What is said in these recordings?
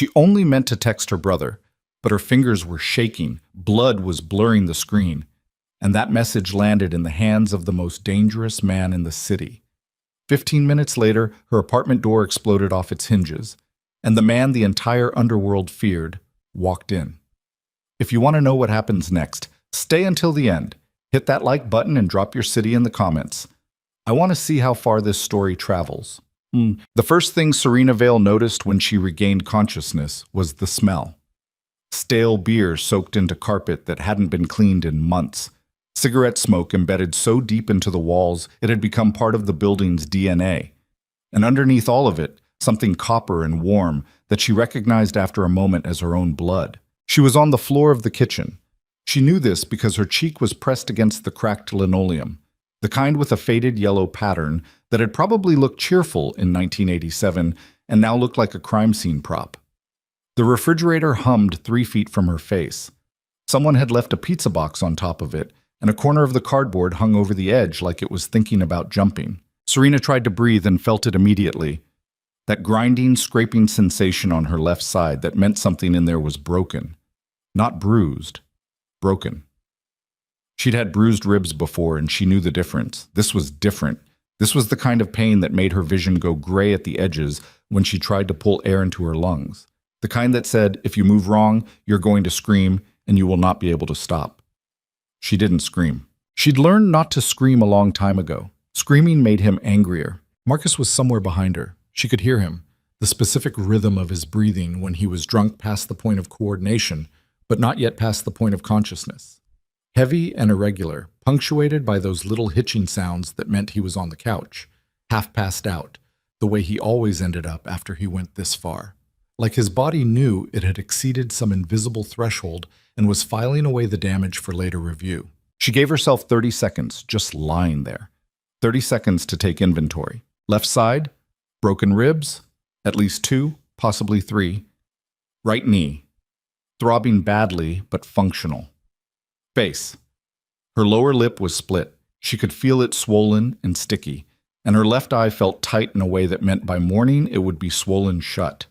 She only meant to text her brother, but her fingers were shaking, blood was blurring the screen, and that message landed in the hands of the most dangerous man in the city. 15 minutes later, her apartment door exploded off its hinges, and the man the entire underworld feared walked in. If you want to know what happens next, stay until the end. Hit that like button and drop your city in the comments. I want to see how far this story travels. The first thing Serena Vale noticed when she regained consciousness was the smell. Stale beer soaked into carpet that hadn't been cleaned in months. Cigarette smoke embedded so deep into the walls it had become part of the building's DNA. And underneath all of it, something copper and warm that she recognized after a moment as her own blood. She was on the floor of the kitchen. She knew this because her cheek was pressed against the cracked linoleum, the kind with a faded yellow pattern that had probably looked cheerful in 1987 and now looked like a crime scene prop. The refrigerator hummed 3 feet from her face. Someone had left a pizza box on top of it, and a corner of the cardboard hung over the edge like it was thinking about jumping. Serena tried to breathe and felt it immediately. That grinding, scraping sensation on her left side that meant something in there was broken. Not bruised. Broken. She'd had bruised ribs before, and she knew the difference. This was different. This was the kind of pain that made her vision go gray at the edges when she tried to pull air into her lungs. The kind that said, if you move wrong, you're going to scream, and you will not be able to stop. She didn't scream. She'd learned not to scream a long time ago. Screaming made him angrier. Marcus was somewhere behind her. She could hear him, the specific rhythm of his breathing when he was drunk past the point of coordination, but not yet past the point of consciousness. Heavy and irregular, punctuated by those little hitching sounds that meant he was on the couch, half passed out, the way he always ended up after he went this far. Like his body knew it had exceeded some invisible threshold and was filing away the damage for later review. She gave herself 30 seconds, just lying there. 30 seconds to take inventory. Left side, broken ribs, at least 2, possibly 3. Right knee, throbbing badly but functional. Face. Her lower lip was split. She could feel it swollen and sticky, and her left eye felt tight in a way that meant by morning it would be swollen shut.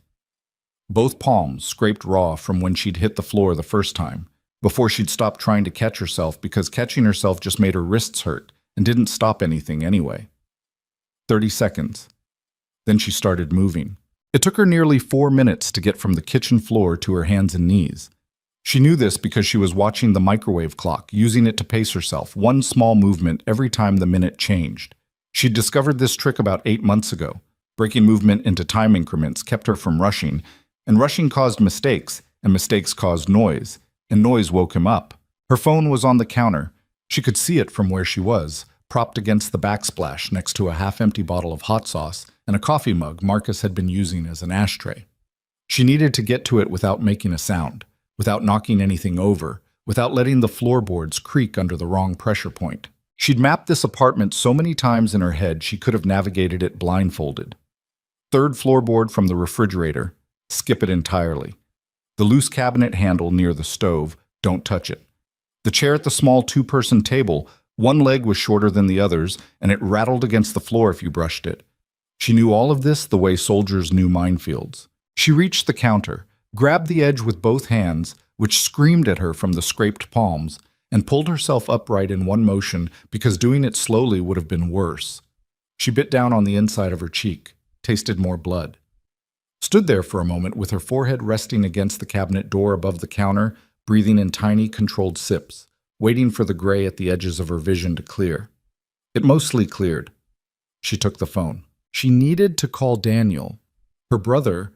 Both palms scraped raw from when she'd hit the floor the first time, before she'd stopped trying to catch herself because catching herself just made her wrists hurt and didn't stop anything anyway. 30 seconds. Then she started moving. It took her nearly 4 minutes to get from the kitchen floor to her hands and knees. She knew this because she was watching the microwave clock, using it to pace herself, one small movement every time the minute changed. She'd discovered this trick about 8 months ago. Breaking movement into time increments kept her from rushing, and rushing caused mistakes, and mistakes caused noise, and noise woke him up. Her phone was on the counter. She could see it from where she was, propped against the backsplash next to a half-empty bottle of hot sauce and a coffee mug Marcus had been using as an ashtray. She needed to get to it without making a sound, without knocking anything over, without letting the floorboards creak under the wrong pressure point. She'd mapped this apartment so many times in her head she could have navigated it blindfolded. Third floorboard from the refrigerator, skip it entirely. The loose cabinet handle near the stove, don't touch it. The chair at the small 2-person table, one leg was shorter than the others, and it rattled against the floor if you brushed it. She knew all of this the way soldiers knew minefields. She reached the counter, grabbed the edge with both hands, which screamed at her from the scraped palms, and pulled herself upright in one motion because doing it slowly would have been worse. She bit down on the inside of her cheek, tasted more blood. Stood there for a moment with her forehead resting against the cabinet door above the counter, breathing in tiny, controlled sips, waiting for the gray at the edges of her vision to clear. It mostly cleared. She took the phone. She needed to call Daniel. Her brother,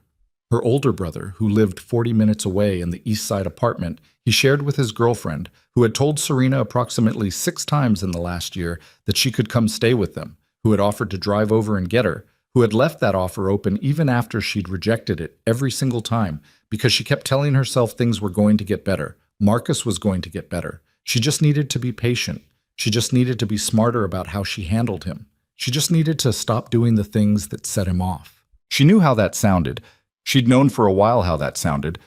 her older brother, who lived 40 minutes away in the East Side apartment he shared with his girlfriend, who had told Serena approximately 6 times in the last year that she could come stay with them, who had offered to drive over and get her, who had left that offer open even after she'd rejected it every single time because she kept telling herself things were going to get better. Marcus was going to get better. She just needed to be patient. She just needed to be smarter about how she handled him. She just needed to stop doing the things that set him off. She knew how that sounded. She'd known for a while how that sounded.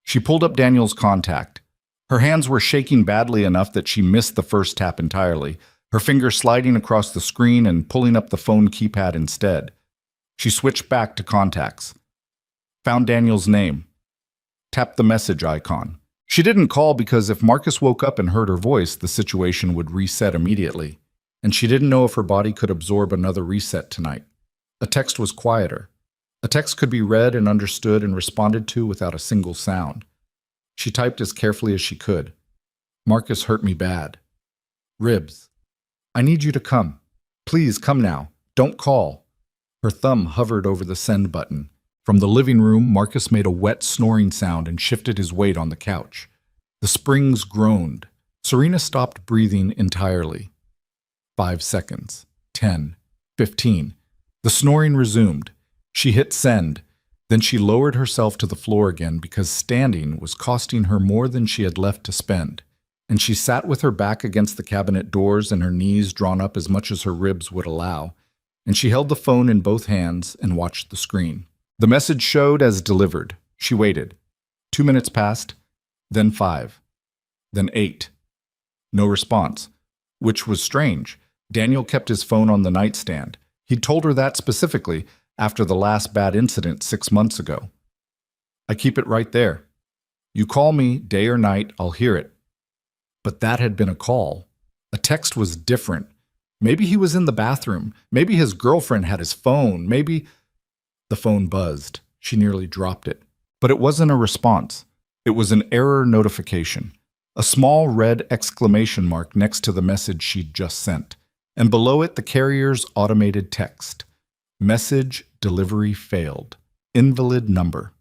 She pulled up Daniel's contact. Her hands were shaking badly enough that she missed the first tap entirely, her finger sliding across the screen and pulling up the phone keypad instead. She switched back to contacts. Found Daniel's name. tapped the message icon. She didn't call because if Marcus woke up and heard her voice, the situation would reset immediately. And she didn't know if her body could absorb another reset tonight. A text was quieter. A text could be read and understood and responded to without a single sound. She typed as carefully as she could. Marcus hurt me bad. Ribs. I need you to come. Please come now. Don't call. Her thumb hovered over the send button. From the living room, Marcus made a wet snoring sound and shifted his weight on the couch. The springs groaned. Serena stopped breathing entirely. 5 seconds. 10. 15. The snoring resumed. She hit send. Then she lowered herself to the floor again because standing was costing her more than she had left to spend. And she sat with her back against the cabinet doors and her knees drawn up as much as her ribs would allow. And she held the phone in both hands and watched the screen. The message showed as delivered. She waited. 2 minutes passed, then 5, then 8. No response, which was strange. Daniel kept his phone on the nightstand. He'd told her that specifically after the last bad incident 6 months ago. I keep it right there. You call me, day or night, I'll hear it. But that had been a call. A text was different. Maybe he was in the bathroom. Maybe his girlfriend had his phone. Maybe... The phone buzzed. She nearly dropped it. But it wasn't a response. It was an error notification. A small red exclamation mark next to the message she'd just sent. And below it, the carrier's automated text. Message delivery failed. Invalid number.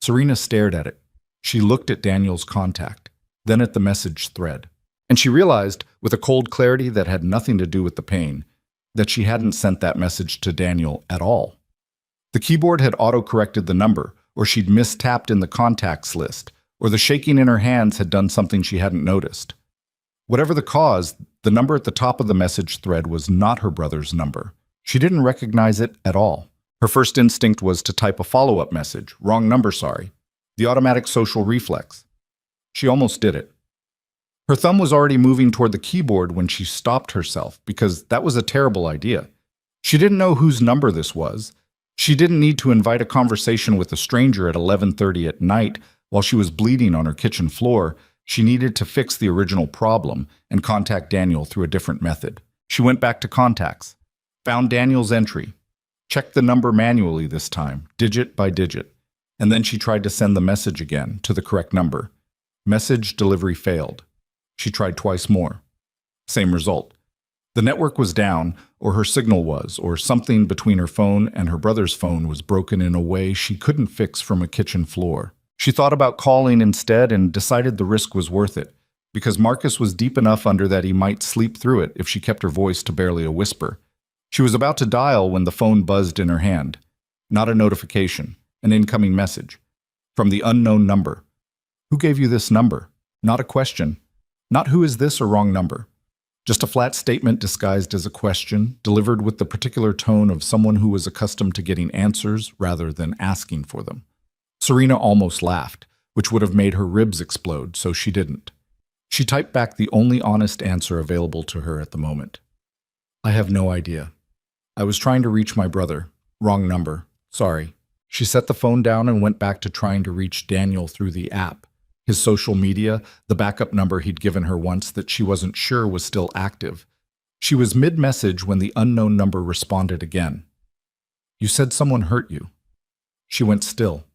Serena stared at it. She looked at Daniel's contact, then at the message thread. And she realized, with a cold clarity that had nothing to do with the pain, that she hadn't sent that message to Daniel at all. The keyboard had auto-corrected the number, or she'd mistapped in the contacts list, or the shaking in her hands had done something she hadn't noticed. Whatever the cause, the number at the top of the message thread was not her brother's number. She didn't recognize it at all. Her first instinct was to type a follow-up message, wrong number, sorry. The automatic social reflex. She almost did it. Her thumb was already moving toward the keyboard when she stopped herself, because that was a terrible idea. She didn't know whose number this was. She didn't need to invite a conversation with a stranger at 11:30 at night while she was bleeding on her kitchen floor. She needed to fix the original problem and contact Daniel through a different method. She went back to contacts, found Daniel's entry, checked the number manually this time, digit by digit, and then she tried to send the message again to the correct number. Message delivery failed. She tried twice more. Same result. The network was down, or her signal was, or something between her phone and her brother's phone was broken in a way she couldn't fix from a kitchen floor. She thought about calling instead and decided the risk was worth it, because Marcus was deep enough under that he might sleep through it if she kept her voice to barely a whisper. She was about to dial when the phone buzzed in her hand. Not a notification, an incoming message. From the unknown number. Who gave you this number? Not a question. Not who is this or wrong number. Just a flat statement disguised as a question, delivered with the particular tone of someone who was accustomed to getting answers rather than asking for them. Serena almost laughed, which would have made her ribs explode, so she didn't. She typed back the only honest answer available to her at the moment. I have no idea. I was trying to reach my brother. Wrong number. Sorry. She set the phone down and went back to trying to reach Daniel through the app. His social media, the backup number he'd given her once that she wasn't sure was still active. She was mid-message when the unknown number responded again. You said someone hurt you. She went still.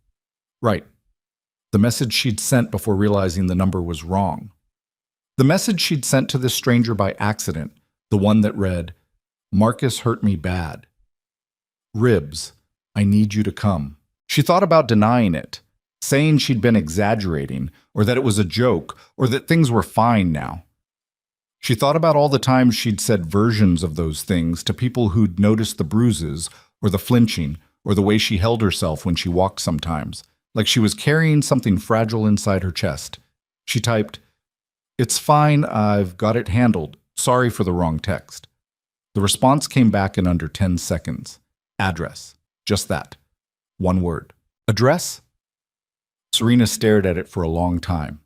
Right. The message she'd sent before realizing the number was wrong. The message she'd sent to this stranger by accident, the one that read, Marcus hurt me bad. Ribs, I need you to come. She thought about denying it, saying she'd been exaggerating, or that it was a joke, or that things were fine now. She thought about all the times she'd said versions of those things to people who'd noticed the bruises, or the flinching, or the way she held herself when she walked sometimes, like she was carrying something fragile inside her chest. She typed, It's fine, I've got it handled. Sorry for the wrong text. The response came back in under 10 seconds. Address. Just that. One word. Address? Serena stared at it for a long time.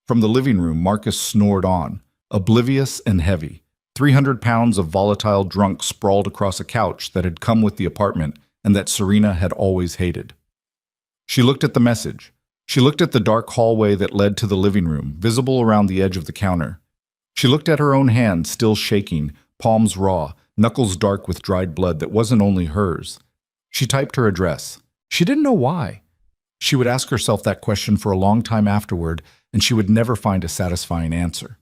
From the living room, Marcus snored on, oblivious and heavy. 300 pounds of volatile drunk sprawled across a couch that had come with the apartment and that Serena had always hated. She looked at the message. She looked at the dark hallway that led to the living room, visible around the edge of the counter. She looked at her own hand, still shaking, palms raw, knuckles dark with dried blood that wasn't only hers. She typed her address. She didn't know why. She would ask herself that question for a long time afterward, and she would never find a satisfying answer.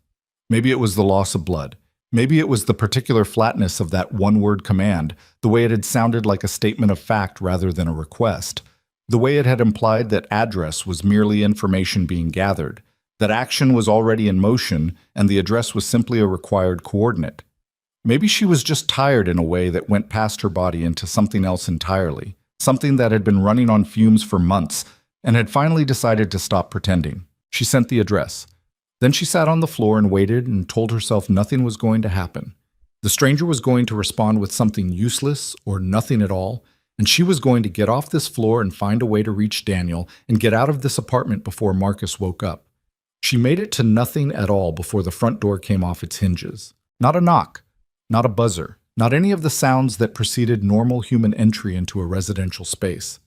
Maybe it was the loss of blood. Maybe it was the particular flatness of that one-word command, the way it had sounded like a statement of fact rather than a request, the way it had implied that address was merely information being gathered, that action was already in motion and the address was simply a required coordinate. Maybe she was just tired in a way that went past her body into something else entirely, something that had been running on fumes for months and had finally decided to stop pretending. She sent the address. Then she sat on the floor and waited and told herself nothing was going to happen. The stranger was going to respond with something useless or nothing at all, and she was going to get off this floor and find a way to reach Daniel and get out of this apartment before Marcus woke up. She made it to nothing at all before the front door came off its hinges. Not a knock, not a buzzer, not any of the sounds that preceded normal human entry into a residential space.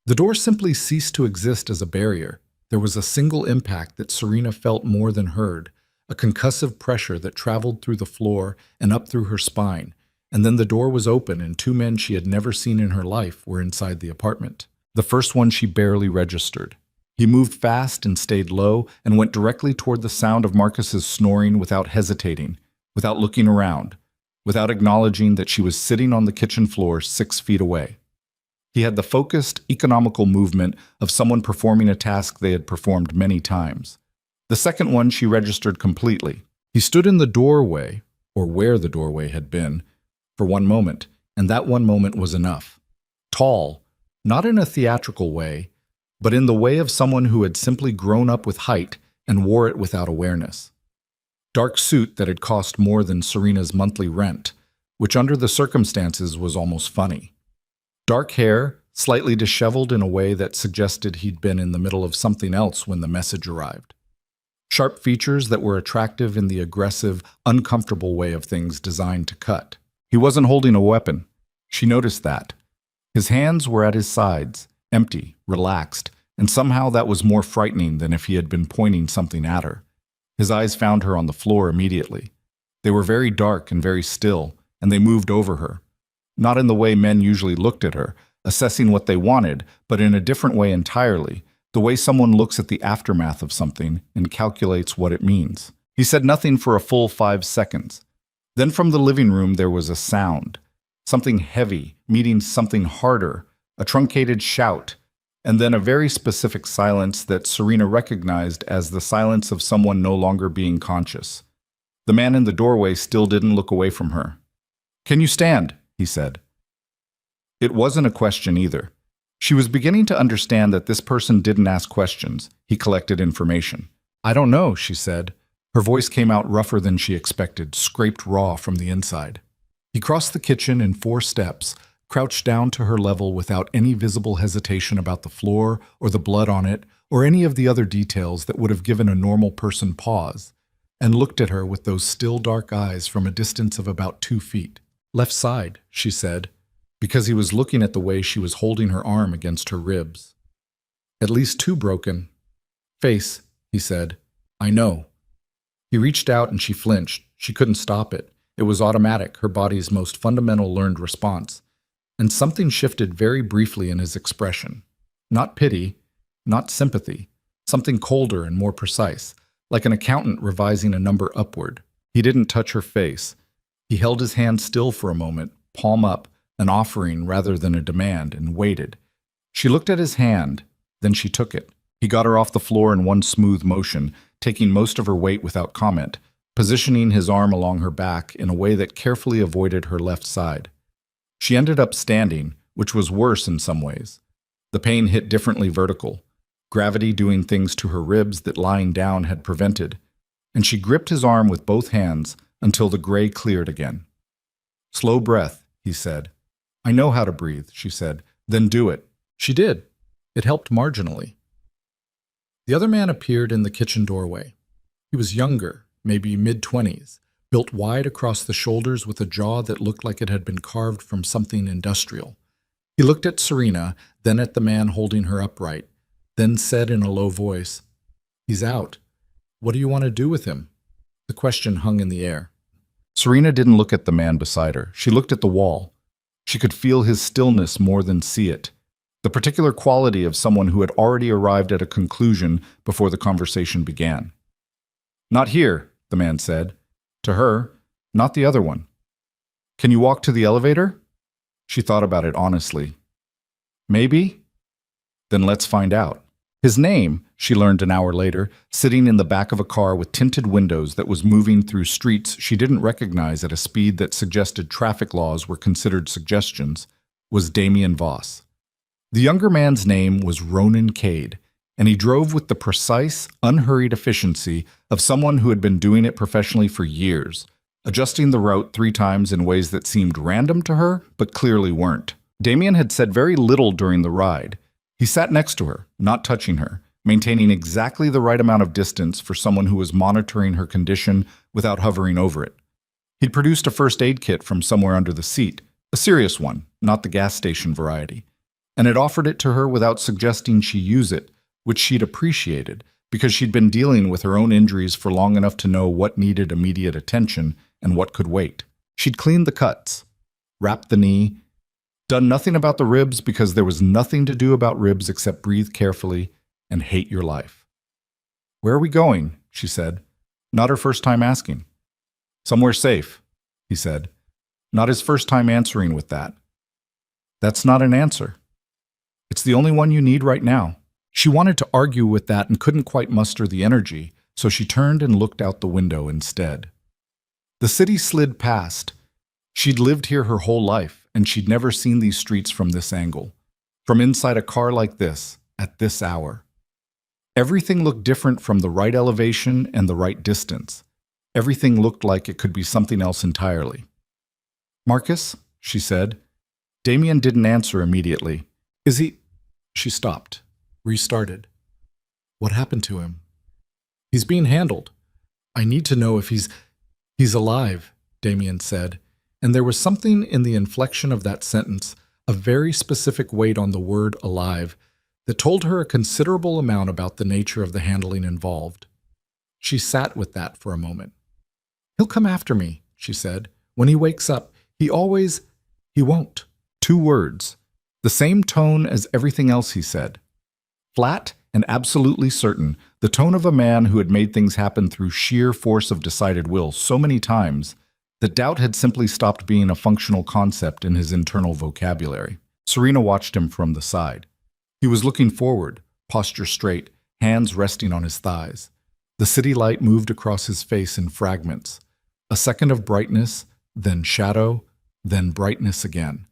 The door simply ceased to exist as a barrier. There was a single impact that Serena felt more than heard, a concussive pressure that traveled through the floor and up through her spine, and then the door was open and two men she had never seen in her life were inside the apartment. The first one she barely registered. He moved fast and stayed low and went directly toward the sound of Marcus's snoring without hesitating, without looking around, without acknowledging that she was sitting on the kitchen floor 6 feet away. He had the focused, economical movement of someone performing a task they had performed many times. The second one she registered completely. He stood in the doorway, or where the doorway had been, for one moment, and that one moment was enough. Tall, not in a theatrical way, but in the way of someone who had simply grown up with height and wore it without awareness. Dark suit that had cost more than Serena's monthly rent, which under the circumstances was almost funny. Dark hair, slightly disheveled in a way that suggested he'd been in the middle of something else when the message arrived. Sharp features that were attractive in the aggressive, uncomfortable way of things designed to cut. He wasn't holding a weapon. She noticed that. His hands were at his sides, empty, relaxed, and somehow that was more frightening than if he had been pointing something at her. His eyes found her on the floor immediately. They were very dark and very still, and they moved over her. Not in the way men usually looked at her, assessing what they wanted, but in a different way entirely, the way someone looks at the aftermath of something and calculates what it means. He said nothing for a full 5 seconds. Then from the living room there was a sound, something heavy meeting something harder, a truncated shout, and then a very specific silence that Serena recognized as the silence of someone no longer being conscious. The man in the doorway still didn't look away from her. "Can you stand?" he said. It wasn't a question either. She was beginning to understand that this person didn't ask questions. He collected information. "I don't know," she said. Her voice came out rougher than she expected, scraped raw from the inside. He crossed the kitchen in 4 steps, crouched down to her level without any visible hesitation about the floor or the blood on it or any of the other details that would have given a normal person pause, and looked at her with those still dark eyes from a distance of about 2 feet. "Left side," she said, because he was looking at the way she was holding her arm against her ribs. "At least 2 broken. Face," he said. "I know." He reached out and she flinched. She couldn't stop it. It was automatic, her body's most fundamental learned response. And something shifted very briefly in his expression. Not pity, not sympathy, something colder and more precise, like an accountant revising a number upward. He didn't touch her face. He held his hand still for a moment, palm up, an offering rather than a demand, and waited. She looked at his hand, then she took it. He got her off the floor in one smooth motion, taking most of her weight without comment, positioning his arm along her back in a way that carefully avoided her left side. She ended up standing, which was worse in some ways. The pain hit differently vertical, gravity doing things to her ribs that lying down had prevented, and she gripped his arm with both hands until the gray cleared again. "Slow breath," he said. "I know how to breathe," she said. "Then do it." She did. It helped marginally. The other man appeared in the kitchen doorway. He was younger, maybe mid-20s, built wide across the shoulders with a jaw that looked like it had been carved from something industrial. He looked at Serena, then at the man holding her upright, then said in a low voice, "He's out. What do you want to do with him?" The question hung in the air. Serena didn't look at the man beside her. She looked at the wall. She could feel his stillness more than see it, the particular quality of someone who had already arrived at a conclusion before the conversation began. "Not here," the man said. To her, "Not the other one." "Can you walk to the elevator?" She thought about it honestly. "Maybe?" "Then let's find out." His name, she learned an hour later, sitting in the back of a car with tinted windows that was moving through streets she didn't recognize at a speed that suggested traffic laws were considered suggestions, was Damien Voss. The younger man's name was Ronan Cade, and he drove with the precise, unhurried efficiency of someone who had been doing it professionally for years, adjusting the route 3 times in ways that seemed random to her, but clearly weren't. Damien had said very little during the ride. He sat next to her, not touching her, maintaining exactly the right amount of distance for someone who was monitoring her condition without hovering over it. He'd produced a first aid kit from somewhere under the seat, a serious one, not the gas station variety, and had offered it to her without suggesting she use it, which she'd appreciated, because she'd been dealing with her own injuries for long enough to know what needed immediate attention and what could wait. She'd cleaned the cuts, wrapped the knee, done nothing about the ribs because there was nothing to do about ribs except breathe carefully and hate your life. "Where are we going?" she said, not her first time asking. "Somewhere safe," he said, not his first time answering with that. "That's not an answer. It's the only one you need right now." She wanted to argue with that and couldn't quite muster the energy, so she turned and looked out the window instead. The city slid past. She'd lived here her whole life, and she'd never seen these streets from this angle, from inside a car like this, at this hour. Everything looked different from the right elevation and the right distance. Everything looked like it could be something else entirely. "Marcus?" she said. Damien didn't answer immediately. "Is he—" She stopped, restarted. "What happened to him?" "He's being handled. I need to know if he's alive," Damien said. And there was something in the inflection of that sentence, a very specific weight on the word alive, that told her a considerable amount about the nature of the handling involved. She sat with that for a moment. "He'll come after me," she said. "When he wakes up, he won't." 2 words, the same tone as everything else he said. Flat and absolutely certain, the tone of a man who had made things happen through sheer force of decided will so many times that doubt had simply stopped being a functional concept in his internal vocabulary. Serena watched him from the side. He was looking forward, posture straight, hands resting on his thighs. The city light moved across his face in fragments. A second of brightness, then shadow, then brightness again.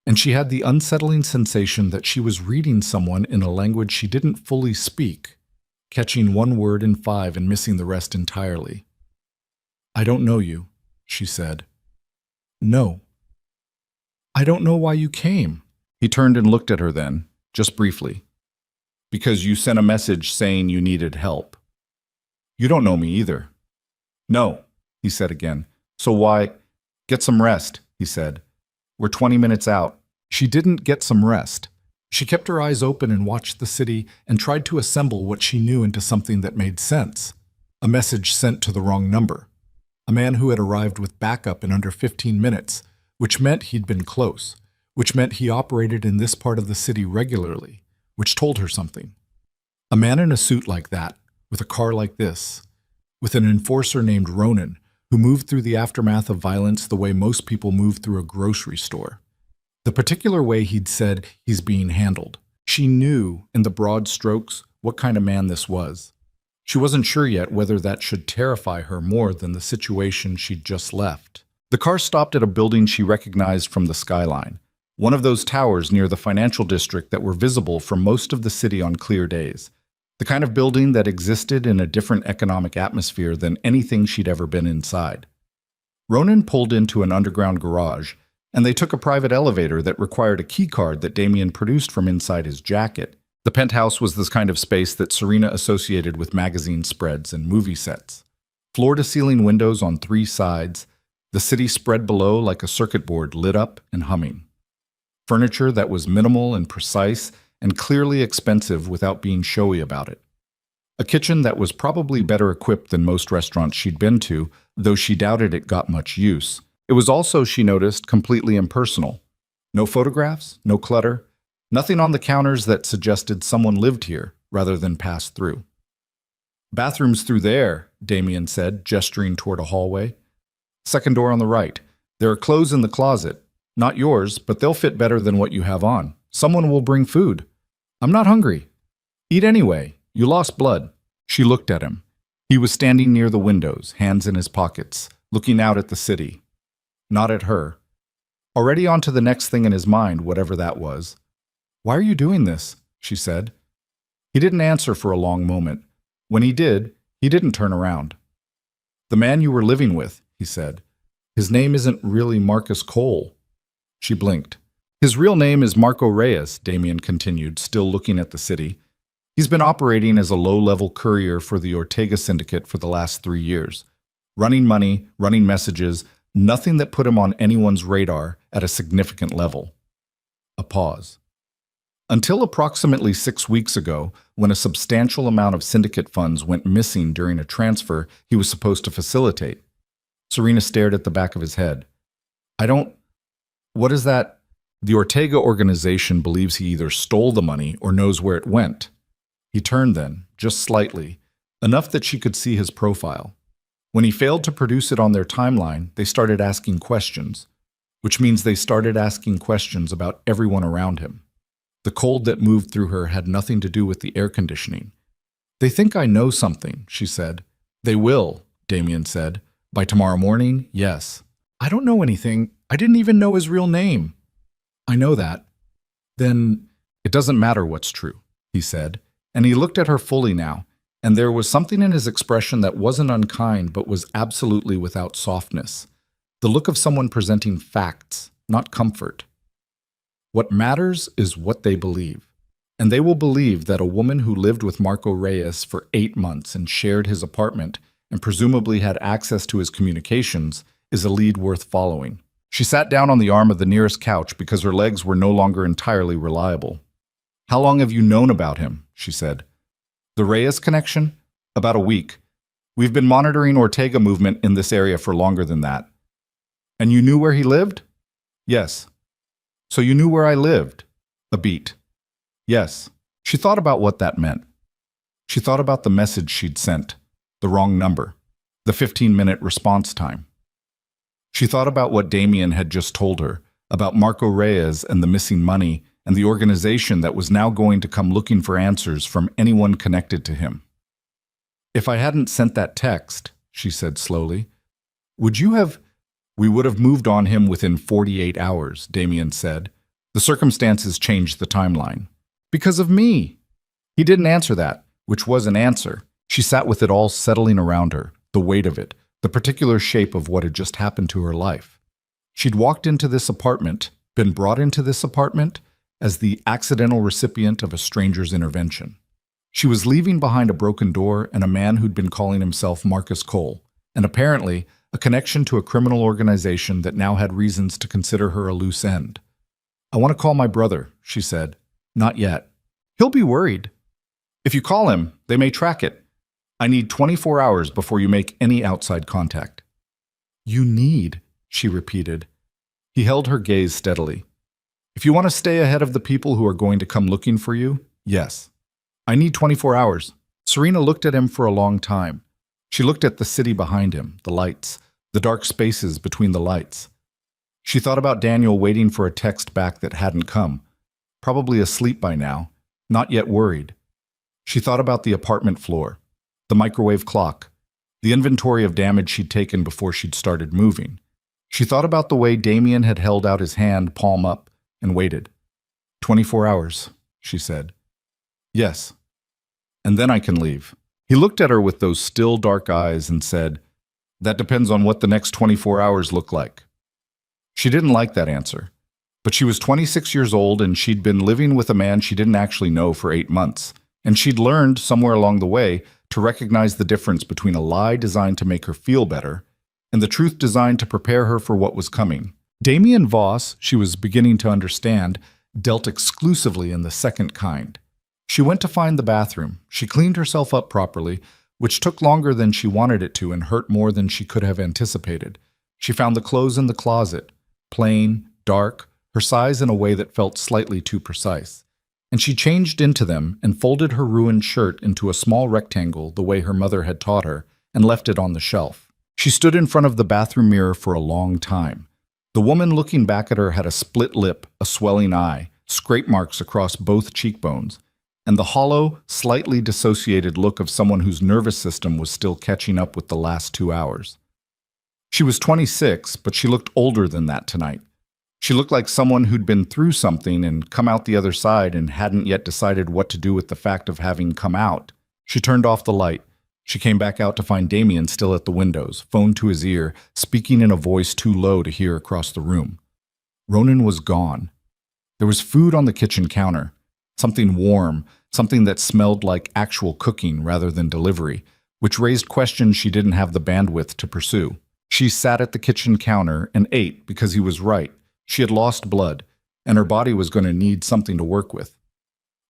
And she had the unsettling sensation that she was reading someone in a language she didn't fully speak, catching 1 word in 5 and missing the rest entirely. "I don't know you," she said. "No." "I don't know why you came." He turned and looked at her then, just briefly. "Because you sent a message saying you needed help." "You don't know me either." "No," he said again. "So why—" "Get some rest," he said. "We're 20 minutes out." She didn't get some rest. She kept her eyes open and watched the city and tried to assemble what she knew into something that made sense. A message sent to the wrong number. A man who had arrived with backup in under 15 minutes, which meant he'd been close, which meant he operated in this part of the city regularly, which told her something. A man in a suit like that, with a car like this, with an enforcer named Ronan, who moved through the aftermath of violence the way most people move through a grocery store. The particular way he'd said he's being handled. She knew, in the broad strokes, what kind of man this was. She wasn't sure yet whether that should terrify her more than the situation she'd just left. The car stopped at a building she recognized from the skyline, one of those towers near the financial district that were visible from most of the city on clear days, the kind of building that existed in a different economic atmosphere than anything she'd ever been inside. Ronan pulled into an underground garage, and they took a private elevator that required a key card that Damien produced from inside his jacket. The penthouse was this kind of space that Serena associated with magazine spreads and movie sets. Floor-to-ceiling windows on 3 sides, the city spread below like a circuit board lit up and humming. Furniture that was minimal and precise and clearly expensive without being showy about it. A kitchen that was probably better equipped than most restaurants she'd been to, though she doubted it got much use. It was also, she noticed, completely impersonal. No photographs, no clutter, nothing on the counters that suggested someone lived here rather than passed through. "Bathroom's through there," Damien said, gesturing toward a hallway. "Second door on the right. There are clothes in the closet. Not yours, but they'll fit better than what you have on. Someone will bring food. I'm not hungry. Eat anyway. You lost blood." She looked at him. He was standing near the windows, hands in his pockets, looking out at the city. Not at her. Already on to the next thing in his mind, whatever that was. "Why are you doing this?" she said. He didn't answer for a long moment. When he didn't turn around. "The man you were living with," he said. "His name isn't really Marcus Cole." She blinked. "His real name is Marco Reyes," Damien continued, still looking at the city. "He's been operating as a low-level courier for the Ortega Syndicate for the last 3 years. Running money, running messages, nothing that put him on anyone's radar at a significant level." A pause. "Until approximately 6 weeks ago, when a substantial amount of syndicate funds went missing during a transfer he was supposed to facilitate." Serena stared at the back of his head. What is that?" "The Ortega organization believes he either stole the money or knows where it went." He turned then, just slightly, enough that she could see his profile. "When he failed to produce it on their timeline, they started asking questions, which means they started asking questions about everyone around him. The cold that moved through her had nothing to do with the air conditioning. "They think I know something," she said. "They will," Damien said. "By tomorrow morning, yes." "I don't know anything. I didn't even know his real name." "I know that." "Then it doesn't matter what's true," he said, and he looked at her fully now, and there was something in his expression that wasn't unkind but was absolutely without softness. The look of someone presenting facts, not comfort. "What matters is what they believe. And they will believe that a woman who lived with Marco Reyes for 8 months and shared his apartment and presumably had access to his communications is a lead worth following." She sat down on the arm of the nearest couch because her legs were no longer entirely reliable. "How long have you known about him?" she said. "The Reyes connection? About a week. We've been monitoring Ortega movement in this area for longer than that." "And you knew where he lived?" "Yes." "So you knew where I lived?" A beat. "Yes." She thought about what that meant. She thought about the message she'd sent, the wrong number, the 15-minute response time. She thought about what Damien had just told her, about Marco Reyes and the missing money and the organization that was now going to come looking for answers from anyone connected to him. "If I hadn't sent that text," she said slowly, "would you have—" "We would have moved on him within 48 hours, Damien said. "The circumstances changed the timeline." "Because of me." He didn't answer that, which was an answer. She sat with it all settling around her, the weight of it, the particular shape of what had just happened to her life. She'd walked into this apartment, been brought into this apartment, as the accidental recipient of a stranger's intervention. She was leaving behind a broken door and a man who'd been calling himself Marcus Cole, and apparently a connection to a criminal organization that now had reasons to consider her a loose end. "I want to call my brother," she said. "Not yet." "He'll be worried." "If you call him, they may track it. I need 24 hours before you make any outside contact." "You need," she repeated. He held her gaze steadily. "If you want to stay ahead of the people who are going to come looking for you, yes. I need 24 hours. Serena looked at him for a long time. She looked at the city behind him, the lights, the dark spaces between the lights. She thought about Daniel waiting for a text back that hadn't come, probably asleep by now, not yet worried. She thought about the apartment floor, the microwave clock, the inventory of damage she'd taken before she'd started moving. She thought about the way Damien had held out his hand palm up and waited. 24 hours, she said. Yes. And then I can leave. He looked at her with those still dark eyes and said, that depends on what the next 24 hours look like. She didn't like that answer. But she was 26 years old and she'd been living with a man she didn't actually know for 8 months. And she'd learned, somewhere along the way, to recognize the difference between a lie designed to make her feel better and the truth designed to prepare her for what was coming. Damien Voss, she was beginning to understand, dealt exclusively in the second kind. She went to find the bathroom. She cleaned herself up properly, which took longer than she wanted it to and hurt more than she could have anticipated. She found the clothes in the closet, plain, dark, her size in a way that felt slightly too precise. And she changed into them and folded her ruined shirt into a small rectangle the way her mother had taught her and left it on the shelf. She stood in front of the bathroom mirror for a long time. The woman looking back at her had a split lip, a swelling eye, scrape marks across both cheekbones, and the hollow, slightly dissociated look of someone whose nervous system was still catching up with the last 2 hours. She was 26, but she looked older than that tonight. She looked like someone who'd been through something and come out the other side and hadn't yet decided what to do with the fact of having come out. She turned off the light. She came back out to find Damien still at the windows, phone to his ear, speaking in a voice too low to hear across the room. Ronan was gone. There was food on the kitchen counter, something warm, something that smelled like actual cooking rather than delivery, which raised questions she didn't have the bandwidth to pursue. She sat at the kitchen counter and ate because he was right. She had lost blood, and her body was going to need something to work with.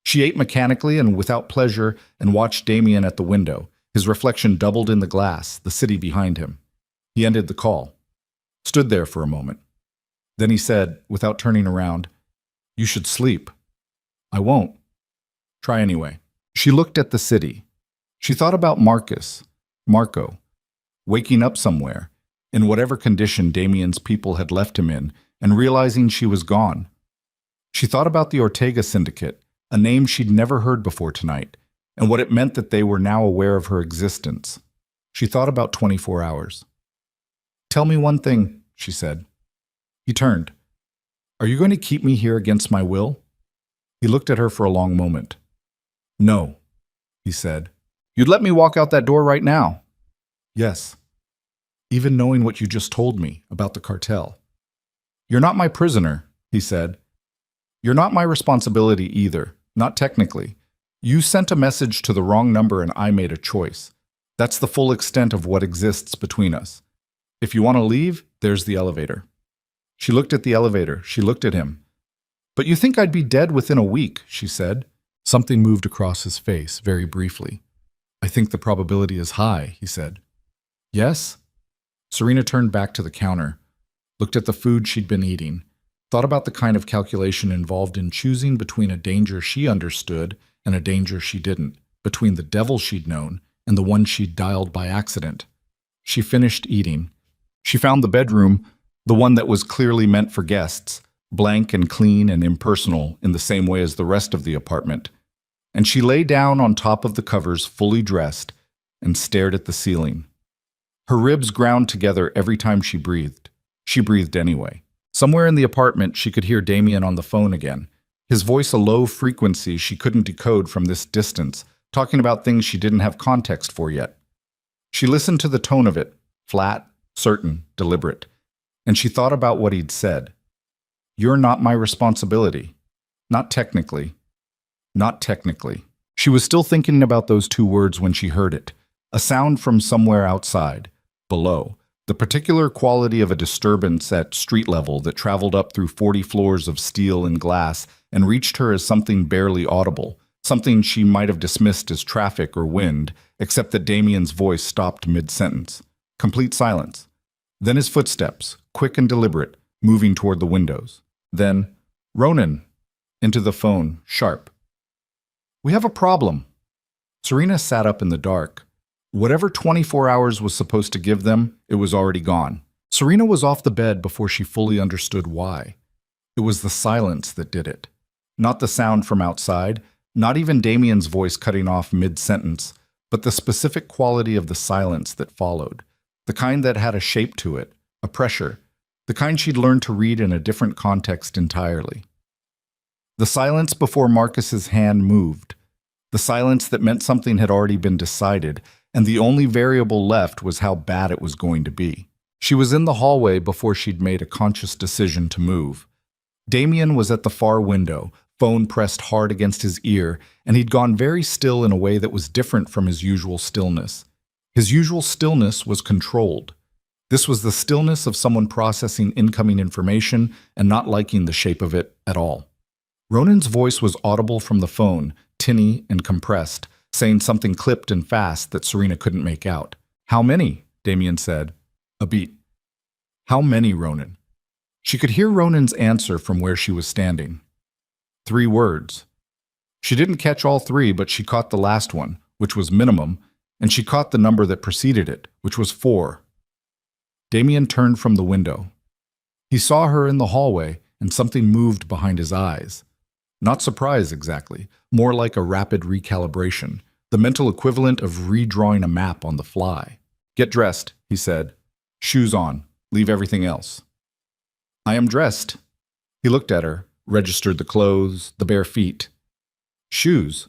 She ate mechanically and without pleasure and watched Damien at the window. His reflection doubled in the glass, the city behind him. He ended the call, stood there for a moment. Then he said, without turning around, "You should sleep." "I won't." "Try anyway." She looked at the city. She thought about Marco, waking up somewhere, in whatever condition Damien's people had left him in, and realizing she was gone. She thought about the Ortega Syndicate, a name she'd never heard before tonight, and what it meant that they were now aware of her existence. She thought about 24 hours. "Tell me one thing," she said. He turned. "Are you going to keep me here against my will?" He looked at her for a long moment. "No," he said. "You'd let me walk out that door right now?" "Yes. Even knowing what you just told me about the cartel." "You're not my prisoner," he said. "You're not my responsibility either, not technically. You sent a message to the wrong number and I made a choice. That's the full extent of what exists between us. If you want to leave, there's the elevator." She looked at the elevator. She looked at him. "But you think I'd be dead within a week," she said. Something moved across his face, very briefly. "I think the probability is high," he said. "Yes?" Serena turned back to the counter, looked at the food she'd been eating, thought about the kind of calculation involved in choosing between a danger she understood and a danger she didn't, between the devil she'd known and the one she'd dialed by accident. She finished eating. She found the bedroom, the one that was clearly meant for guests, blank and clean and impersonal in the same way as the rest of the apartment, and she lay down on top of the covers fully dressed and stared at the ceiling. Her ribs ground together every time she breathed. She breathed anyway. Somewhere in the apartment, she could hear Damien on the phone again, his voice a low frequency she couldn't decode from this distance, talking about things she didn't have context for yet. She listened to the tone of it, flat, certain, deliberate, and she thought about what he'd said. "You're not my responsibility. Not technically. Not technically." She was still thinking about those two words when she heard it, a sound from somewhere outside, below, the particular quality of a disturbance at street level that traveled up through 40 floors of steel and glass and reached her as something barely audible, something she might have dismissed as traffic or wind, except that Damien's voice stopped mid-sentence. Complete silence. Then his footsteps, quick and deliberate, moving toward the windows. Then, "Ronan," into the phone, sharp. "We have a problem." Serena sat up in the dark. Whatever 24 hours was supposed to give them, it was already gone. Serena was off the bed before she fully understood why. It was the silence that did it. Not the sound from outside, not even Damien's voice cutting off mid-sentence, but the specific quality of the silence that followed. The kind that had a shape to it, a pressure, the kind she'd learned to read in a different context entirely. The silence before Marcus's hand moved. The silence that meant something had already been decided, and the only variable left was how bad it was going to be. She was in the hallway before she'd made a conscious decision to move. Damien was at the far window, phone pressed hard against his ear, and he'd gone very still in a way that was different from his usual stillness. His usual stillness was controlled. This was the stillness of someone processing incoming information and not liking the shape of it at all. Ronan's voice was audible from the phone, tinny and compressed, saying something clipped and fast that Serena couldn't make out. How many? Damien said. A beat. How many, Ronan? She could hear Ronan's answer from where she was standing. 3 words. She didn't catch all 3, but she caught the last one, which was minimum, and she caught the number that preceded it, which was 4. Damien turned from the window. He saw her in the hallway, and something moved behind his eyes. Not surprise exactly, more like a rapid recalibration, the mental equivalent of redrawing a map on the fly. Get dressed, he said. Shoes on. Leave everything else. I am dressed. He looked at her, registered the clothes, the bare feet. Shoes.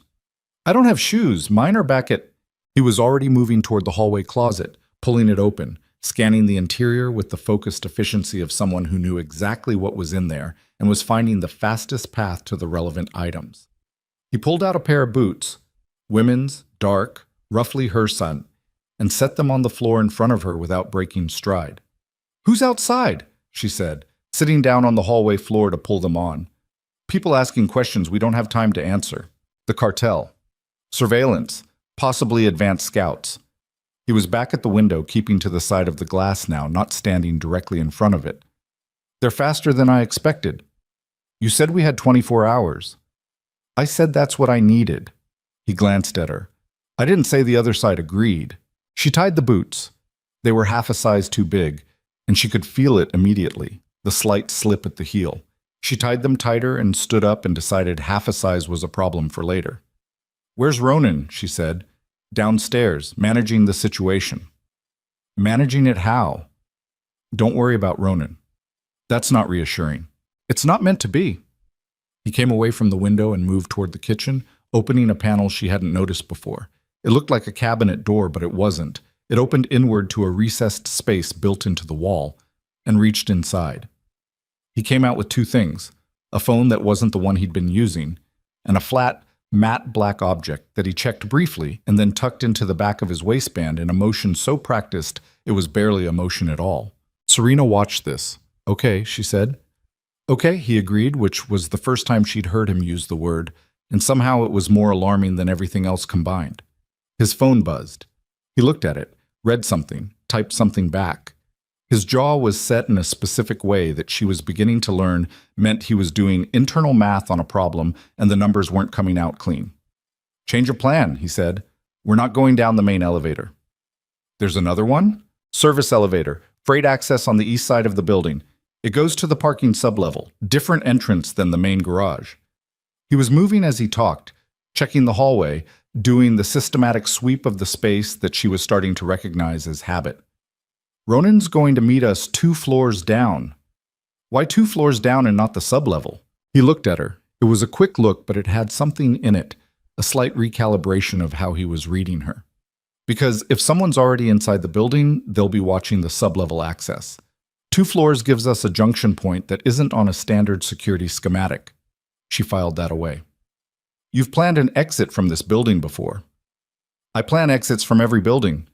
I don't have shoes. Mine are back at... He was already moving toward the hallway closet, pulling it open, scanning the interior with the focused efficiency of someone who knew exactly what was in there and was finding the fastest path to the relevant items. He pulled out a pair of boots, women's, dark, roughly her size, and set them on the floor in front of her without breaking stride. Who's outside? She said, sitting down on the hallway floor to pull them on. People asking questions we don't have time to answer. The cartel. Surveillance. Possibly advanced scouts. He was back at the window, keeping to the side of the glass now, not standing directly in front of it. They're faster than I expected. You said we had 24 hours. I said that's what I needed. He glanced at her. I didn't say the other side agreed. She tied the boots. They were half a size too big, and she could feel it immediately, the slight slip at the heel. She tied them tighter and stood up and decided half a size was a problem for later. Where's Ronan? She said. Downstairs, managing the situation. Managing it how? Don't worry about Ronan. That's not reassuring. It's not meant to be. He came away from the window and moved toward the kitchen, opening a panel she hadn't noticed before. It looked like a cabinet door, but it wasn't. It opened inward to a recessed space built into the wall, and reached inside. He came out with 2 things, a phone that wasn't the one he'd been using, and a flat, matte black object that he checked briefly and then tucked into the back of his waistband in a motion so practiced it was barely a motion at all. Serena watched this. Okay, she said. Okay, he agreed, which was the first time she'd heard him use the word, and somehow it was more alarming than everything else combined. His phone buzzed. He looked at it, read something, typed something back. His jaw was set in a specific way that she was beginning to learn meant he was doing internal math on a problem and the numbers weren't coming out clean. Change of plan, he said. We're not going down the main elevator. There's another one? Service elevator, freight access on the east side of the building. It goes to the parking sublevel, different entrance than the main garage. He was moving as he talked, checking the hallway, doing the systematic sweep of the space that she was starting to recognize as habit. Ronan's going to meet us 2 floors down. Why 2 floors down and not the sublevel? He looked at her. It was a quick look, but it had something in it, a slight recalibration of how he was reading her. Because if someone's already inside the building, they'll be watching the sublevel access. 2 floors gives us a junction point that isn't on a standard security schematic. She filed that away. You've planned an exit from this building before. I plan exits from every building.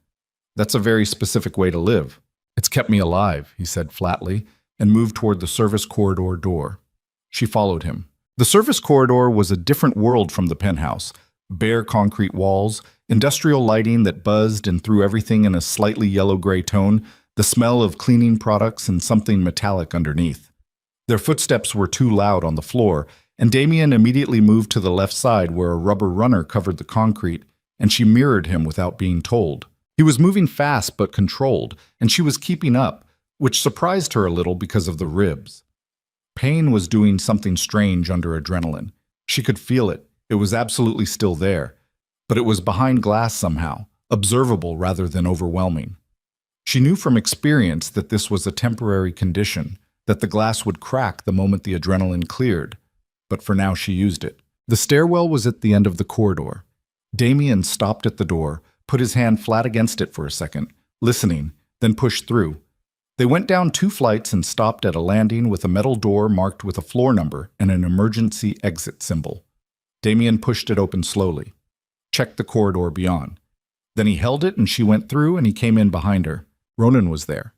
That's a very specific way to live. It's kept me alive, he said flatly, and moved toward the service corridor door. She followed him. The service corridor was a different world from the penthouse. Bare concrete walls, industrial lighting that buzzed and threw everything in a slightly yellow-gray tone, the smell of cleaning products and something metallic underneath. Their footsteps were too loud on the floor, and Damien immediately moved to the left side where a rubber runner covered the concrete, and she mirrored him without being told. He was moving fast but controlled, and she was keeping up, which surprised her a little because of the ribs. Pain was doing something strange under adrenaline. She could feel it. It was absolutely still there, but it was behind glass somehow, observable rather than overwhelming. She knew from experience that this was a temporary condition, that the glass would crack the moment the adrenaline cleared, but for now she used it. The stairwell was at the end of the corridor. Damien stopped at the door, put his hand flat against it for a second, listening, then pushed through. They went down 2 flights and stopped at a landing with a metal door marked with a floor number and an emergency exit symbol. Damien pushed it open slowly, checked the corridor beyond. Then he held it and she went through and he came in behind her. Ronan was there.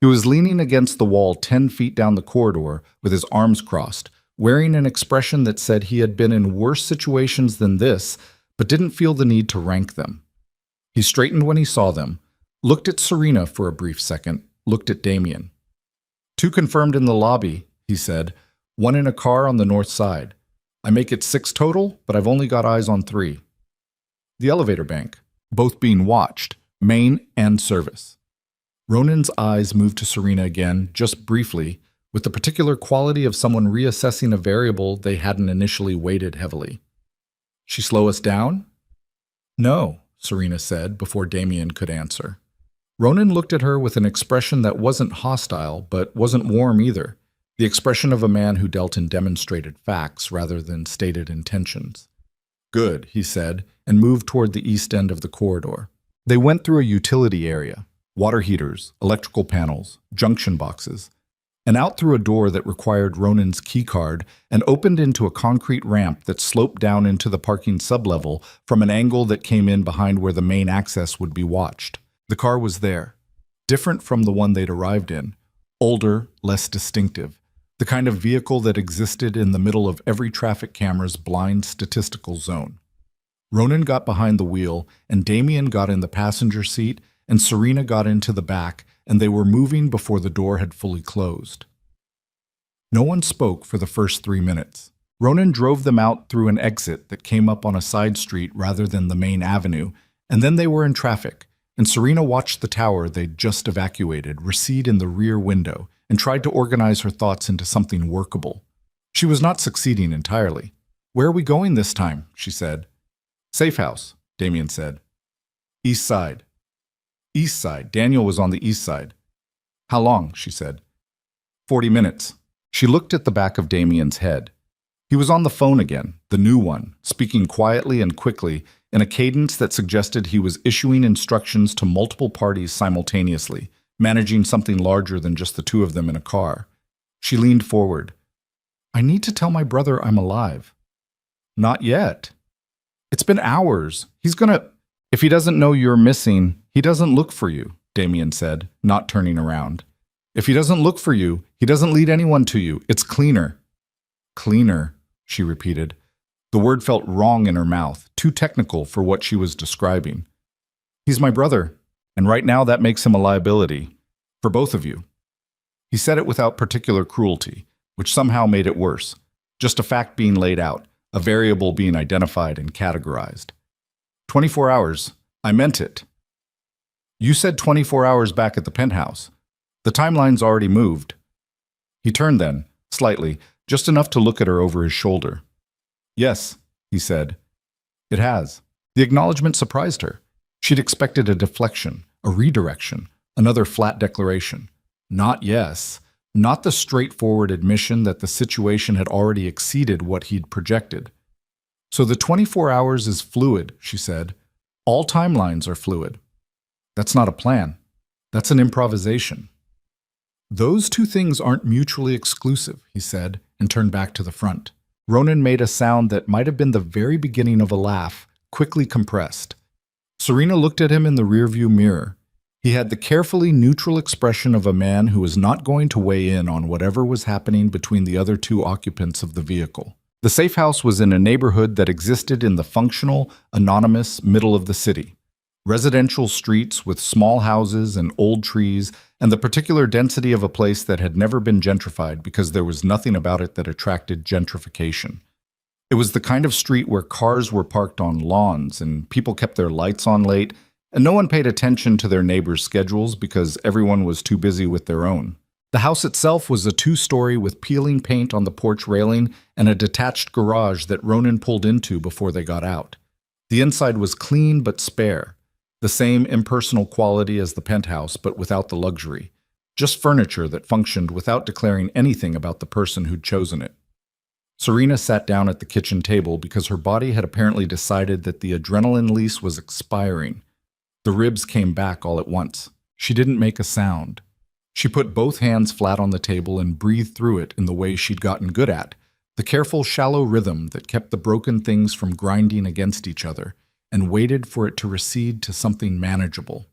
He was leaning against the wall 10 feet down the corridor with his arms crossed, wearing an expression that said he had been in worse situations than this, but didn't feel the need to rank them. He straightened when he saw them, looked at Serena for a brief second, looked at Damien. "Two confirmed in the lobby," he said, "one in a car on the north side. I make it 6 total, but I've only got eyes on 3. The elevator bank, both being watched, main and service." Ronan's eyes moved to Serena again, just briefly, with the particular quality of someone reassessing a variable they hadn't initially weighted heavily. "She slow us down?" "No," Serena said before Damien could answer. Ronan looked at her with an expression that wasn't hostile, but wasn't warm either, the expression of a man who dealt in demonstrated facts rather than stated intentions. "Good," he said, and moved toward the east end of the corridor. They went through a utility area, water heaters, electrical panels, junction boxes, and out through a door that required Ronan's keycard and opened into a concrete ramp that sloped down into the parking sublevel from an angle that came in behind where the main access would be watched. The car was there, different from the one they'd arrived in, older, less distinctive, the kind of vehicle that existed in the middle of every traffic camera's blind statistical zone. Ronan got behind the wheel, and Damien got in the passenger seat, and Serena got into the back, and they were moving before the door had fully closed. No one spoke for the first 3 minutes. Ronan drove them out through an exit that came up on a side street rather than the main avenue, and then they were in traffic, and Serena watched the tower they'd just evacuated recede in the rear window and tried to organize her thoughts into something workable. She was not succeeding entirely. "Where are we going this time?" she said. "Safe house," Damien said. "East side." "East side." Daniel was on the east side. "How long?" she said. 40 minutes. She looked at the back of Damien's head. He was on the phone again, the new one, speaking quietly and quickly, in a cadence that suggested he was issuing instructions to multiple parties simultaneously, managing something larger than just the two of them in a car. She leaned forward. "I need to tell my brother I'm alive." "Not yet." "It's been hours. He's gonna—" "If he doesn't know you're missing, he doesn't look for you," Damien said, not turning around. "If he doesn't look for you, he doesn't lead anyone to you. It's cleaner." "Cleaner," she repeated. The word felt wrong in her mouth, too technical for what she was describing. "He's my brother, and right now that makes him a liability. For both of you." He said it without particular cruelty, which somehow made it worse. Just a fact being laid out, a variable being identified and categorized. 24 hours. I meant it. You said 24 hours back at the penthouse. The timeline's already moved." He turned then, slightly, just enough to look at her over his shoulder. "Yes," he said. "It has." The acknowledgement surprised her. She'd expected a deflection, a redirection, another flat declaration. Not yes. Not the straightforward admission that the situation had already exceeded what he'd projected. "So the 24 hours is fluid," she said. "All timelines are fluid." "That's not a plan. That's an improvisation." "Those two things aren't mutually exclusive," he said, and turned back to the front. Ronan made a sound that might have been the very beginning of a laugh, quickly compressed. Serena looked at him in the rearview mirror. He had the carefully neutral expression of a man who was not going to weigh in on whatever was happening between the other two occupants of the vehicle. The safe house was in a neighborhood that existed in the functional, anonymous middle of the city. Residential streets with small houses and old trees, and the particular density of a place that had never been gentrified because there was nothing about it that attracted gentrification. It was the kind of street where cars were parked on lawns and people kept their lights on late, and no one paid attention to their neighbors' schedules because everyone was too busy with their own. The house itself was a 2-story with peeling paint on the porch railing and a detached garage that Ronan pulled into before they got out. The inside was clean but spare. The same impersonal quality as the penthouse, but without the luxury. Just furniture that functioned without declaring anything about the person who'd chosen it. Serena sat down at the kitchen table because her body had apparently decided that the adrenaline lease was expiring. The ribs came back all at once. She didn't make a sound. She put both hands flat on the table and breathed through it in the way she'd gotten good at, the careful, shallow rhythm that kept the broken things from grinding against each other, and waited for it to recede to something manageable.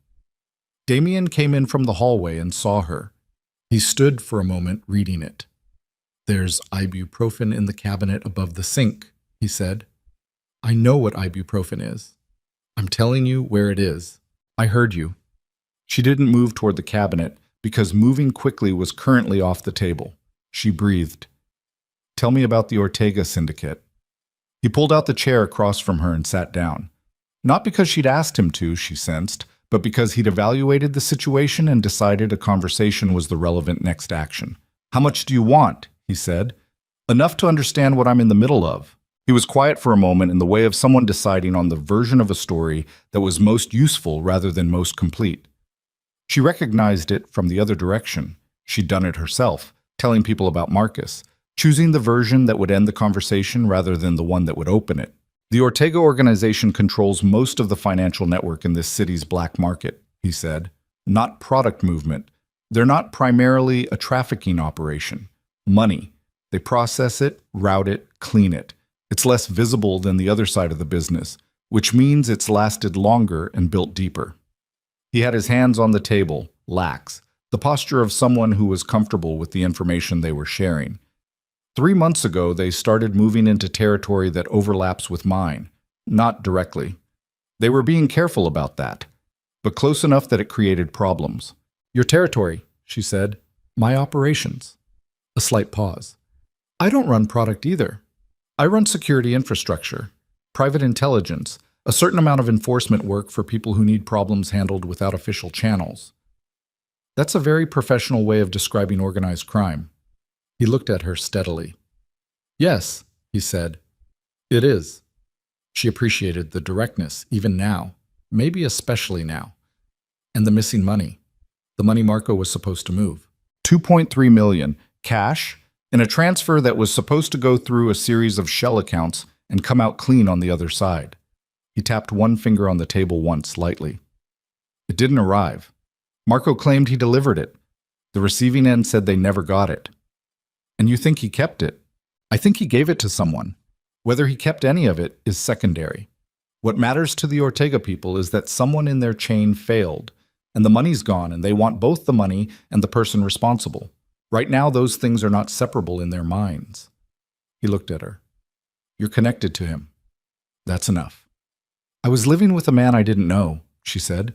Damien came in from the hallway and saw her. He stood for a moment reading it. There's ibuprofen in the cabinet above the sink, he said. I know what ibuprofen is. I'm telling you where it is. I heard you. She didn't move toward the cabinet because moving quickly was currently off the table. She breathed. Tell me about the Ortega syndicate. He pulled out the chair across from her and sat down. Not because she'd asked him to, she sensed, but because he'd evaluated the situation and decided a conversation was the relevant next action. How much do you want? He said. Enough to understand what I'm in the middle of. He was quiet for a moment in the way of someone deciding on the version of a story that was most useful rather than most complete. She recognized it from the other direction. She'd done it herself, telling people about Marcus, choosing the version that would end the conversation rather than the one that would open it. The Ortega organization controls most of the financial network in this city's black market, he said. Not product movement. They're not primarily a trafficking operation. Money. They process it, route it, clean it. It's less visible than the other side of the business, which means it's lasted longer and built deeper. He had his hands on the table, lax, the posture of someone who was comfortable with the information they were sharing. 3 months ago, they started moving into territory that overlaps with mine, not directly. They were being careful about that, but close enough that it created problems. Your territory, she said. My operations. A slight pause. I don't run product either. I run security infrastructure, private intelligence, a certain amount of enforcement work for people who need problems handled without official channels. That's a very professional way of describing organized crime. He looked at her steadily. Yes, he said. It is. She appreciated the directness, even now, maybe especially now. And the missing money. The money Marco was supposed to move. $2.3 million, cash, in a transfer that was supposed to go through a series of shell accounts and come out clean on the other side. He tapped one finger on the table once, lightly. It didn't arrive. Marco claimed he delivered it. The receiving end said they never got it. And you think he kept it? I think he gave it to someone. Whether he kept any of it is secondary. What matters to the Ortega people is that someone in their chain failed, and the money's gone, and they want both the money and the person responsible. Right now, those things are not separable in their minds. He looked at her. You're connected to him. That's enough. I was living with a man I didn't know, she said.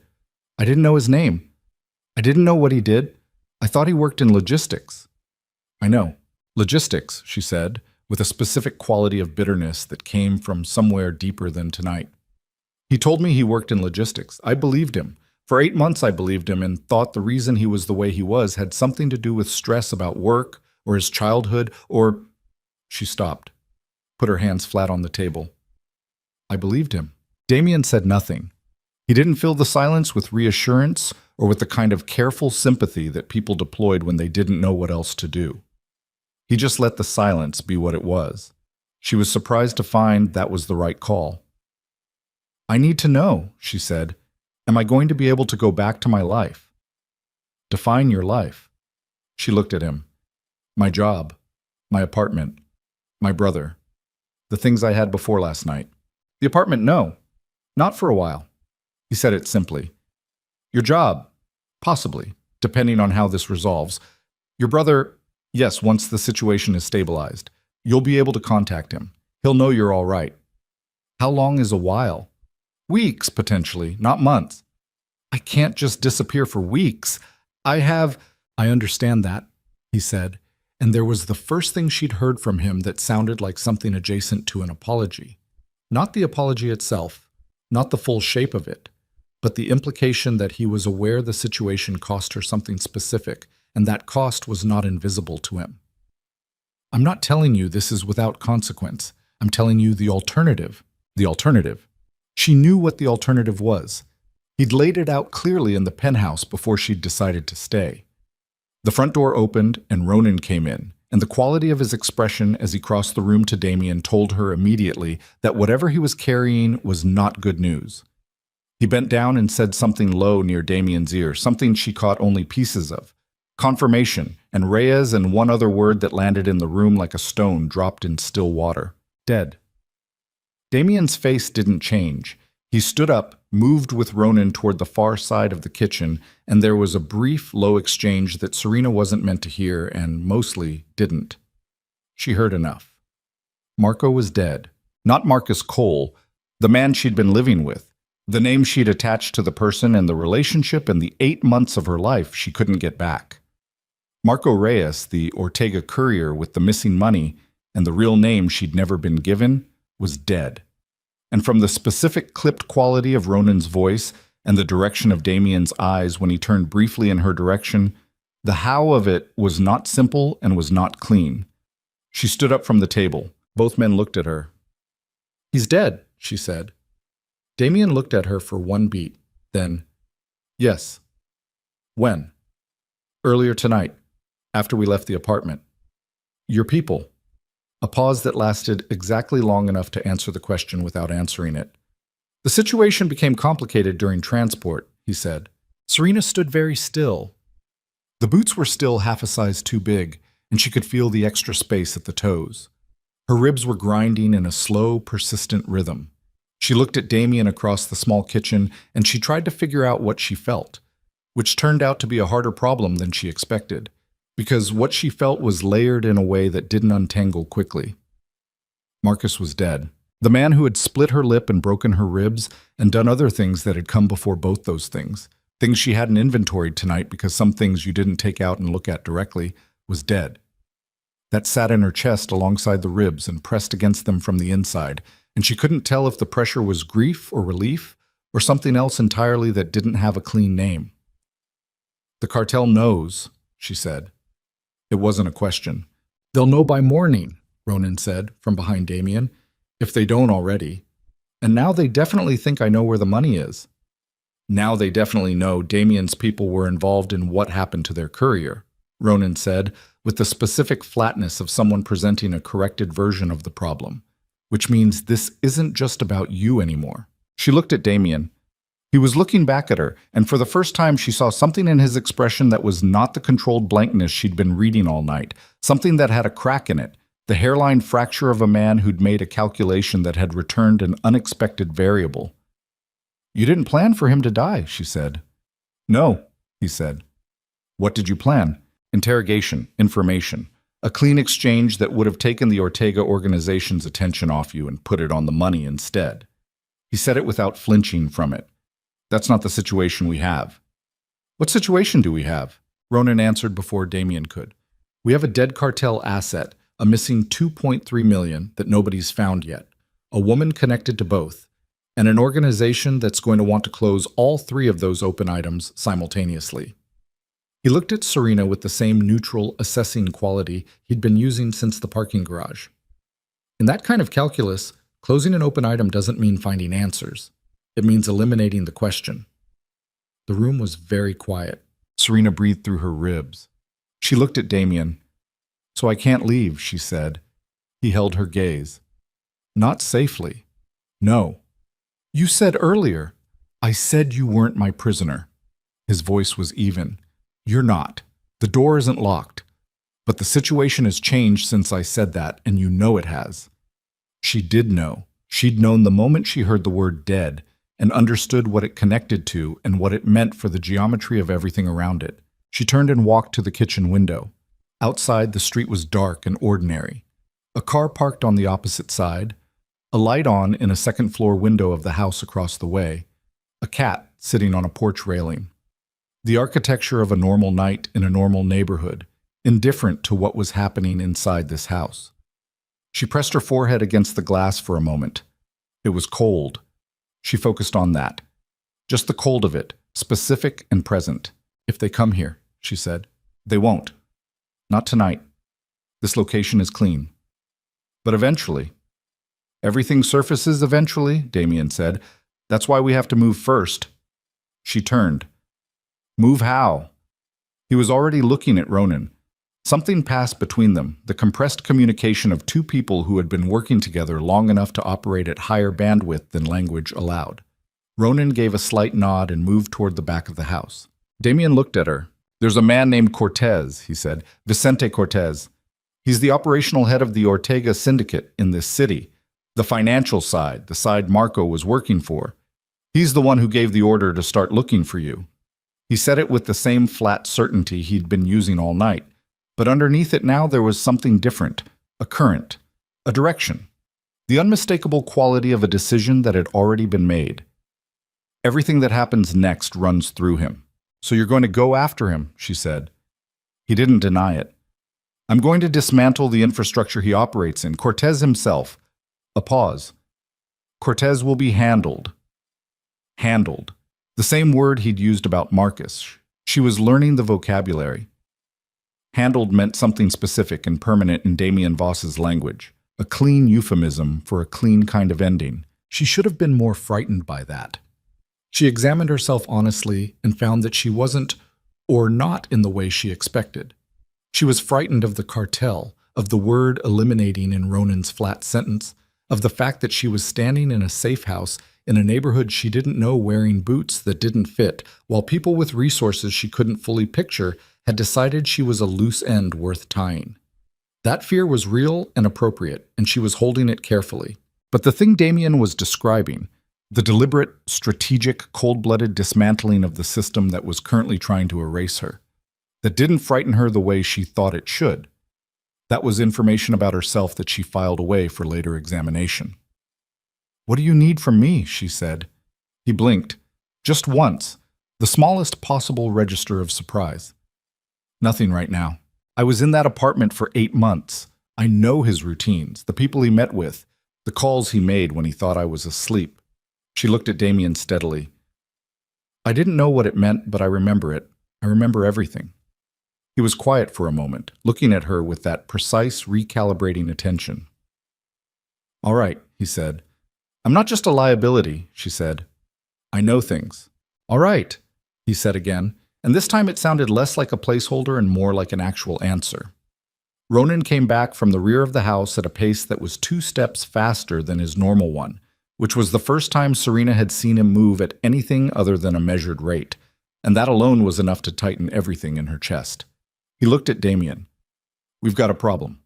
I didn't know his name. I didn't know what he did. I thought he worked in logistics. I know. Logistics, she said, with a specific quality of bitterness that came from somewhere deeper than tonight. He told me he worked in logistics. I believed him. For 8 months I believed him and thought the reason he was the way he was had something to do with stress about work or his childhood or... She stopped, put her hands flat on the table. I believed him. Damien said nothing. He didn't fill the silence with reassurance or with the kind of careful sympathy that people deployed when they didn't know what else to do. He just let the silence be what it was. She was surprised to find that was the right call. I need to know, she said. Am I going to be able to go back to my life? Define your life. She looked at him. My job, my apartment, my brother, the things I had before last night. The apartment, no. Not for a while. He said it simply. Your job, possibly, depending on how this resolves. Your brother, yes, once the situation is stabilized. You'll be able to contact him. He'll know you're all right. How long is a while? Weeks, potentially, not months. I can't just disappear for weeks. I understand that, he said, and there was the first thing she'd heard from him that sounded like something adjacent to an apology. Not the apology itself, not the full shape of it, but the implication that he was aware the situation cost her something specific, and that cost was not invisible to him. I'm not telling you this is without consequence. I'm telling you the alternative. The alternative. She knew what the alternative was. He'd laid it out clearly in the penthouse before she'd decided to stay. The front door opened and Ronan came in, and the quality of his expression as he crossed the room to Damien told her immediately that whatever he was carrying was not good news. He bent down and said something low near Damien's ear, something she caught only pieces of. Confirmation, and Reyes and one other word that landed in the room like a stone dropped in still water. Dead. Damien's face didn't change. He stood up, moved with Ronan toward the far side of the kitchen, and there was a brief, low exchange that Serena wasn't meant to hear and mostly didn't. She heard enough. Marco was dead. Not Marcus Cole, the man she'd been living with, the name she'd attached to the person and the relationship and the 8 months of her life she couldn't get back. Marco Reyes, the Ortega courier with the missing money and the real name she'd never been given, was dead. And from the specific clipped quality of Ronan's voice and the direction of Damien's eyes when he turned briefly in her direction, the how of it was not simple and was not clean. She stood up from the table. Both men looked at her. "He's dead," she said. Damien looked at her for one beat. Then, "Yes." "When?" "Earlier tonight, after we left the apartment." "Your people." A pause that lasted exactly long enough to answer the question without answering it. "The situation became complicated during transport," he said. Serena stood very still. The boots were still half a size too big, and she could feel the extra space at the toes. Her ribs were grinding in a slow, persistent rhythm. She looked at Damien across the small kitchen, and she tried to figure out what she felt, which turned out to be a harder problem than she expected, because what she felt was layered in a way that didn't untangle quickly. Marcus was dead. The man who had split her lip and broken her ribs and done other things that had come before both those things, things she hadn't inventoried tonight because some things you didn't take out and look at directly, was dead. That sat in her chest alongside the ribs and pressed against them from the inside, and she couldn't tell if the pressure was grief or relief or something else entirely that didn't have a clean name. "The cartel knows," she said. It wasn't a question. "They'll know by morning," Ronan said from behind Damien, "if they don't already. And now they definitely think I know where the money is." "Now they definitely know Damien's people were involved in what happened to their courier," Ronan said, with the specific flatness of someone presenting a corrected version of the problem, which means this isn't just about you anymore. She looked at Damien. He was looking back at her, and for the first time she saw something in his expression that was not the controlled blankness she'd been reading all night, something that had a crack in it, the hairline fracture of a man who'd made a calculation that had returned an unexpected variable. "You didn't plan for him to die," she said. "No," he said. "What did you plan?" "Interrogation, information, a clean exchange that would have taken the Ortega organization's attention off you and put it on the money instead." He said it without flinching from it. "That's not the situation we have." "What situation do we have?" Ronan answered before Damien could. "We have a dead cartel asset, a missing $2.3 million that nobody's found yet, a woman connected to both, and an organization that's going to want to close all 3 of those open items simultaneously." He looked at Serena with the same neutral, assessing quality he'd been using since the parking garage. In that kind of calculus, closing an open item doesn't mean finding answers. It means eliminating the question. The room was very quiet. Serena breathed through her ribs. She looked at Damien. "So I can't leave," she said. He held her gaze. "Not safely." "No." "You said earlier." "I said you weren't my prisoner." His voice was even. "You're not. The door isn't locked. But the situation has changed since I said that, and you know it has." She did know. She'd known the moment she heard the word dead and understood what it connected to and what it meant for the geometry of everything around it. She turned and walked to the kitchen window. Outside, the street was dark and ordinary. A car parked on the opposite side, a light on in a second-floor window of the house across the way, a cat sitting on a porch railing. The architecture of a normal night in a normal neighborhood, indifferent to what was happening inside this house. She pressed her forehead against the glass for a moment. It was cold. She focused on that. Just the cold of it, specific and present. "If they come here," she said. "They won't. Not tonight. This location is clean. But eventually." "Everything surfaces eventually," Damien said. "That's why we have to move first." She turned. "Move how?" He was already looking at Ronan. Something passed between them, the compressed communication of 2 people who had been working together long enough to operate at higher bandwidth than language allowed. Ronan gave a slight nod and moved toward the back of the house. Damien looked at her. "There's a man named Cortez," he said. "Vicente Cortez. He's the operational head of the Ortega syndicate in this city. The financial side, the side Marco was working for. He's the one who gave the order to start looking for you." He said it with the same flat certainty he'd been using all night. But underneath it now there was something different, a current, a direction, the unmistakable quality of a decision that had already been made. Everything that happens next runs through him. "So you're going to go after him," she said. He didn't deny it. "I'm going to dismantle the infrastructure he operates in, Cortez himself." A pause. "Cortez will be handled." Handled. The same word he'd used about Marcus. She was learning the vocabulary. Handled meant something specific and permanent in Damien Voss's language, a clean euphemism for a clean kind of ending. She should have been more frightened by that. She examined herself honestly and found that she wasn't, or not in the way she expected. She was frightened of the cartel, of the word eliminating in Ronan's flat sentence, of the fact that she was standing in a safe house in a neighborhood she didn't know, wearing boots that didn't fit, while people with resources she couldn't fully picture had decided she was a loose end worth tying. That fear was real and appropriate, and she was holding it carefully. But the thing Damien was describing, the deliberate, strategic, cold-blooded dismantling of the system that was currently trying to erase her, that didn't frighten her the way she thought it should. That was information about herself that she filed away for later examination. "What do you need from me?" she said. He blinked. Just once, the smallest possible register of surprise. "Nothing right now. I was in that apartment for 8 months. I know his routines, the people he met with, the calls he made when he thought I was asleep." She looked at Damien steadily. "I didn't know what it meant, but I remember it. I remember everything." He was quiet for a moment, looking at her with that precise, recalibrating attention. "All right," he said. "I'm not just a liability," she said. "I know things." "All right," he said again, and this time it sounded less like a placeholder and more like an actual answer. Ronan came back from the rear of the house at a pace that was 2 steps faster than his normal one, which was the first time Serena had seen him move at anything other than a measured rate, and that alone was enough to tighten everything in her chest. He looked at Damien. "We've got a problem."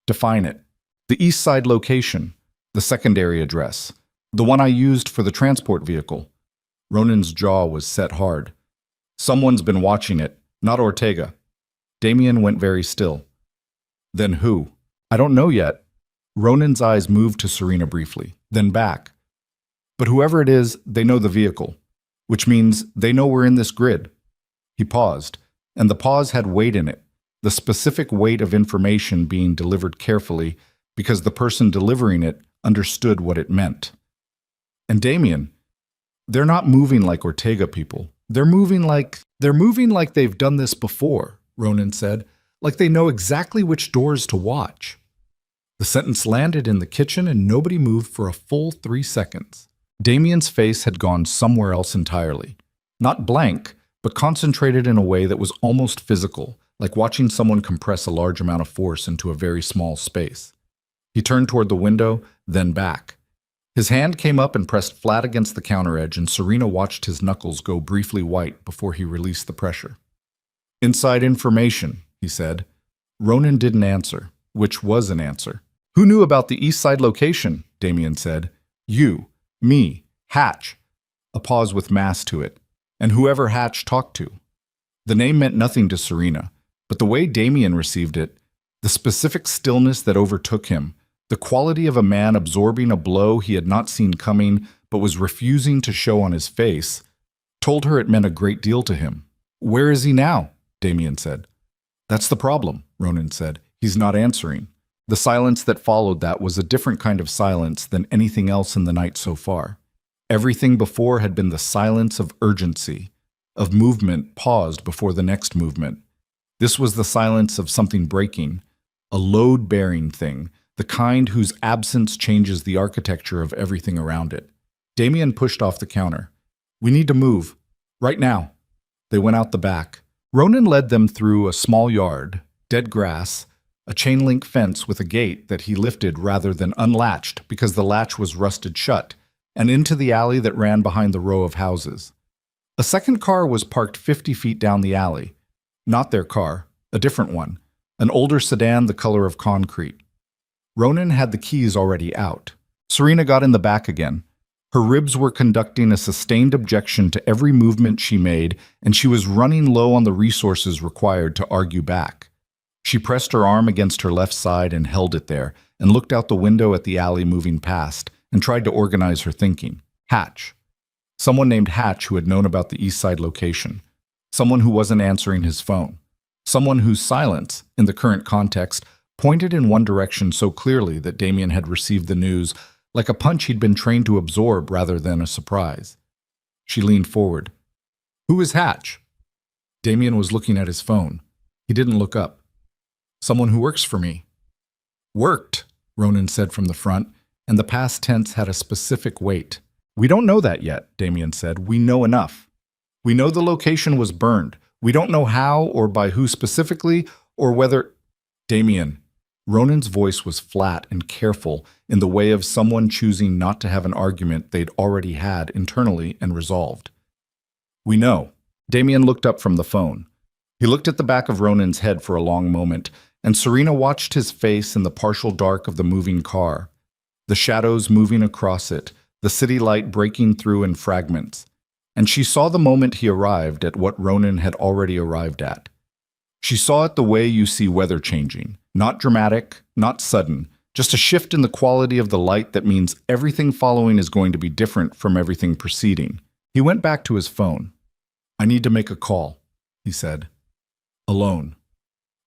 "Define it." "The East Side location, the secondary address, the one I used for the transport vehicle." Ronan's jaw was set hard. "Someone's been watching it, not Ortega." Damien went very still. "Then who?" "I don't know yet." Ronan's eyes moved to Serena briefly, then back. "But whoever it is, they know the vehicle, which means they know we're in this grid." He paused, and the pause had weight in it, the specific weight of information being delivered carefully because the person delivering it understood what it meant. "And Damien, they're not moving like Ortega people. They're moving like they've done this before," Ronan said, "like they know exactly which doors to watch." The sentence landed in the kitchen and nobody moved for a full 3 seconds. Damien's face had gone somewhere else entirely. Not blank, but concentrated in a way that was almost physical, like watching someone compress a large amount of force into a very small space. He turned toward the window, then back. His hand came up and pressed flat against the counter edge, and Serena watched his knuckles go briefly white before he released the pressure. "Inside information," he said. Ronan didn't answer, which was an answer. "Who knew about the East Side location?" Damien said. "You, me, Hatch." A pause with mass to it. "And whoever Hatch talked to." The name meant nothing to Serena, but the way Damien received it, the specific stillness that overtook him, the quality of a man absorbing a blow he had not seen coming but was refusing to show on his face, told her it meant a great deal to him. "Where is he now?" Damien said. "That's the problem," Ronan said. "He's not answering." The silence that followed that was a different kind of silence than anything else in the night so far. Everything before had been the silence of urgency, of movement paused before the next movement. This was the silence of something breaking, a load-bearing thing, the kind whose absence changes the architecture of everything around it. Damien pushed off the counter. "We need to move. Right now." They went out the back. Ronan led them through a small yard, dead grass, a chain-link fence with a gate that he lifted rather than unlatched because the latch was rusted shut, and into the alley that ran behind the row of houses. A second car was parked 50 feet down the alley. Not their car, a different one, an older sedan the color of concrete. Ronan had the keys already out. Serena got in the back again. Her ribs were conducting a sustained objection to every movement she made, and she was running low on the resources required to argue back. She pressed her arm against her left side and held it there, and looked out the window at the alley moving past, and tried to organize her thinking. Hatch. Someone named Hatch who had known about the East Side location. Someone who wasn't answering his phone. Someone whose silence, in the current context, pointed in one direction so clearly that Damien had received the news like a punch he'd been trained to absorb rather than a surprise. She leaned forward. "Who is Hatch?" Damien was looking at his phone. He didn't look up. "Someone who works for me." "Worked," Ronan said from the front, and the past tense had a specific weight. "We don't know that yet," Damien said. "We know enough. We know the location was burned. We don't know how or by who specifically, or whether—" "Damien." Ronan's voice was flat and careful, in the way of someone choosing not to have an argument they'd already had internally and resolved. "We know." Damien looked up from the phone. He looked at the back of Ronan's head for a long moment, and Serena watched his face in the partial dark of the moving car, the shadows moving across it, the city light breaking through in fragments. And she saw the moment he arrived at what Ronan had already arrived at. She saw it the way you see weather changing, not dramatic, not sudden, just a shift in the quality of the light that means everything following is going to be different from everything preceding. He went back to his phone. "I need to make a call," he said. "Alone."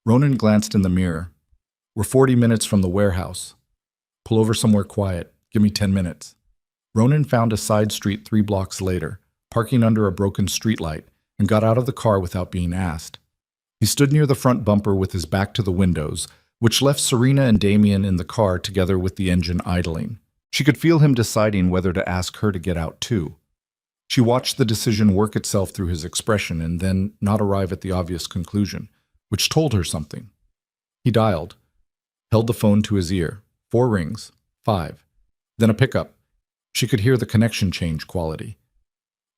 Ronan glanced in the mirror. "We're 40 minutes from the warehouse. Pull over somewhere quiet. Give me 10 minutes. Ronan found a side street 3 blocks later, parking under a broken streetlight, and got out of the car without being asked. He stood near the front bumper with his back to the windows, which left Serena and Damien in the car together with the engine idling. She could feel him deciding whether to ask her to get out too. She watched the decision work itself through his expression and then not arrive at the obvious conclusion, which told her something. He dialed, held the phone to his ear. 4 rings, 5. Then a pickup. She could hear the connection change quality.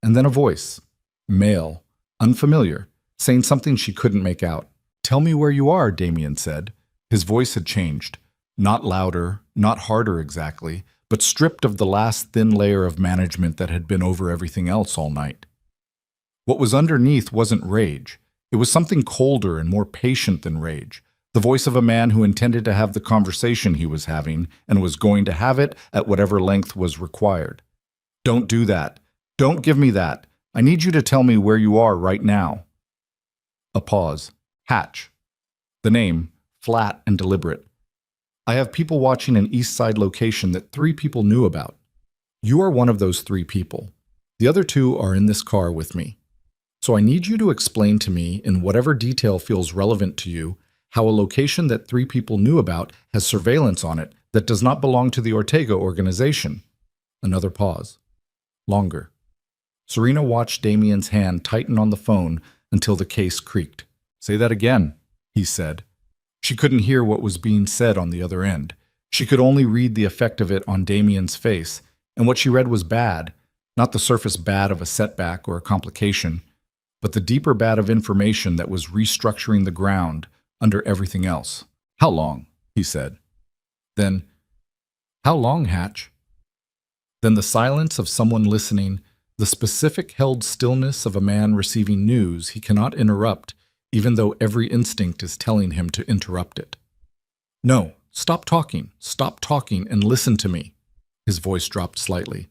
And then a voice, male, unfamiliar, saying something she couldn't make out. "Tell me where you are," Damien said. His voice had changed. Not louder, not harder exactly, but stripped of the last thin layer of management that had been over everything else all night. What was underneath wasn't rage. It was something colder and more patient than rage. The voice of a man who intended to have the conversation he was having and was going to have it at whatever length was required. "Don't do that. Don't give me that. I need you to tell me where you are right now." A pause. Hatch. The name, flat and deliberate. "I have people watching an East Side location that 3 people knew about. You are one of those 3 people. The other 2 are in this car with me. So I need you to explain to me, in whatever detail feels relevant to you, how a location that 3 people knew about has surveillance on it that does not belong to the Ortega organization." Another pause. Longer. Serena watched Damien's hand tighten on the phone until the case creaked. "Say that again," he said. She couldn't hear what was being said on the other end. She could only read the effect of it on Damien's face, and what she read was bad, not the surface bad of a setback or a complication, but the deeper bad of information that was restructuring the ground under everything else. "How long?" he said. Then, "How long, Hatch?" Then the silence of someone listening, the specific held stillness of a man receiving news he cannot interrupt, even though every instinct is telling him to interrupt it. "No, stop talking and listen to me." His voice dropped slightly.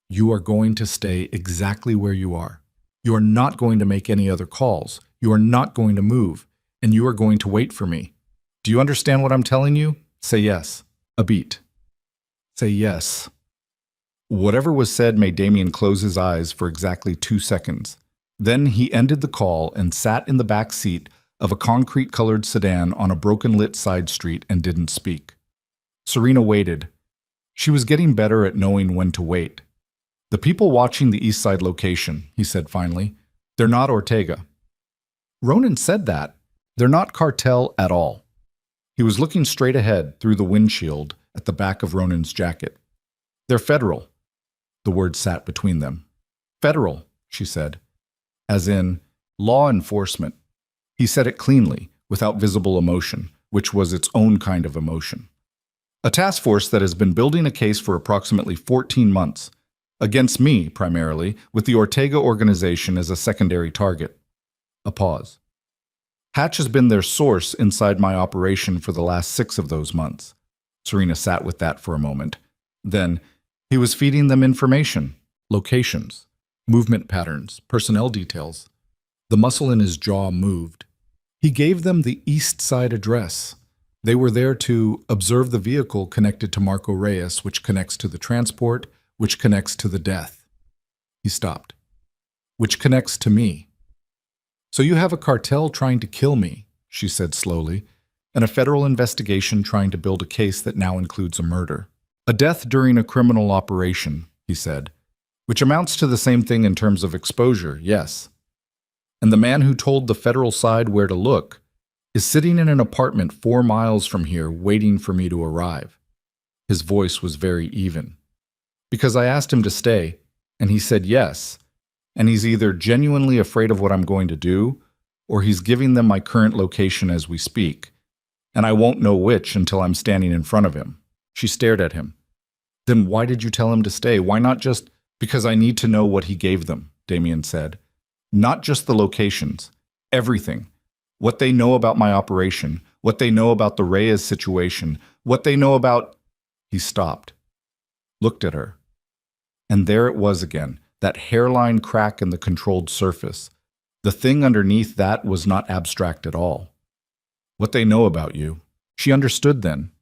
"You are going to stay exactly where you are. You are not going to make any other calls. You are not going to move, and you are going to wait for me. Do you understand what I'm telling you? Say yes." A beat. "Say yes." Whatever was said made Damien close his eyes for exactly 2 seconds. Then he ended the call and sat in the back seat of a concrete-colored sedan on a broken-lit side street and didn't speak. Serena waited. She was getting better at knowing when to wait. "The people watching the East Side location," he said finally, "they're not Ortega." Ronan said that. "They're not cartel at all." He was looking straight ahead through the windshield at the back of Ronan's jacket. "They're federal." The word sat between them. "Federal," she said. As in, law enforcement. He said it cleanly, without visible emotion, which was its own kind of emotion. "A task force that has been building a case for approximately 14 months. Against me, primarily, with the Ortega organization as a secondary target." A pause. Hatch has been their source inside my operation for the last 6 of those months. Serena sat with that for a moment. Then, he was feeding them information, locations, movement patterns, personnel details. The muscle in his jaw moved. He gave them the East Side address. They were there to observe the vehicle connected to Marco Reyes, which connects to the transport, which connects to the death. He stopped. Which connects to me. So you have a cartel trying to kill me, she said slowly, and a federal investigation trying to build a case that now includes a murder. A death during a criminal operation, he said, which amounts to the same thing in terms of exposure, yes. And the man who told the federal side where to look is sitting in an apartment 4 miles from here waiting for me to arrive. His voice was very even. Because I asked him to stay, and he said yes, and he's either genuinely afraid of what I'm going to do, or he's giving them my current location as we speak, and I won't know which until I'm standing in front of him. She stared at him. Then why did you tell him to stay? Why not just... Because I need to know what he gave them, Damien said. Not just the locations, everything. What they know about my operation, what they know about the Reyes situation, what they know about... He stopped, looked at her. And there it was again, that hairline crack in the controlled surface. The thing underneath that was not abstract at all. What they know about you. She understood then.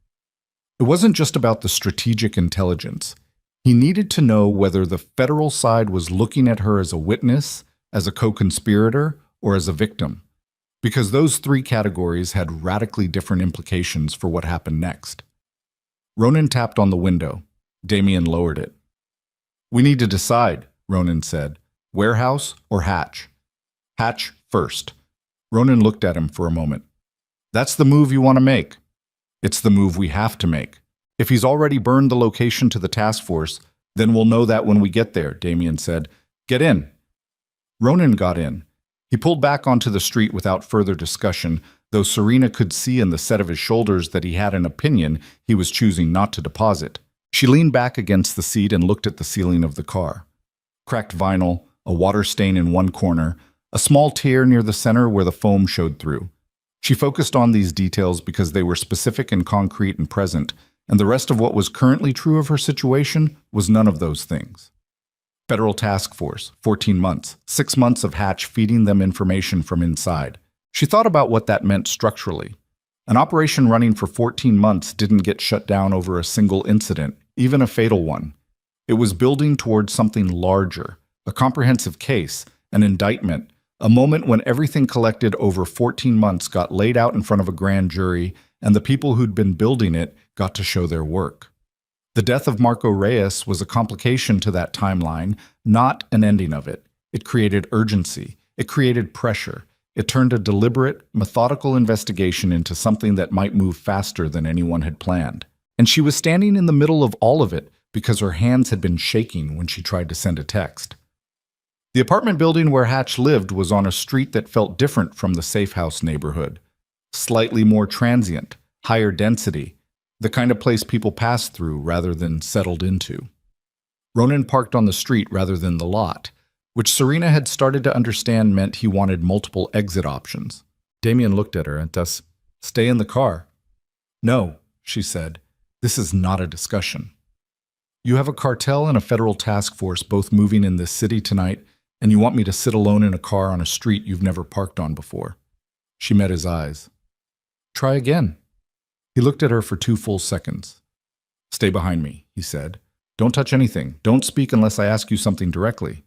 It wasn't just about the strategic intelligence. He needed to know whether the federal side was looking at her as a witness, as a co-conspirator, or as a victim. Because those 3 categories had radically different implications for what happened next. Ronan tapped on the window. Damien lowered it. We need to decide, Ronan said. Warehouse or Hatch? Hatch first. Ronan looked at him for a moment. That's the move you want to make. It's the move we have to make. If he's already burned the location to the task force, then we'll know that when we get there, Damien said. Get in. Ronan got in. He pulled back onto the street without further discussion, though Serena could see in the set of his shoulders that he had an opinion he was choosing not to deposit. She leaned back against the seat and looked at the ceiling of the car. Cracked vinyl, a water stain in one corner, a small tear near the center where the foam showed through. She focused on these details because they were specific and concrete and present, and the rest of what was currently true of her situation was none of those things. Federal Task Force, 14 months, 6 months of Hatch feeding them information from inside. She thought about what that meant structurally. An operation running for 14 months didn't get shut down over a single incident, even a fatal one. It was building towards something larger, a comprehensive case, an indictment, a moment when everything collected over 14 months got laid out in front of a grand jury, and the people who'd been building it got to show their work. The death of Marco Reyes was a complication to that timeline, not an ending of it. It created urgency. It created pressure. It turned a deliberate, methodical investigation into something that might move faster than anyone had planned. And she was standing in the middle of all of it because her hands had been shaking when she tried to send a text. The apartment building where Hatch lived was on a street that felt different from the safe house neighborhood. Slightly more transient, higher density, the kind of place people passed through rather than settled into. Ronan parked on the street rather than the lot, which Serena had started to understand meant he wanted multiple exit options. Damien looked at her and thus, "Stay in the car." "No," she said, "this is not a discussion. You have a cartel and a federal task force both moving in this city tonight, and you want me to sit alone in a car on a street you've never parked on before." She met his eyes. "Try again." He looked at her for 2 full seconds. "Stay behind me," he said. "Don't touch anything. Don't speak unless I ask you something directly."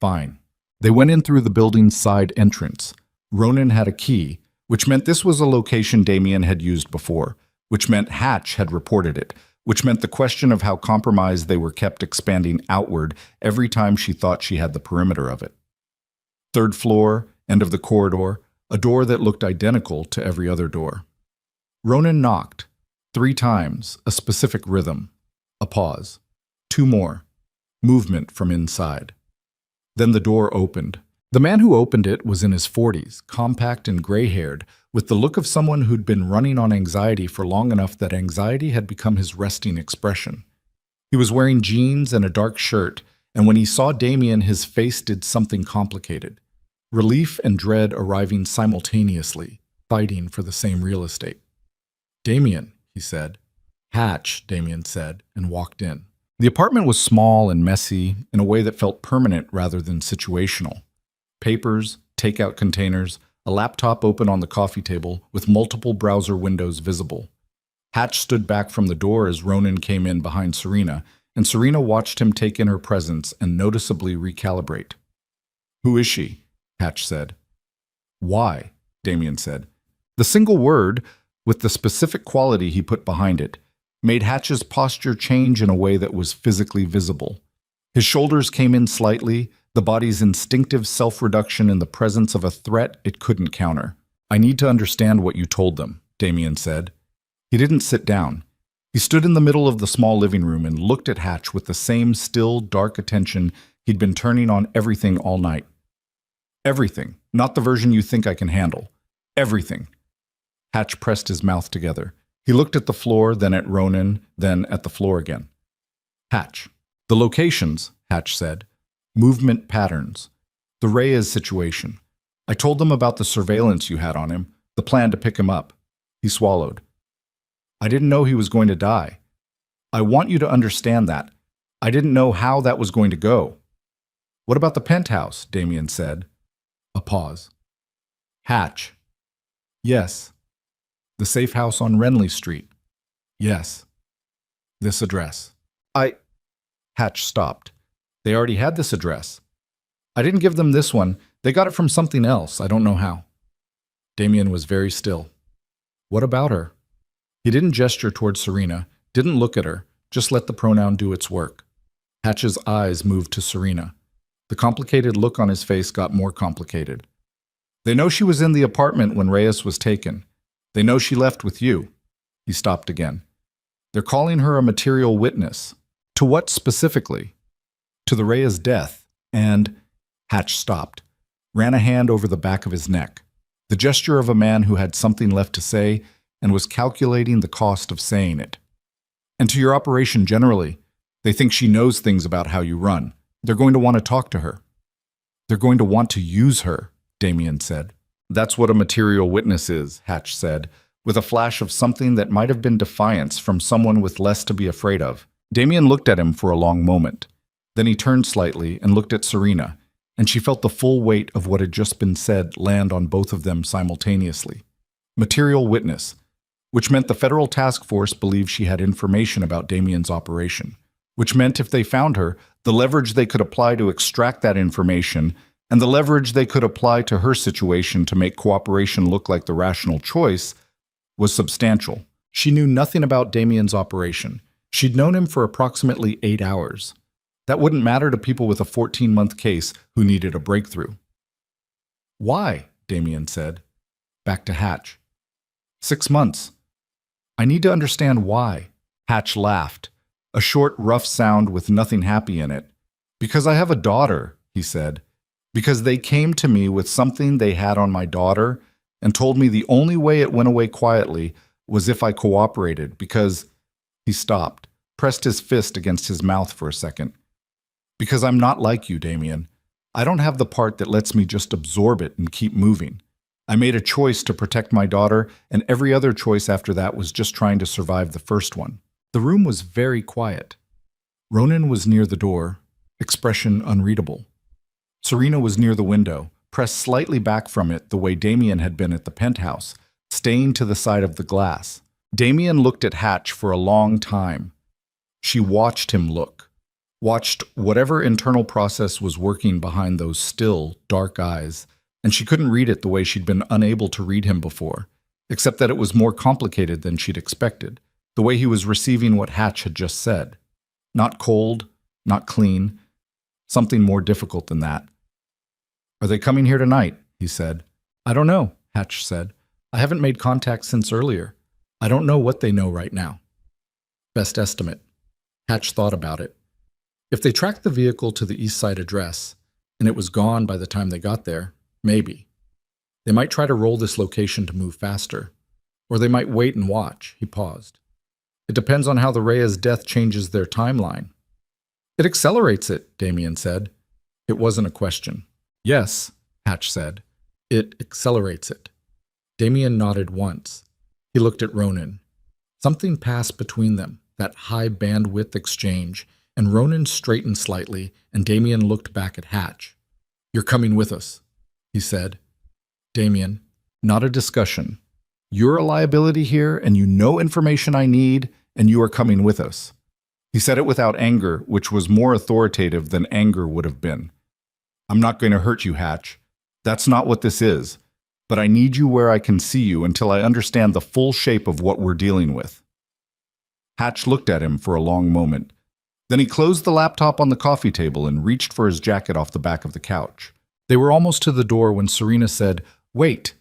"Fine." They went in through the building's side entrance. Ronan had a key, which meant this was a location Damien had used before, which meant Hatch had reported it, which meant the question of how compromised they were kept expanding outward every time she thought she had the perimeter of it. 3rd floor, end of the corridor, a door that looked identical to every other door. Ronan knocked. 3 times, a specific rhythm. A pause. 2 more. Movement from inside. Then the door opened. The man who opened it was in his 40s, compact and gray-haired, with the look of someone who'd been running on anxiety for long enough that anxiety had become his resting expression. He was wearing jeans and a dark shirt, and when he saw Damien, his face did something complicated. relief and dread arriving simultaneously, fighting for the same real estate. "Damien," he said. "Hatch," Damien said, and walked in. The apartment was small and messy in a way that felt permanent rather than situational. Papers, takeout containers, a laptop open on the coffee table with multiple browser windows visible. Hatch stood back from the door as Ronan came in behind Serena, and Serena watched him take in her presence and noticeably recalibrate. "Who is she?" Hatch said. "Why?" Damien said. The single word, with the specific quality he put behind it, made Hatch's posture change in a way that was physically visible. His shoulders came in slightly, the body's instinctive self-reduction in the presence of a threat it couldn't counter. "I need to understand what you told them," Damien said. He didn't sit down. He stood in the middle of the small living room and looked at Hatch with the same still, dark attention he'd been turning on everything all night. "Everything, not the version you think I can handle. Everything." Hatch pressed his mouth together. He looked at the floor, then at Ronan, then at the floor again. "Hatch." "The locations," Hatch said. "Movement patterns. The Reyes situation. I told them about the surveillance you had on him, the plan to pick him up." He swallowed. "I didn't know he was going to die. I want you to understand that. I didn't know how that was going to go." "What about the penthouse?" Damien said. A pause. "Hatch." "Yes." "The safe house on Renly Street?" "Yes." "This address?" Hatch stopped. "They already had this address." "I didn't give them this one. They got it from something else. I don't know how." Damien was very still. "What about her?" He didn't gesture towards Serena, didn't look at her, just let the pronoun do its work. Hatch's eyes moved to Serena. The complicated look on his face got more complicated. "They know she was in the apartment when Reyes was taken. They know she left with you." He stopped again. "They're calling her a material witness. To what specifically?" "To the Reyes death, and—" Hatch stopped, ran a hand over the back of his neck, the gesture of a man who had something left to say and was calculating the cost of saying it. "And to your operation generally. They think she knows things about how you run. They're going to want to talk to her." "They're going to want to use her," Damien said. "That's what a material witness is," Hatch said, with a flash of something that might have been defiance from someone with less to be afraid of. Damien looked at him for a long moment. Then he turned slightly and looked at Serena, and she felt the full weight of what had just been said land on both of them simultaneously. Material witness, which meant the federal task force believed she had information about Damien's operation, which meant if they found her, the leverage they could apply to extract that information and the leverage they could apply to her situation to make cooperation look like the rational choice was substantial. She knew nothing about Damien's operation. She'd known him for approximately 8 hours. That wouldn't matter to people with a 14-month case who needed a breakthrough. "Why?" Damien said. Back to Hatch. 6 months. I need to understand why." Hatch laughed, a short, rough sound with nothing happy in it. "Because I have a daughter," he said. "Because they came to me with something they had on my daughter and told me the only way it went away quietly was if I cooperated, because—" He stopped, pressed his fist against his mouth for a second. "Because I'm not like you, Damien. I don't have the part that lets me just absorb it and keep moving. I made a choice to protect my daughter, and every other choice after that was just trying to survive the first one." The room was very quiet. Ronan was near the door, expression unreadable. Serena was near the window, pressed slightly back from it the way Damien had been at the penthouse, staying to the side of the glass. Damien looked at Hatch for a long time. She watched him look, watched whatever internal process was working behind those still, dark eyes, and she couldn't read it the way she'd been unable to read him before, except that it was more complicated than she'd expected, the way he was receiving what Hatch had just said. Not cold, not clean, something more difficult than that. "Are they coming here tonight?" he said. "I don't know," Hatch said. "I haven't made contact since earlier. I don't know what they know right now." Best estimate. Hatch thought about it. If they tracked the vehicle to the East Side address, and it was gone by the time they got there, maybe. They might try to roll this location to move faster. Or they might wait and watch. He paused. "It depends on how the Reyes death changes their timeline." "It accelerates it," Damien said. It wasn't a question. "Yes," Hatch said. It accelerates it. Damien nodded once. He looked at Ronan. Something passed between them, that high bandwidth exchange, and Ronan straightened slightly, and Damien looked back at Hatch. You're coming with us, he said. Damien, not a discussion. You're a liability here, and you know information I need, and you are coming with us. He said it without anger, which was more authoritative than anger would have been. I'm not going to hurt you, Hatch. That's not what this is. But I need you where I can see you until I understand the full shape of what we're dealing with. Hatch looked at him for a long moment. Then he closed the laptop on the coffee table and reached for his jacket off the back of the couch. They were almost to the door when Serena said, "Wait."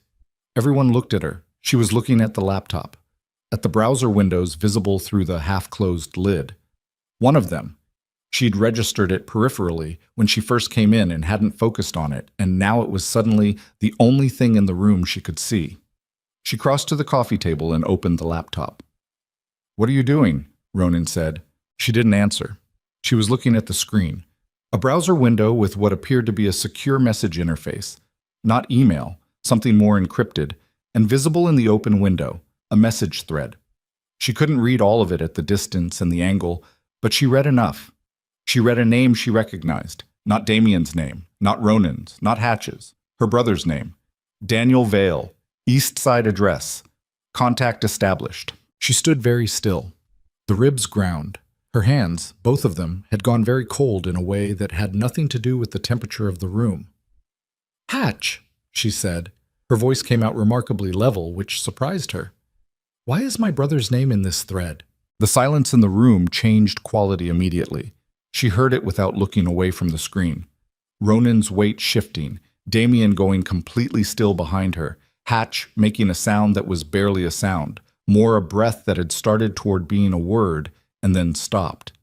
Everyone looked at her. She was looking at the laptop, at the browser windows visible through the half-closed lid. One of them. She'd registered it peripherally when she first came in and hadn't focused on it, and now it was suddenly the only thing in the room she could see. She crossed to the coffee table and opened the laptop. "What are you doing?" Ronan said. She didn't answer. She was looking at the screen. A browser window with what appeared to be a secure message interface. Not email, something more encrypted, and visible in the open window, a message thread. She couldn't read all of it at the distance and the angle, but she read enough. She read a name she recognized, not Damien's name, not Ronan's, not Hatch's, her brother's name. Daniel Vale, East Side address, contact established. She stood very still. The ribs ground. Her hands, both of them, had gone very cold in a way that had nothing to do with the temperature of the room. "Hatch," she said. Her voice came out remarkably level, which surprised her. "Why is my brother's name in this thread?" The silence in the room changed quality immediately. She heard it without looking away from the screen. Ronan's weight shifting, Damien going completely still behind her, Hatch making a sound that was barely a sound, more a breath that had started toward being a word and then stopped.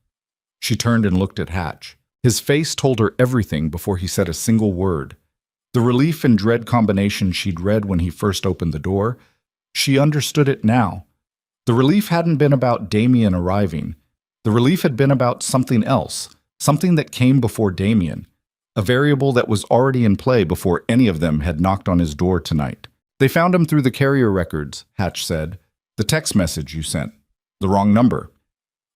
She turned and looked at Hatch. His face told her everything before he said a single word. The relief and dread combination she'd read when he first opened the door, she understood it now. The relief hadn't been about Damien arriving. The relief had been about something else, something that came before Damien, a variable that was already in play before any of them had knocked on his door tonight. "They found him through the carrier records," Hatch said. "The text message you sent. The wrong number.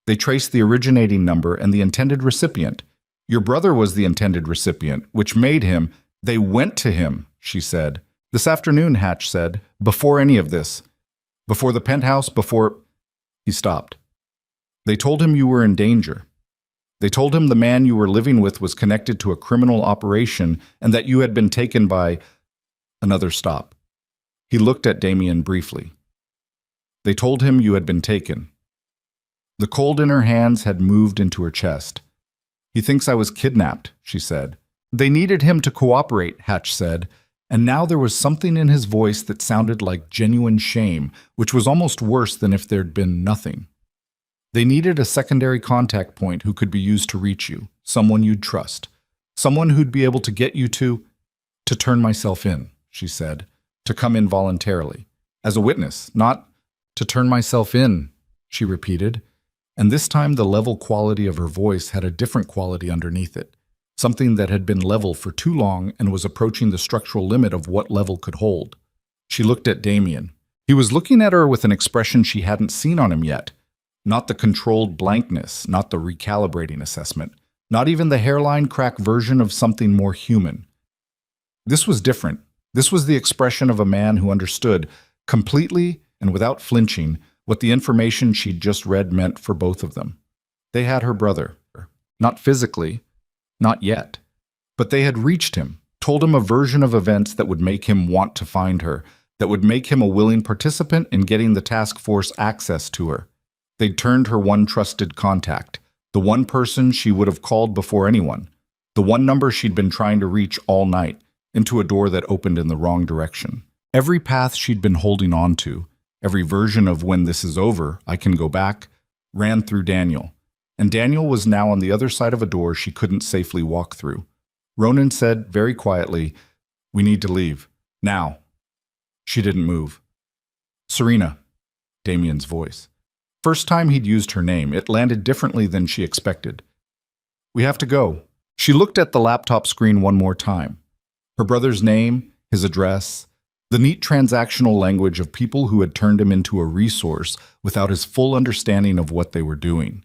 They traced the originating number and the intended recipient. Your brother was the intended recipient, which made him—" "They went to him," she said. "This afternoon," Hatch said, "before any of this. Before the penthouse, before—" He stopped. "They told him you were in danger. They told him the man you were living with was connected to a criminal operation and that you had been taken by—" Another stop. He looked at Damien briefly. "They told him you had been taken." The cold in her hands had moved into her chest. "He thinks I was kidnapped," she said. "They needed him to cooperate," Hatch said, and now there was something in his voice that sounded like genuine shame, which was almost worse than if there'd been nothing. "They needed a secondary contact point who could be used to reach you, someone you'd trust, someone who'd be able to get you to turn myself in," she said, "to come in voluntarily, as a witness, not to turn myself in," she repeated, and this time the level quality of her voice had a different quality underneath it, something that had been level for too long and was approaching the structural limit of what level could hold. She looked at Damien. He was looking at her with an expression she hadn't seen on him yet. Not the controlled blankness, not the recalibrating assessment, not even the hairline crack version of something more human. This was different. This was the expression of a man who understood, completely and without flinching, what the information she'd just read meant for both of them. They had her brother. Not physically, not yet. But they had reached him, told him a version of events that would make him want to find her, that would make him a willing participant in getting the task force access to her. They'd turned her one trusted contact, the one person she would have called before anyone, the one number she'd been trying to reach all night, into a door that opened in the wrong direction. Every path she'd been holding on to, every version of when this is over, I can go back, ran through Daniel. And Daniel was now on the other side of a door she couldn't safely walk through. Ronan said very quietly, "We need to leave. Now." She didn't move. "Serena," Damien's voice. First time he'd used her name, it landed differently than she expected. "We have to go." She looked at the laptop screen one more time. Her brother's name, his address, the neat transactional language of people who had turned him into a resource without his full understanding of what they were doing.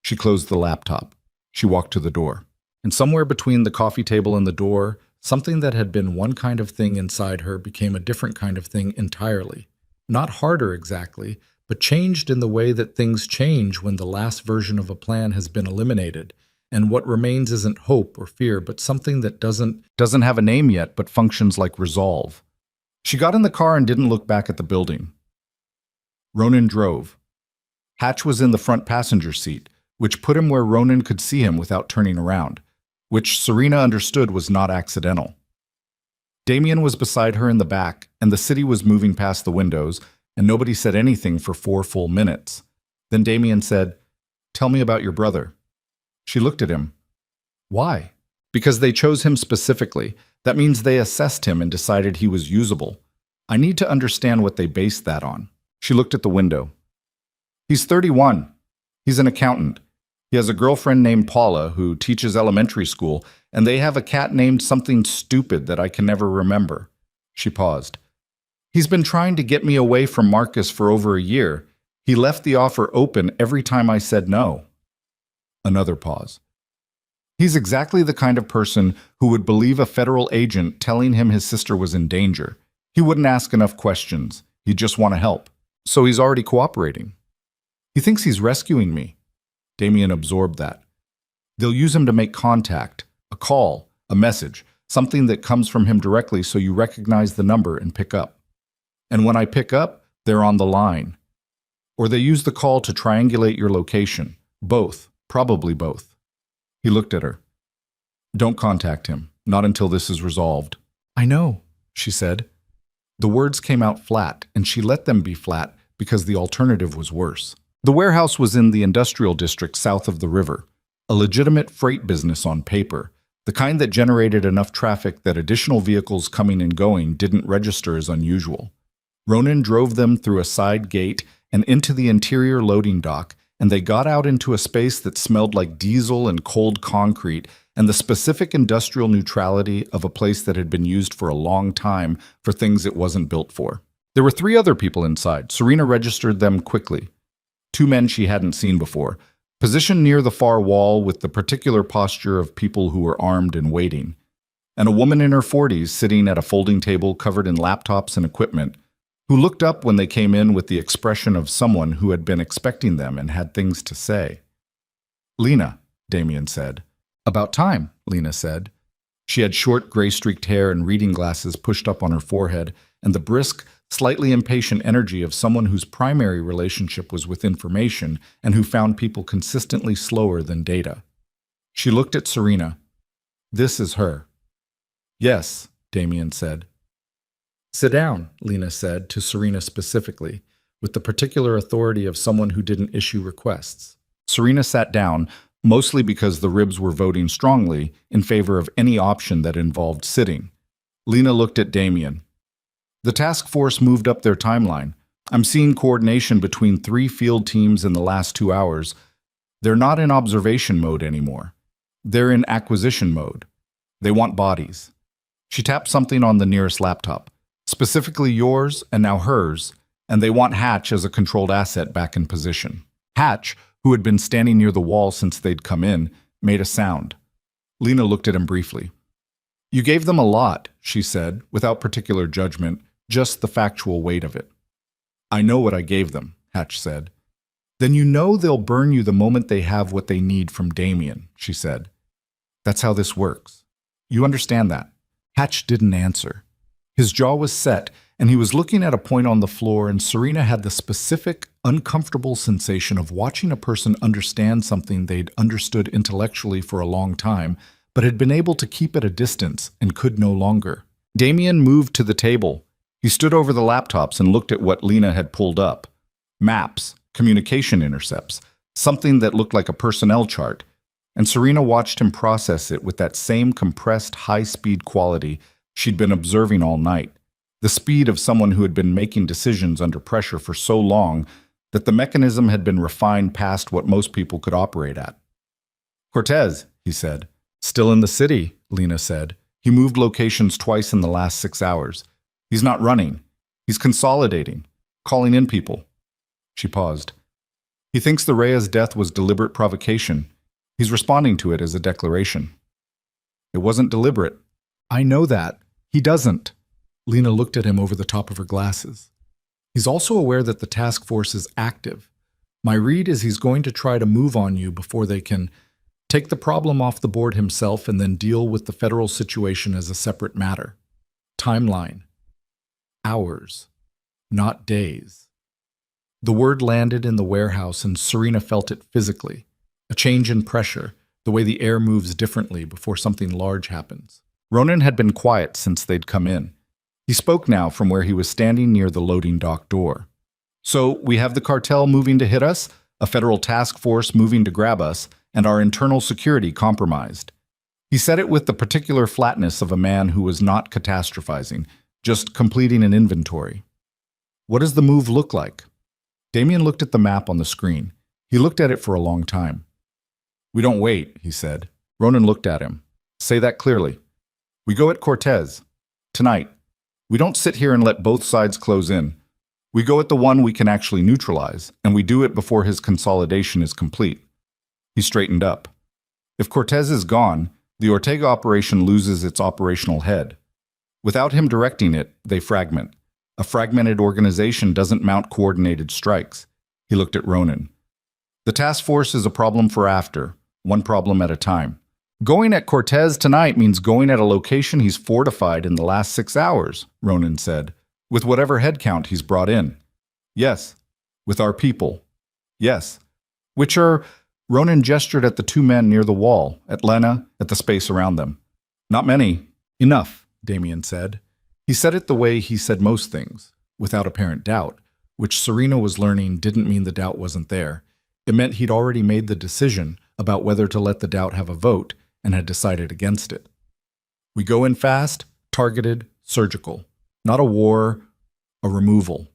She closed the laptop. She walked to the door. And somewhere between the coffee table and the door, something that had been one kind of thing inside her became a different kind of thing entirely. Not harder exactly, but changed in the way that things change when the last version of a plan has been eliminated, and what remains isn't hope or fear, but something that doesn't have a name yet, but functions like resolve. She got in the car and didn't look back at the building. Ronan drove. Hatch was in the front passenger seat, which put him where Ronan could see him without turning around, which Serena understood was not accidental. Damien was beside her in the back, and the city was moving past the windows, and nobody said anything for 4 full minutes. Then Damien said, "Tell me about your brother." She looked at him. Why? Because they chose him specifically. That means they assessed him and decided he was usable. I need to understand what they based that on. She looked at the window. He's 31. He's an accountant. He has a girlfriend named Paula who teaches elementary school, and they have a cat named something stupid that I can never remember. She paused. He's been trying to get me away from Marcus for over a year. He left the offer open every time I said no. Another pause. He's exactly the kind of person who would believe a federal agent telling him his sister was in danger. He wouldn't ask enough questions. He'd just want to help. So he's already cooperating. He thinks he's rescuing me. Damien absorbed that. They'll use him to make contact, a call, a message, something that comes from him directly so you recognize the number and pick up. And when I pick up, they're on the line. Or they use the call to triangulate your location. Both, probably both. He looked at her. Don't contact him, not until this is resolved. I know, she said. The words came out flat, and she let them be flat because the alternative was worse. The warehouse was in the industrial district south of the river, a legitimate freight business on paper, the kind that generated enough traffic that additional vehicles coming and going didn't register as unusual. Ronan drove them through a side gate and into the interior loading dock, and they got out into a space that smelled like diesel and cold concrete and the specific industrial neutrality of a place that had been used for a long time for things it wasn't built for. There were 3 other people inside. Serena registered them quickly. 2 men she hadn't seen before, positioned near the far wall with the particular posture of people who were armed and waiting, and a woman in her 40s sitting at a folding table covered in laptops and equipment, who looked up when they came in with the expression of someone who had been expecting them and had things to say. Lena, Damien said. About time, Lena said. She had short, gray-streaked hair and reading glasses pushed up on her forehead, and the brisk, slightly impatient energy of someone whose primary relationship was with information and who found people consistently slower than data. She looked at Serena. This is her. Yes, Damien said. Sit down, Lena said to Serena specifically, with the particular authority of someone who didn't issue requests. Serena sat down, mostly because the ribs were voting strongly in favor of any option that involved sitting. Lena looked at Damien. The task force moved up their timeline. I'm seeing coordination between 3 field teams in the last 2 hours. They're not in observation mode anymore. They're in acquisition mode. They want bodies. She tapped something on the nearest laptop, specifically yours and now hers, and they want Hatch as a controlled asset back in position. Hatch, who had been standing near the wall since they'd come in, made a sound. Lena looked at him briefly. You gave them a lot, she said, without particular judgment, just the factual weight of it. I know what I gave them, Hatch said. Then you know they'll burn you the moment they have what they need from Damien, she said. That's how this works. You understand that? Hatch didn't answer. His jaw was set, and he was looking at a point on the floor, and Serena had the specific, uncomfortable sensation of watching a person understand something they'd understood intellectually for a long time, but had been able to keep at a distance and could no longer. Damien moved to the table. He stood over the laptops and looked at what Lena had pulled up. Maps, communication intercepts, something that looked like a personnel chart. And Serena watched him process it with that same compressed, high-speed quality she'd been observing all night. The speed of someone who had been making decisions under pressure for so long that the mechanism had been refined past what most people could operate at. Cortez, he said. Still in the city, Lena said. He moved locations twice in the last 6 hours. He's not running. He's consolidating, calling in people. She paused. He thinks the Reyes death was deliberate provocation. He's responding to it as a declaration. It wasn't deliberate. I know that. He doesn't. Lena looked at him over the top of her glasses. He's also aware that the task force is active. My read is he's going to try to move on you before they can take the problem off the board himself and then deal with the federal situation as a separate matter. Timeline. Hours, not days. The word landed in the warehouse and Serena felt it physically. A change in pressure, the way the air moves differently before something large happens. Ronan had been quiet since they'd come in. He spoke now from where he was standing near the loading dock door. So, we have the cartel moving to hit us, a federal task force moving to grab us, and our internal security compromised. He said it with the particular flatness of a man who was not catastrophizing, just completing an inventory. What does the move look like? Damien looked at the map on the screen. He looked at it for a long time. We don't wait, he said. Ronan looked at him. Say that clearly. We go at Cortez. Tonight. We don't sit here and let both sides close in. We go at the one we can actually neutralize, and we do it before his consolidation is complete. He straightened up. If Cortez is gone, the Ortega operation loses its operational head. Without him directing it, they fragment. A fragmented organization doesn't mount coordinated strikes. He looked at Ronan. The task force is a problem for after, one problem at a time. Going at Cortez tonight means going at a location he's fortified in the last 6 hours, Ronan said, with whatever headcount he's brought in. Yes, with our people. Yes. Which are, Ronan gestured at the two men near the wall, at Lena, at the space around them. Not many. Enough, Damien said. He said it the way he said most things, without apparent doubt, which Serena was learning didn't mean the doubt wasn't there. It meant he'd already made the decision about whether to let the doubt have a vote, and had decided against it. We go in fast, targeted, surgical. Not a war, a removal.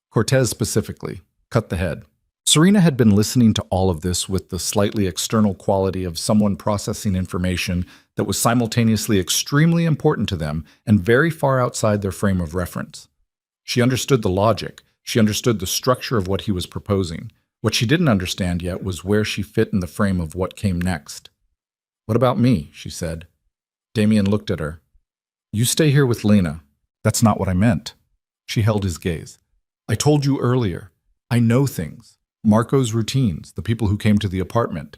Cortez specifically, cut the head. Serena had been listening to all of this with the slightly external quality of someone processing information that was simultaneously extremely important to them and very far outside their frame of reference. She understood the logic. She understood the structure of what he was proposing. What she didn't understand yet was where she fit in the frame of what came next. What about me? She said. Damien looked at her. You stay here with Lena. That's not what I meant. She held his gaze. I told you earlier. I know things. Marco's routines, the people who came to the apartment.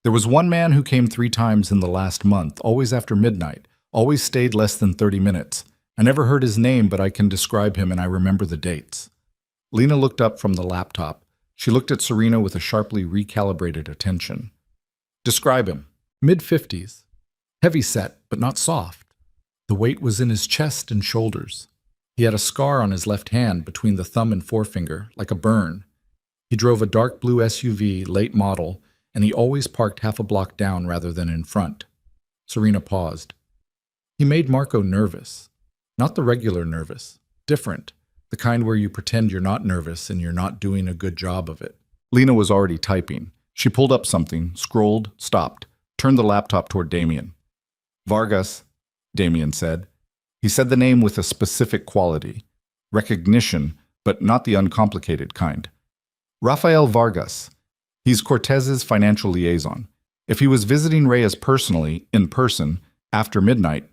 There was one man who came 3 times in the last month, always after midnight, always stayed less than 30 minutes. I never heard his name, but I can describe him and I remember the dates. Lena looked up from the laptop. She looked at Serena with a sharply recalibrated attention. Describe him. Mid-50s. Heavy set, but not soft. The weight was in his chest and shoulders. He had a scar on his left hand between the thumb and forefinger, like a burn. He drove a dark blue SUV, late model, and he always parked half a block down rather than in front. Serena paused. He made Marco nervous. Not the regular nervous. Different. The kind where you pretend you're not nervous and you're not doing a good job of it. Lena was already typing. She pulled up something, scrolled, stopped, turned the laptop toward Damien. Vargas, Damien said. He said the name with a specific quality. Recognition, but not the uncomplicated kind. Rafael Vargas. He's Cortez's financial liaison. If he was visiting Reyes personally, in person, after midnight.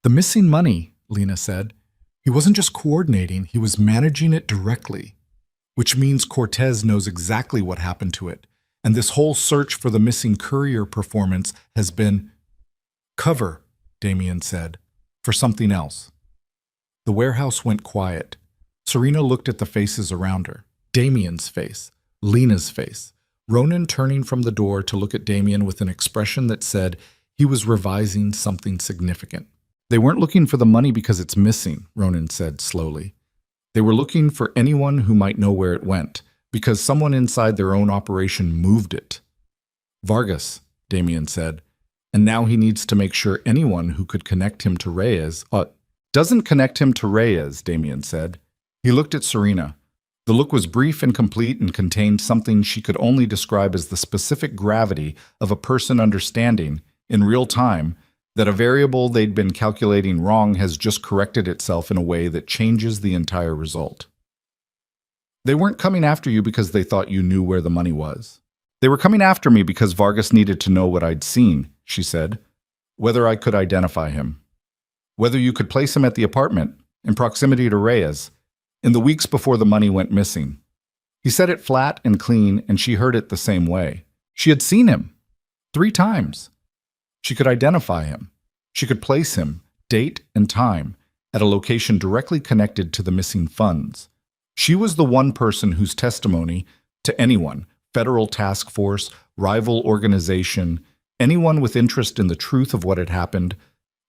The missing money, Lena said. He wasn't just coordinating, he was managing it directly. Which means Cortez knows exactly what happened to it. And this whole search for the missing courier performance has been cover, Damien said, for something else. The warehouse went quiet. Serena looked at the faces around her. Damien's face, Lena's face, Ronan turning from the door to look at Damien with an expression that said he was revising something significant. They weren't looking for the money because it's missing, Ronan said slowly. They were looking for anyone who might know where it went, because someone inside their own operation moved it. Vargas, Damien said, and now he needs to make sure anyone who could connect him to Reyes doesn't connect him to Reyes, Damien said. He looked at Serena. The look was brief and complete and contained something she could only describe as the specific gravity of a person understanding, in real time, That a variable they'd been calculating wrong has just corrected itself in a way that changes the entire result. They weren't coming after you because they thought you knew where the money was. They were coming after me because Vargas needed to know what I'd seen, she said. Whether I could identify him. Whether you could place him at the apartment, in proximity to Reyes, in the weeks before the money went missing. He said it flat and clean, and she heard it the same way. She had seen him 3 times. She could identify him. She could place him, date and time, at a location directly connected to the missing funds. She was the one person whose testimony, to anyone, federal task force, rival organization, anyone with interest in the truth of what had happened,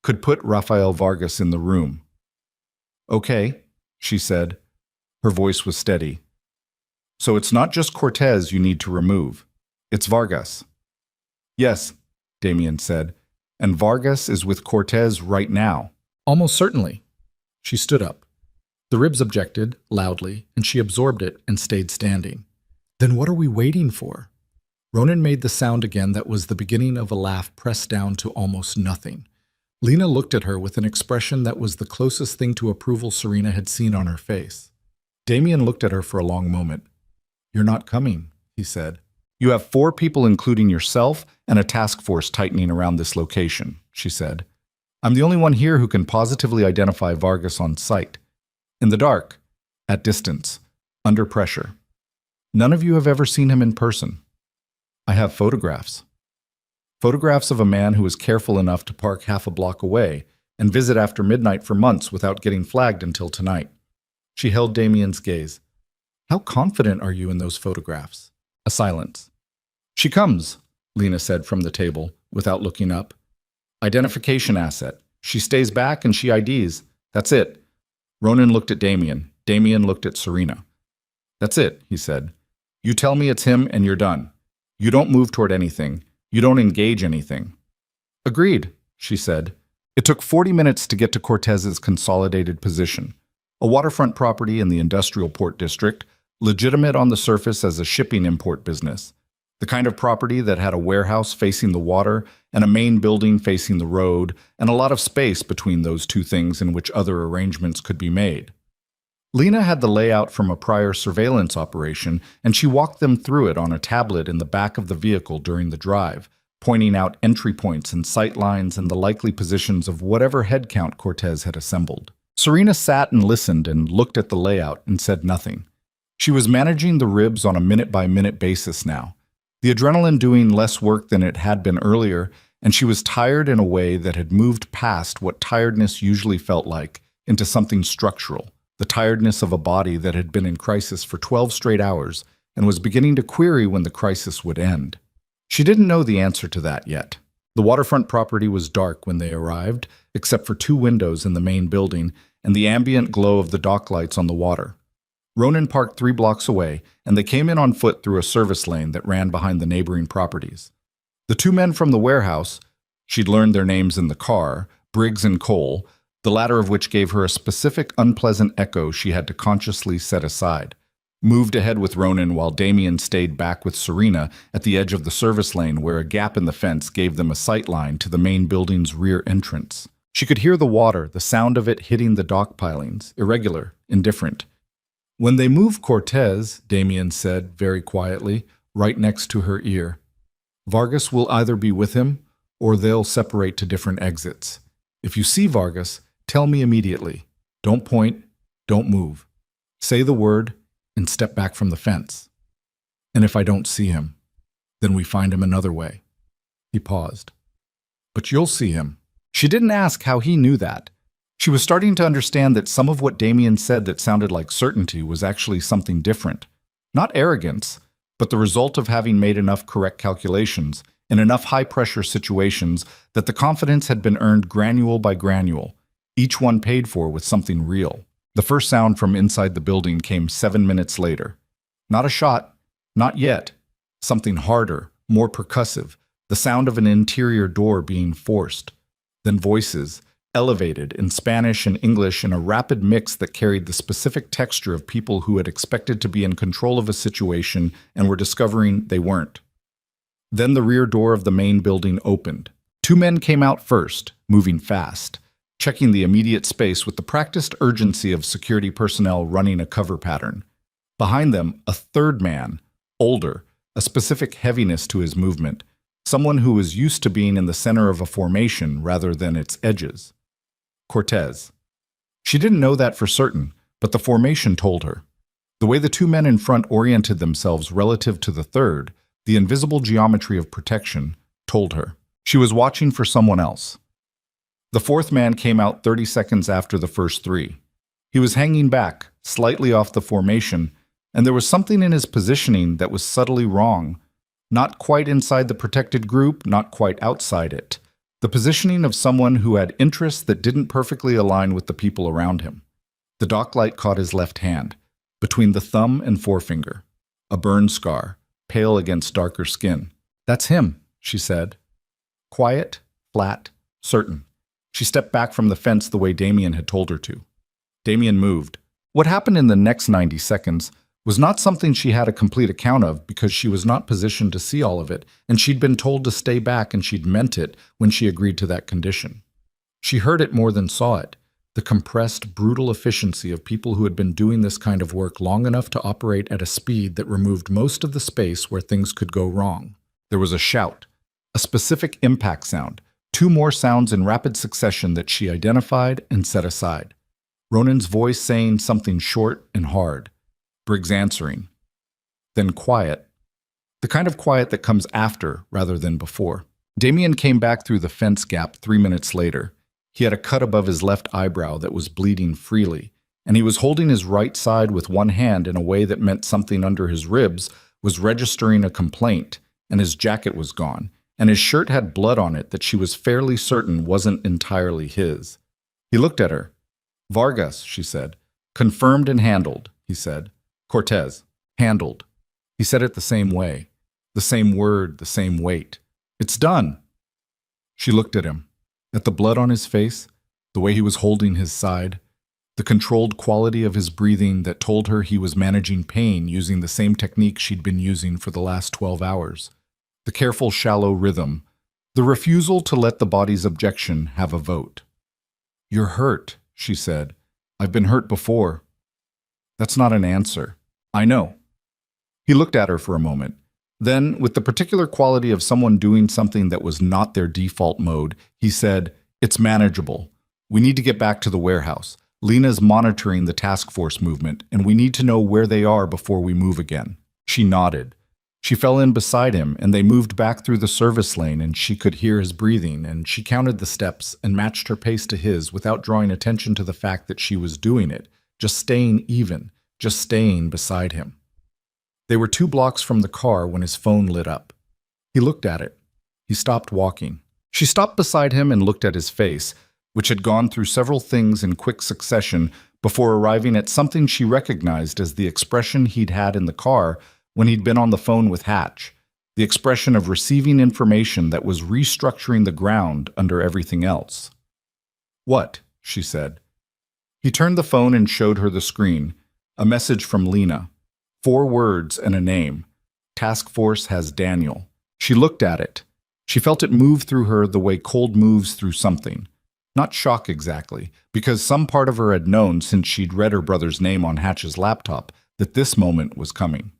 could put Rafael Vargas in the room. Okay, she said. Her voice was steady. So it's not just Cortez you need to remove. It's Vargas. Yes, Damien said, and Vargas is with Cortez right now. Almost certainly. She stood up. The ribs objected, loudly, and she absorbed it and stayed standing. Then what are we waiting for? Ronan made the sound again that was the beginning of a laugh pressed down to almost nothing. Lena looked at her with an expression that was the closest thing to approval Serena had seen on her face. Damien looked at her for a long moment. You're not coming, he said. You have 4 people, including yourself, and a task force tightening around this location, she said. I'm the only one here who can positively identify Vargas on sight. In the dark, at distance, under pressure. None of you have ever seen him in person. I have photographs. Photographs of a man who was careful enough to park half a block away and visit after midnight for months without getting flagged until tonight. She held Damien's gaze. How confident are you in those photographs? A silence. She comes, Lena said from the table, without looking up. Identification asset. She stays back and she IDs. That's it. Ronan looked at Damien. Damien looked at Serena. That's it, he said. You tell me it's him and you're done. You don't move toward anything. You don't engage anything. Agreed, she said. It took 40 minutes to get to Cortez's consolidated position. A waterfront property in the industrial port district, legitimate on the surface as a shipping import business. The kind of property that had a warehouse facing the water and a main building facing the road, and a lot of space between those two things in which other arrangements could be made. Lena had the layout from a prior surveillance operation, and she walked them through it on a tablet in the back of the vehicle during the drive, pointing out entry points and sight lines and the likely positions of whatever head count Cortez had assembled. Serena sat and listened and looked at the layout and said nothing. She was managing the ribs on a minute-by-minute basis now, the adrenaline doing less work than it had been earlier, and she was tired in a way that had moved past what tiredness usually felt like into something structural. The tiredness of a body that had been in crisis for 12 straight hours and was beginning to query when the crisis would end. She didn't know the answer to that yet. The waterfront property was dark when they arrived, except for 2 windows in the main building and the ambient glow of the dock lights on the water. Ronan parked 3 blocks away, and they came in on foot through a service lane that ran behind the neighboring properties. The 2 men from the warehouse, she'd learned their names in the car, Briggs and Cole, the latter of which gave her a specific unpleasant echo she had to consciously set aside, moved ahead with Ronan while Damien stayed back with Serena at the edge of the service lane where a gap in the fence gave them a sight line to the main building's rear entrance. She could hear the water, the sound of it hitting the dock pilings, irregular, indifferent. When they move Cortez, Damien said very quietly, right next to her ear, Vargas will either be with him or they'll separate to different exits. If you see Vargas, tell me immediately. Don't point, don't move. Say the word and step back from the fence. And if I don't see him, then we find him another way. He paused. But you'll see him. She didn't ask how he knew that. She was starting to understand that some of what Damien said that sounded like certainty was actually something different. Not arrogance, but the result of having made enough correct calculations in enough high-pressure situations that the confidence had been earned granule by granule, each one paid for with something real. The first sound from inside the building came 7 minutes later. Not a shot, not yet. Something harder, more percussive, the sound of an interior door being forced. Then voices, elevated in Spanish and English in a rapid mix that carried the specific texture of people who had expected to be in control of a situation and were discovering they weren't. Then the rear door of the main building opened. Two men came out first, moving fast, checking the immediate space with the practiced urgency of security personnel running a cover pattern. Behind them, a third man, older, a specific heaviness to his movement, someone who was used to being in the center of a formation rather than its edges. Cortez. She didn't know that for certain, but the formation told her. The way the two men in front oriented themselves relative to the third, the invisible geometry of protection, told her. She was watching for someone else. The fourth man came out 30 seconds after the first three. He was hanging back, slightly off the formation, and there was something in his positioning that was subtly wrong. Not quite inside the protected group, not quite outside it. The positioning of someone who had interests that didn't perfectly align with the people around him. The dock light caught his left hand, between the thumb and forefinger. A burn scar, pale against darker skin. "That's him," she said. Quiet, flat, certain. She stepped back from the fence the way Damien had told her to. Damien moved. What happened in the next 90 seconds was not something she had a complete account of because she was not positioned to see all of it, and she'd been told to stay back and she'd meant it when she agreed to that condition. She heard it more than saw it, the compressed, brutal efficiency of people who had been doing this kind of work long enough to operate at a speed that removed most of the space where things could go wrong. There was a shout, a specific impact sound, two more sounds in rapid succession that she identified and set aside. Ronan's voice saying something short and hard. Briggs answering. Then quiet. The kind of quiet that comes after rather than before. Damien came back through the fence gap 3 minutes later. He had a cut above his left eyebrow that was bleeding freely, and he was holding his right side with one hand in a way that meant something under his ribs was registering a complaint, and his jacket was gone, and his shirt had blood on it that she was fairly certain wasn't entirely his. He looked at her. "Vargas," she said. "Confirmed and handled," he said. "Cortez. Handled." He said it the same way. The same word, the same weight. "It's done." She looked at him. At the blood on his face, the way he was holding his side, the controlled quality of his breathing that told her he was managing pain using the same technique she'd been using for the last 12 hours. The careful, shallow rhythm, the refusal to let the body's objection have a vote. "You're hurt," she said. "I've been hurt before." "That's not an answer." "I know." He looked at her for a moment. Then, with the particular quality of someone doing something that was not their default mode, he said, "It's manageable. We need to get back to the warehouse. Lena's monitoring the task force movement, and we need to know where they are before we move again." She nodded. She fell in beside him, and they moved back through the service lane, and she could hear his breathing, and she counted the steps and matched her pace to his without drawing attention to the fact that she was doing it, just staying even, just staying beside him. They were 2 blocks from the car when his phone lit up. He looked at it. He stopped walking. She stopped beside him and looked at his face, which had gone through several things in quick succession before arriving at something she recognized as the expression he'd had in the car when he'd been on the phone with Hatch, the expression of receiving information that was restructuring the ground under everything else. "What?" she said. He turned the phone and showed her the screen, a message from Lena. 4 words and a name. Task Force has Daniel. She looked at it. She felt it move through her the way cold moves through something. Not shock exactly, because some part of her had known since she'd read her brother's name on Hatch's laptop that this moment was coming.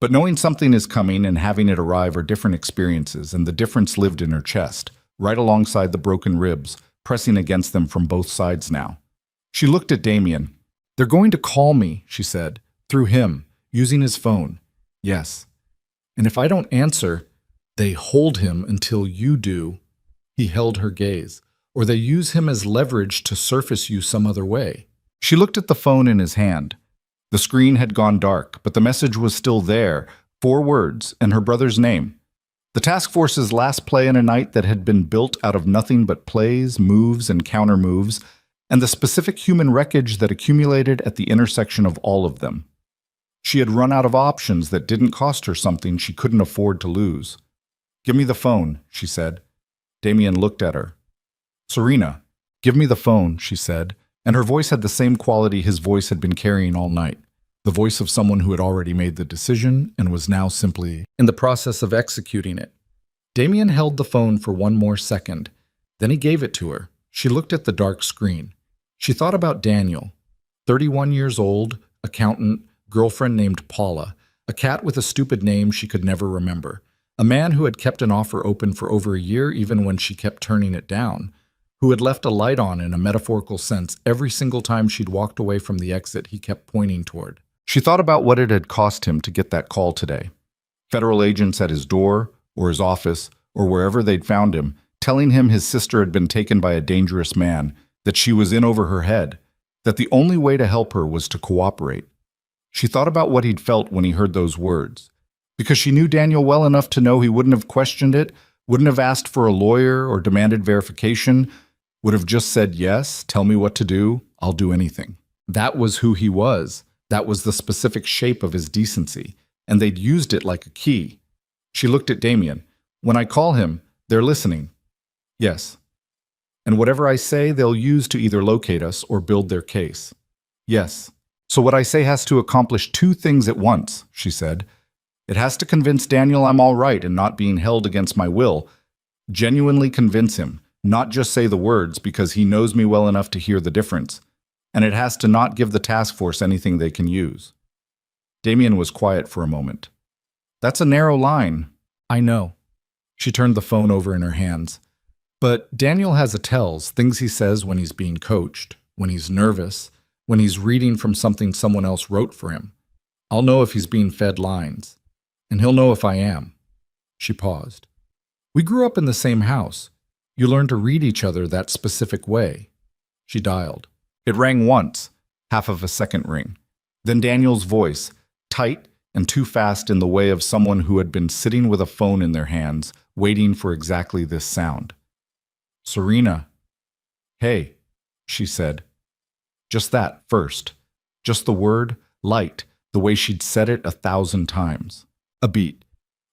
But knowing something is coming and having it arrive are different experiences, and the difference lived in her chest, right alongside the broken ribs, pressing against them from both sides now. She looked at Damien. "They're going to call me," she said, "through him. Using his phone." "Yes. And if I don't answer, they hold him until you do." He held her gaze. "Or they use him as leverage to surface you some other way." She looked at the phone in his hand. The screen had gone dark, but the message was still there, 4 words and her brother's name. The task force's last play in a night that had been built out of nothing but plays, moves, and counter-moves, and the specific human wreckage that accumulated at the intersection of all of them. She had run out of options that didn't cost her something she couldn't afford to lose. "Give me the phone," she said. Damien looked at her. "Serena, give me the phone," she said, and her voice had the same quality his voice had been carrying all night, the voice of someone who had already made the decision and was now simply in the process of executing it. Damien held the phone for one more second. Then he gave it to her. She looked at the dark screen. She thought about Daniel, 31 years old, accountant, girlfriend named Paula, a cat with a stupid name she could never remember, a man who had kept an offer open for over a year even when she kept turning it down, who had left a light on in a metaphorical sense every single time she'd walked away from the exit he kept pointing toward. She thought about what it had cost him to get that call today. Federal agents at his door, or his office, or wherever they'd found him, telling him his sister had been taken by a dangerous man, that she was in over her head, that the only way to help her was to cooperate. She thought about what he'd felt when he heard those words. Because she knew Daniel well enough to know he wouldn't have questioned it, wouldn't have asked for a lawyer or demanded verification, would have just said, yes, tell me what to do, I'll do anything. That was who he was. That was the specific shape of his decency, and they'd used it like a key. She looked at Damien. When I call him, they're listening. Yes. And whatever I say, they'll use to either locate us or build their case. Yes. So what I say has to accomplish two things at once, she said. It has to convince Daniel I'm all right and not being held against my will. Genuinely convince him, not just say the words because he knows me well enough to hear the difference. And it has to not give the task force anything they can use. Damien was quiet for a moment. That's a narrow line. I know. She turned the phone over in her hands. But Daniel has a tells, things he says when he's being coached, when he's nervous, when he's reading from something someone else wrote for him. I'll know if he's being fed lines. And he'll know if I am. She paused. We grew up in the same house. You learn to read each other that specific way. She dialed. It rang once, half of a second ring. Then Daniel's voice, tight and too fast in the way of someone who had been sitting with a phone in their hands, waiting for exactly this sound. Serena. Hey, she said. Just that, first. Just the word, light, the way she'd said it 1,000 times. A beat.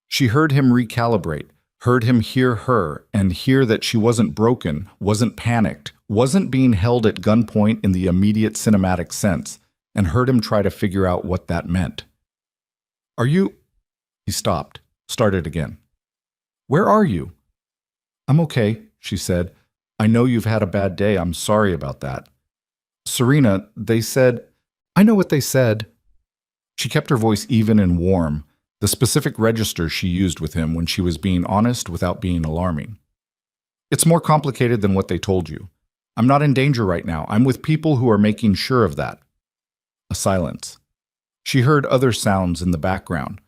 She heard him recalibrate, heard him hear her, and hear that she wasn't broken, wasn't panicked, wasn't being held at gunpoint in the immediate cinematic sense, and heard him try to figure out what that meant. Are you... He stopped, started again. Where are you? I'm okay, she said. I know you've had a bad day. I'm sorry about that. Serena, they said... I know what they said. She kept her voice even and warm, the specific register she used with him when she was being honest without being alarming. It's more complicated than what they told you. I'm not in danger right now. I'm with people who are making sure of that. A silence. She heard other sounds in the background.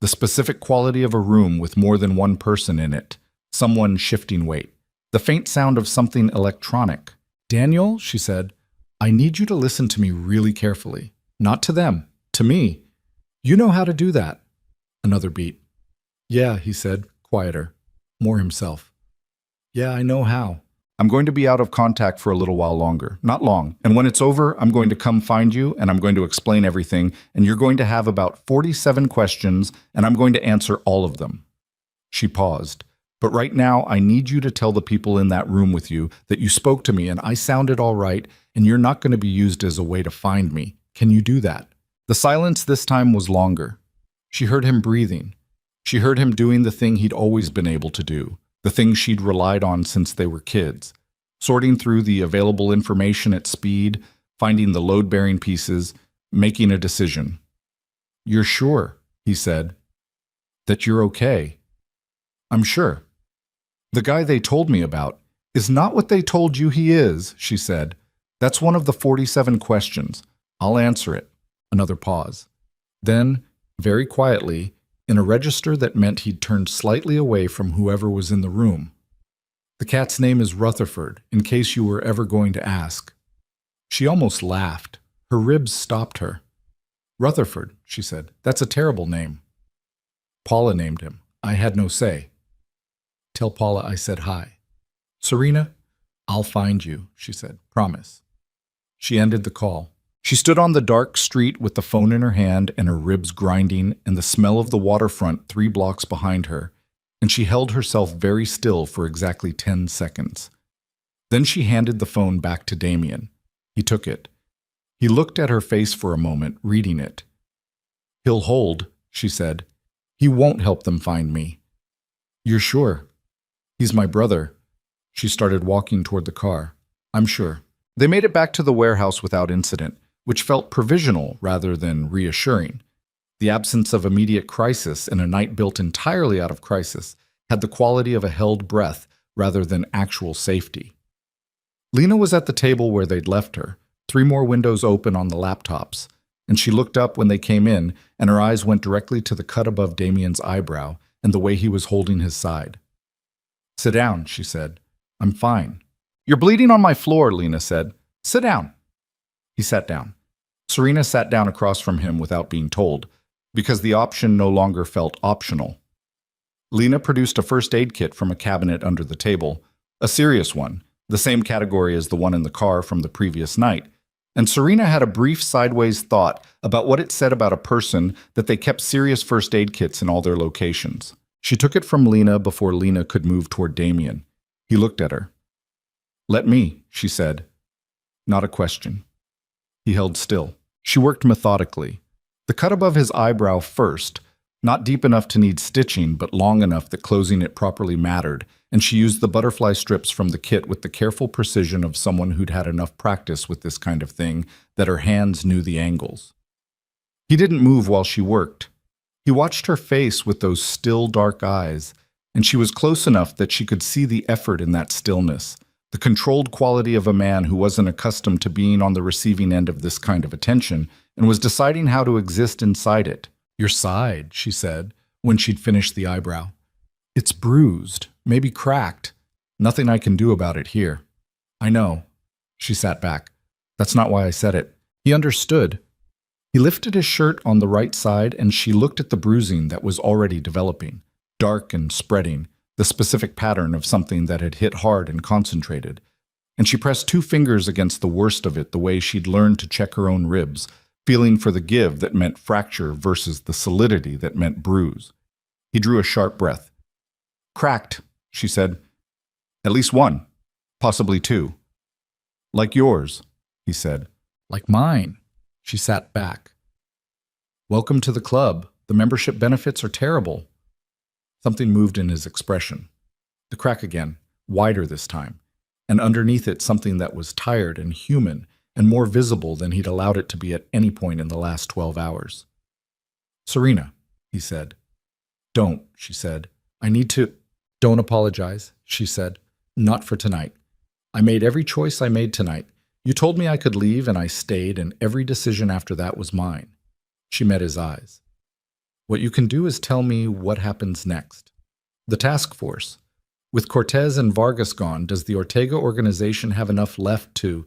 The specific quality of a room with more than one person in it. Someone shifting weight. The faint sound of something electronic. Daniel, she said, I need you to listen to me really carefully. Not to them, to me. You know how to do that. Another beat. Yeah, he said, quieter, more himself. Yeah, I know how. I'm going to be out of contact for a little while longer, not long. And when it's over, I'm going to come find you and I'm going to explain everything. And you're going to have about 47 questions and I'm going to answer all of them. She paused. But right now, I need you to tell the people in that room with you that you spoke to me and I sounded all right and you're not going to be used as a way to find me. Can you do that? The silence this time was longer. She heard him breathing. She heard him doing the thing he'd always been able to do, the thing she'd relied on since they were kids, sorting through the available information at speed, finding the load-bearing pieces, making a decision. You're sure, he said, that you're okay? I'm sure. The guy they told me about is not what they told you he is, she said. That's one of the 47 questions. I'll answer it. Another pause. Then, very quietly, in a register that meant he'd turned slightly away from whoever was in the room. The cat's name is Rutherford, in case you were ever going to ask. She almost laughed. Her ribs stopped her. Rutherford, she said. That's a terrible name. Paula named him. I had no say. Tell Paula I said hi. Serena, I'll find you, she said. Promise. She ended the call. She stood on the dark street with the phone in her hand and her ribs grinding and the smell of the waterfront 3 blocks behind her, and she held herself very still for exactly 10 seconds. Then she handed the phone back to Damien. He took it. He looked at her face for a moment, reading it. He'll hold, she said. He won't help them find me. You're sure? He's my brother. She started walking toward the car. I'm sure. They made it back to the warehouse without incident, which felt provisional rather than reassuring. The absence of immediate crisis in a night built entirely out of crisis had the quality of a held breath rather than actual safety. Lena was at the table where they'd left her, 3 more windows open on the laptops, and she looked up when they came in, and her eyes went directly to the cut above Damien's eyebrow and the way he was holding his side. Sit down, she said. I'm fine. You're bleeding on my floor, Lena said. Sit down. He sat down. Serena sat down across from him without being told, because the option no longer felt optional. Lena produced a first aid kit from a cabinet under the table, a serious one, the same category as the one in the car from the previous night, and Serena had a brief sideways thought about what it said about a person that they kept serious first aid kits in all their locations. She took it from Lena before Lena could move toward Damien. He looked at her. Let me, she said. Not a question. He held still. She worked methodically. The cut above his eyebrow first, not deep enough to need stitching, but long enough that closing it properly mattered, and she used the butterfly strips from the kit with the careful precision of someone who'd had enough practice with this kind of thing that her hands knew the angles. He didn't move while she worked. He watched her face with those still dark eyes, and she was close enough that she could see the effort in that stillness, the controlled quality of a man who wasn't accustomed to being on the receiving end of this kind of attention and was deciding how to exist inside it. Your side, she said, when she'd finished the eyebrow. It's bruised, maybe cracked. Nothing I can do about it here. I know. She sat back. That's not why I said it. He understood. He lifted his shirt on the right side, and she looked at the bruising that was already developing, dark and spreading, the specific pattern of something that had hit hard and concentrated. And she pressed 2 fingers against the worst of it the way she'd learned to check her own ribs, feeling for the give that meant fracture versus the solidity that meant bruise. He drew a sharp breath. Cracked, she said. At least 1, possibly 2. Like yours, he said. Like mine. She sat back. Welcome to the club. The membership benefits are terrible. Something moved in his expression. The crack again, wider this time, and underneath it something that was tired and human and more visible than he'd allowed it to be at any point in the last 12 hours. Serena, he said. Don't, she said. I need to... Don't apologize, she said. Not for tonight. I made every choice I made tonight. You told me I could leave, and I stayed, and every decision after that was mine. She met his eyes. What you can do is tell me what happens next. The task force. With Cortez and Vargas gone, does the Ortega organization have enough left to...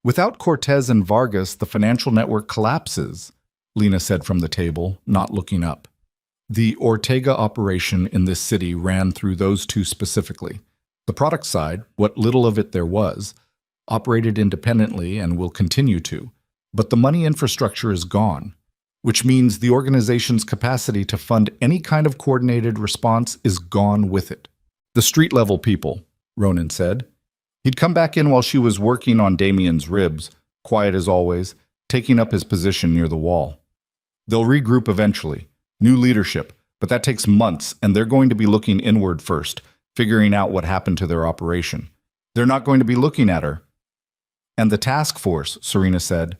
Without Cortez and Vargas, the financial network collapses, Lena said from the table, not looking up. The Ortega operation in this city ran through those 2 specifically. The product side, what little of it there was, operated independently and will continue to, but the money infrastructure is gone, which means the organization's capacity to fund any kind of coordinated response is gone with it. The street-level people, Ronan said. He'd come back in while she was working on Damien's ribs, quiet as always, taking up his position near the wall. They'll regroup eventually. New leadership, but that takes months, and they're going to be looking inward first, figuring out what happened to their operation. They're not going to be looking at her. And the task force, Serena said.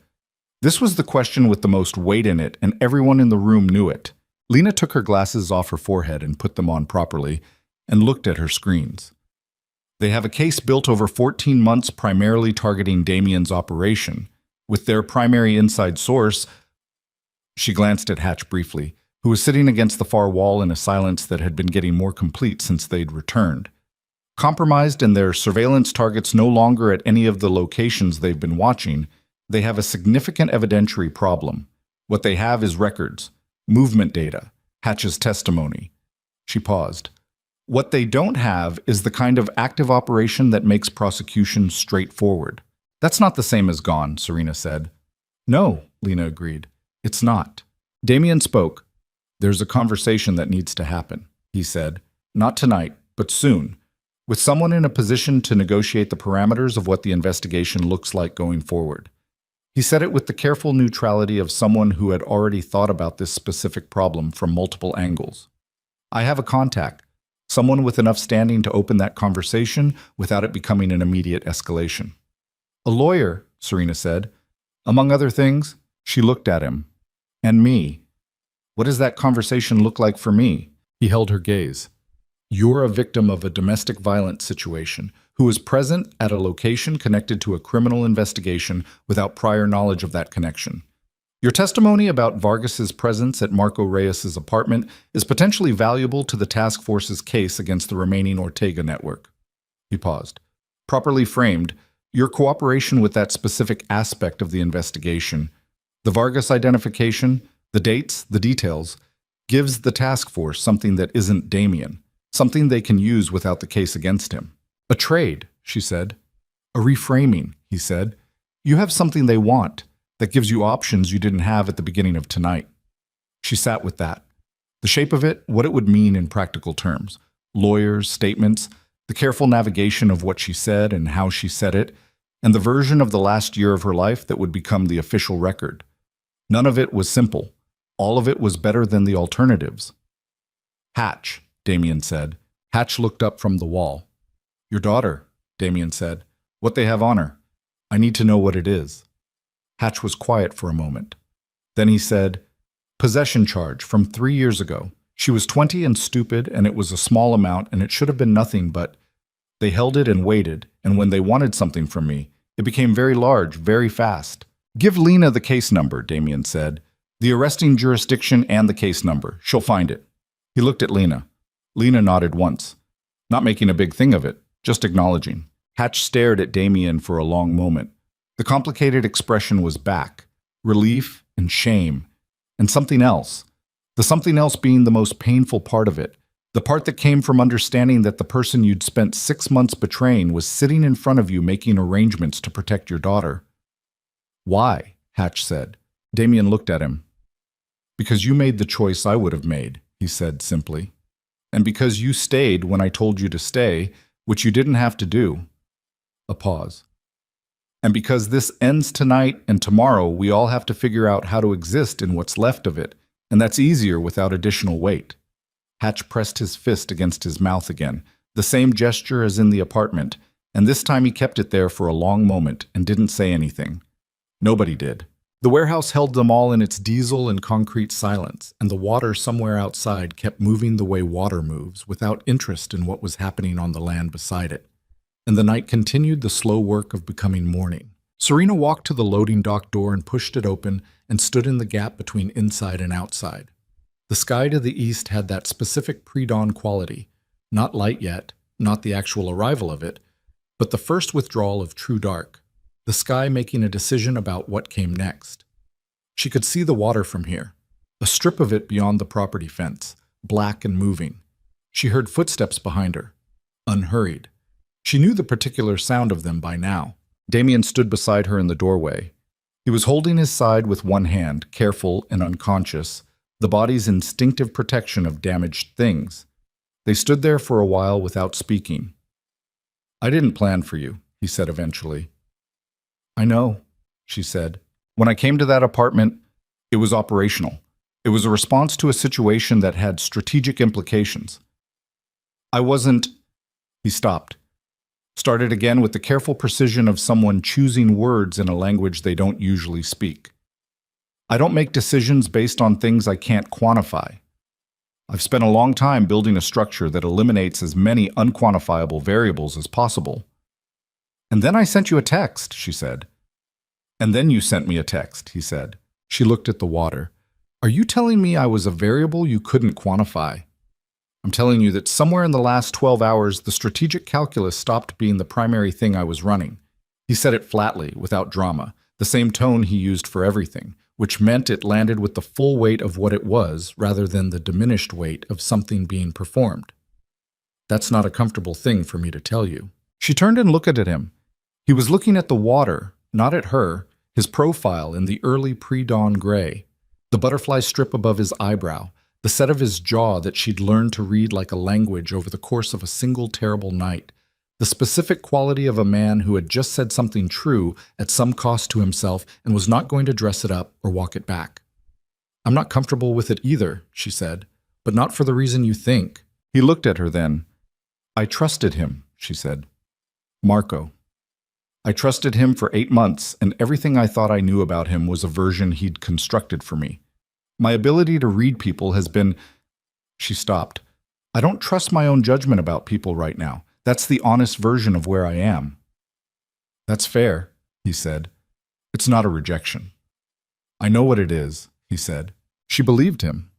This was the question with the most weight in it, and everyone in the room knew it. Lena took her glasses off her forehead and put them on properly, and looked at her screens. They have a case built over 14 months primarily targeting Damien's operation, with their primary inside source. She glanced at Hatch briefly, who was sitting against the far wall in a silence that had been getting more complete since they'd returned. Compromised and their surveillance targets no longer at any of the locations they've been watching, they have a significant evidentiary problem. What they have is records, movement data, Hatch's testimony. She paused. What they don't have is the kind of active operation that makes prosecution straightforward. That's not the same as gone, Serena said. No, Lena agreed. It's not. Damien spoke. There's a conversation that needs to happen, he said. Not tonight, but soon. With someone in a position to negotiate the parameters of what the investigation looks like going forward. He said it with the careful neutrality of someone who had already thought about this specific problem from multiple angles. I have a contact, someone with enough standing to open that conversation without it becoming an immediate escalation. A lawyer, Serena said. Among other things, she looked at him. And me. What does that conversation look like for me? He held her gaze. You're a victim of a domestic violence situation who was present at a location connected to a criminal investigation without prior knowledge of that connection. Your testimony about Vargas's presence at Marco Reyes's apartment is potentially valuable to the task force's case against the remaining Ortega network. He paused. Properly framed, your cooperation with that specific aspect of the investigation, the Vargas identification, the dates, the details, gives the task force something that isn't Damien, something they can use without the case against him. A trade, she said. A reframing, he said. You have something they want that gives you options you didn't have at the beginning of tonight. She sat with that. The shape of it, what it would mean in practical terms. Lawyers, statements, the careful navigation of what she said and how she said it, and the version of the last year of her life that would become the official record. None of it was simple. All of it was better than the alternatives. Hatch, Damien said. Hatch looked up from the wall. Your daughter, Damien said. What they have on her. I need to know what it is. Hatch was quiet for a moment. Then he said, possession charge from 3 years ago. She was 20 and stupid, and it was a small amount, and it should have been nothing, but they held it and waited, and when they wanted something from me, it became very large, very fast. Give Lena the case number, Damien said. The arresting jurisdiction and the case number. She'll find it. He looked at Lena. Lena nodded once, not making a big thing of it, just acknowledging. Hatch stared at Damien for a long moment. The complicated expression was back, relief and shame, and something else. The something else being the most painful part of it, the part that came from understanding that the person you'd spent 6 months betraying was sitting in front of you making arrangements to protect your daughter. Why? Hatch said. Damien looked at him. Because you made the choice I would have made, he said simply. And because you stayed when I told you to stay, which you didn't have to do. A pause. And because this ends tonight and tomorrow, we all have to figure out how to exist in what's left of it, and that's easier without additional weight. Hatch pressed his fist against his mouth again, the same gesture as in the apartment, and this time he kept it there for a long moment and didn't say anything. Nobody did. The warehouse held them all in its diesel and concrete silence, and the water somewhere outside kept moving the way water moves, without interest in what was happening on the land beside it. And the night continued the slow work of becoming morning. Serena walked to the loading dock door and pushed it open and stood in the gap between inside and outside. The sky to the east had that specific pre-dawn quality, not light yet, not the actual arrival of it, but the first withdrawal of true dark, the sky making a decision about what came next. She could see the water from here, a strip of it beyond the property fence, black and moving. She heard footsteps behind her, unhurried. She knew the particular sound of them by now. Damien stood beside her in the doorway. He was holding his side with one hand, careful and unconscious, the body's instinctive protection of damaged things. They stood there for a while without speaking. I didn't plan for you, he said eventually. I know, she said. When I came to that apartment, it was operational. It was a response to a situation that had strategic implications. I wasn't... He stopped. Started again with the careful precision of someone choosing words in a language they don't usually speak. I don't make decisions based on things I can't quantify. I've spent a long time building a structure that eliminates as many unquantifiable variables as possible. And then I sent you a text, she said. And then you sent me a text, he said. She looked at the water. Are you telling me I was a variable you couldn't quantify? I'm telling you that somewhere in the last 12 hours, the strategic calculus stopped being the primary thing I was running. He said it flatly, without drama, the same tone he used for everything, which meant it landed with the full weight of what it was rather than the diminished weight of something being performed. That's not a comfortable thing for me to tell you. She turned and looked at him. He was looking at the water, not at her, his profile in the early pre-dawn gray, the butterfly strip above his eyebrow, the set of his jaw that she'd learned to read like a language over the course of a single terrible night, The specific quality of a man who had just said something true at some cost to himself and was not going to dress it up or walk it back. "I'm not comfortable with it either," she said, "but not for the reason you think." He looked at her then. "I trusted him," she said. "Marco. I trusted him for 8 months, and everything I thought I knew about him was a version he'd constructed for me. My ability to read people has been—" She stopped. "I don't trust my own judgment about people right now. That's the honest version of where I am." "That's fair," he said. "It's not a rejection." "I know what it is," he said. She believed him.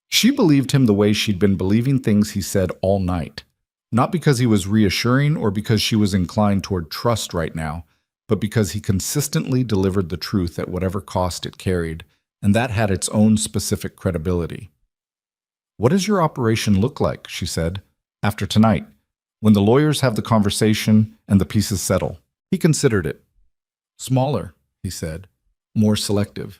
She believed him the way she'd been believing things he said all night. Not because he was reassuring or because she was inclined toward trust right now, but because he consistently delivered the truth at whatever cost it carried, and that had its own specific credibility. "What does your operation look like," she said, "after tonight, when the lawyers have the conversation and the pieces settle?" He considered it. "Smaller," he said, "more selective.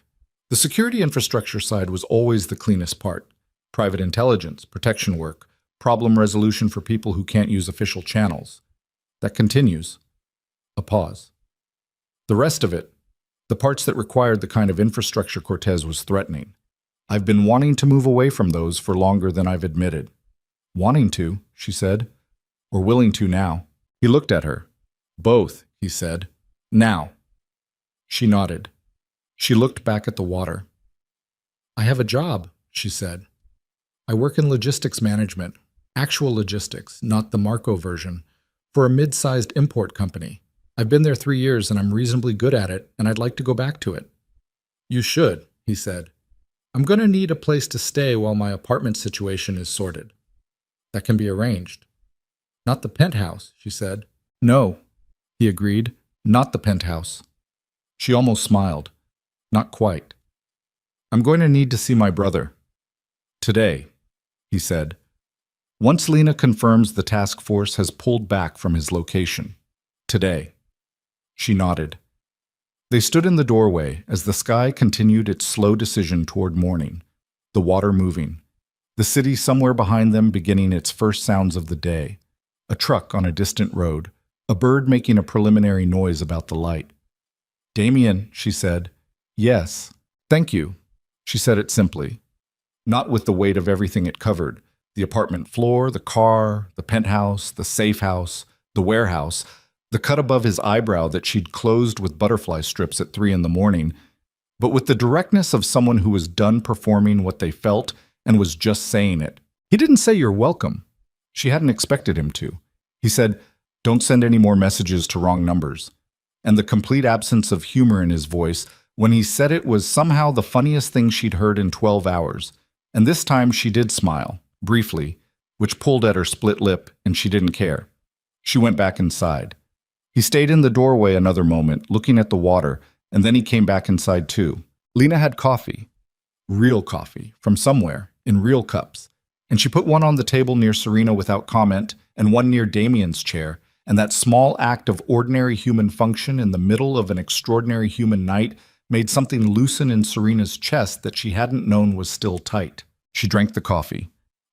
The security infrastructure side was always the cleanest part. Private intelligence, protection work, problem resolution for people who can't use official channels. That continues." A pause. "The rest of it, the parts that required the kind of infrastructure Cortez was threatening. I've been wanting to move away from those for longer than I've admitted." "Wanting to," she said, "or willing to now?" He looked at her. "Both," he said. "Now." She nodded. She looked back at the water. "I have a job," she said. "I work in logistics management, actual logistics, not the Marco version, for a mid-sized import company. I've been there 3 years and I'm reasonably good at it, and I'd like to go back to it." "You should," he said. "I'm going to need a place to stay while my apartment situation is sorted." "That can be arranged." "Not the penthouse," she said. "No," he agreed, "not the penthouse." She almost smiled. "Not quite." "I'm going to need to see my brother." "Today," he said. "Once Lena confirms the task force has pulled back from his location. Today." She nodded. They stood in the doorway as the sky continued its slow decision toward morning, the water moving, the city somewhere behind them beginning its first sounds of the day, a truck on a distant road, a bird making a preliminary noise about the light. "Damien," she said. "Yes, thank you." She said it simply, not with the weight of everything it covered, the apartment floor, the car, the penthouse, the safe house, the warehouse, the cut above his eyebrow that she'd closed with butterfly strips at 3 a.m, but with the directness of someone who was done performing what they felt and was just saying it. He didn't say "you're welcome." She hadn't expected him to. He said, "Don't send any more messages to wrong numbers." And the complete absence of humor in his voice when he said it was somehow the funniest thing she'd heard in 12 hours. And this time she did smile, briefly, which pulled at her split lip, and she didn't care. She went back inside. He stayed in the doorway another moment, looking at the water, and then he came back inside too. Lena had coffee. Real coffee, from somewhere, in real cups. And she put one on the table near Serena without comment, and one near Damien's chair, and that small act of ordinary human function in the middle of an extraordinary human night made something loosen in Serena's chest that she hadn't known was still tight. She drank the coffee.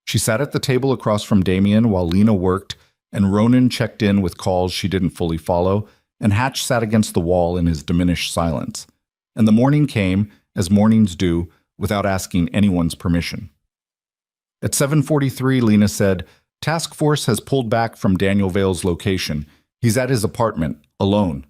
She sat at the table across from Damien while Lena worked, and Ronan checked in with calls she didn't fully follow, and Hatch sat against the wall in his diminished silence. And the morning came, as mornings do, without asking anyone's permission. At 7:43, Lena said, "Task Force has pulled back from Daniel Vale's location. He's at his apartment, alone."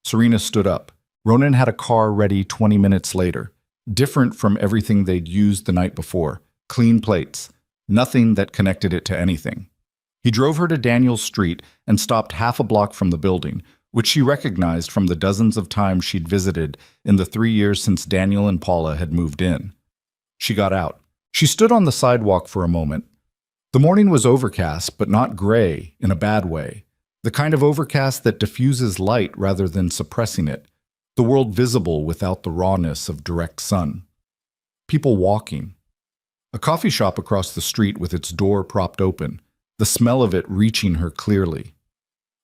Serena stood up. Ronan had a car ready 20 minutes later, different from everything they'd used the night before. Clean plates, nothing that connected it to anything. He drove her to Daniel's street and stopped half a block from the building, which she recognized from the dozens of times she'd visited in the 3 years since Daniel and Paula had moved in. She got out. She stood on the sidewalk for a moment. The morning was overcast, but not gray in a bad way. The kind of overcast that diffuses light rather than suppressing it. The world visible without the rawness of direct sun. People walking. A coffee shop across the street with its door propped open, the smell of it reaching her clearly.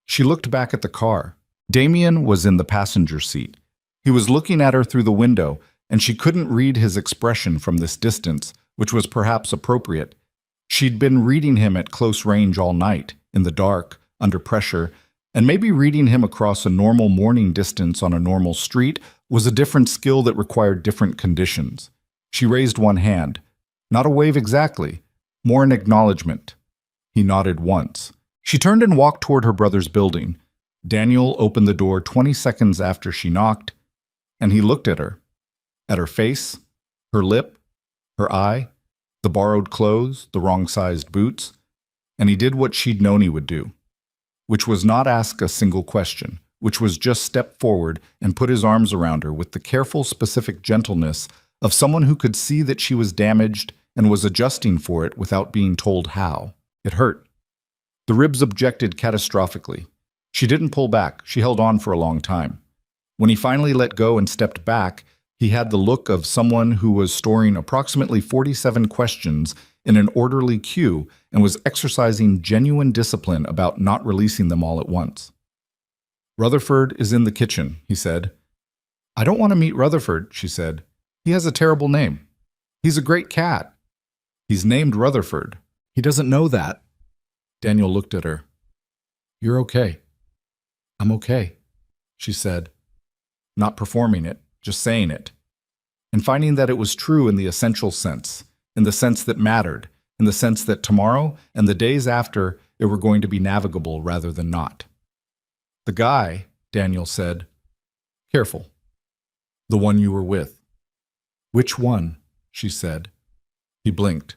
She looked back at the car. Damien was in the passenger seat. He was looking at her through the window, and she couldn't read his expression from this distance, which was perhaps appropriate. She'd been reading him at close range all night, in the dark, under pressure, and maybe reading him across a normal morning distance on a normal street was a different skill that required different conditions. She raised one hand. Not a wave exactly, more an acknowledgement. He nodded once. She turned and walked toward her brother's building. Daniel opened the door 20 seconds after she knocked, and he looked at her face, her lip, her eye, the borrowed clothes, the wrong-sized boots, and he did what she'd known he would do, which was not ask a single question, which was just step forward and put his arms around her with the careful, specific gentleness of someone who could see that she was damaged and was adjusting for it without being told how. It hurt. The ribs objected catastrophically. She didn't pull back. She held on for a long time. When he finally let go and stepped back, he had the look of someone who was storing approximately 47 questions in an orderly queue and was exercising genuine discipline about not releasing them all at once. "Rutherford is in the kitchen," he said. "I don't want to meet Rutherford," she said. "He has a terrible name. He's a great cat. He's named Rutherford. He doesn't know that." Daniel looked at her. "You're okay." "I'm okay," she said, not performing it, just saying it, and finding that it was true in the essential sense, in the sense that mattered, in the sense that tomorrow and the days after it were going to be navigable rather than not. "The guy," Daniel said. "Careful. The one you were with." "Which one?" she said. He blinked.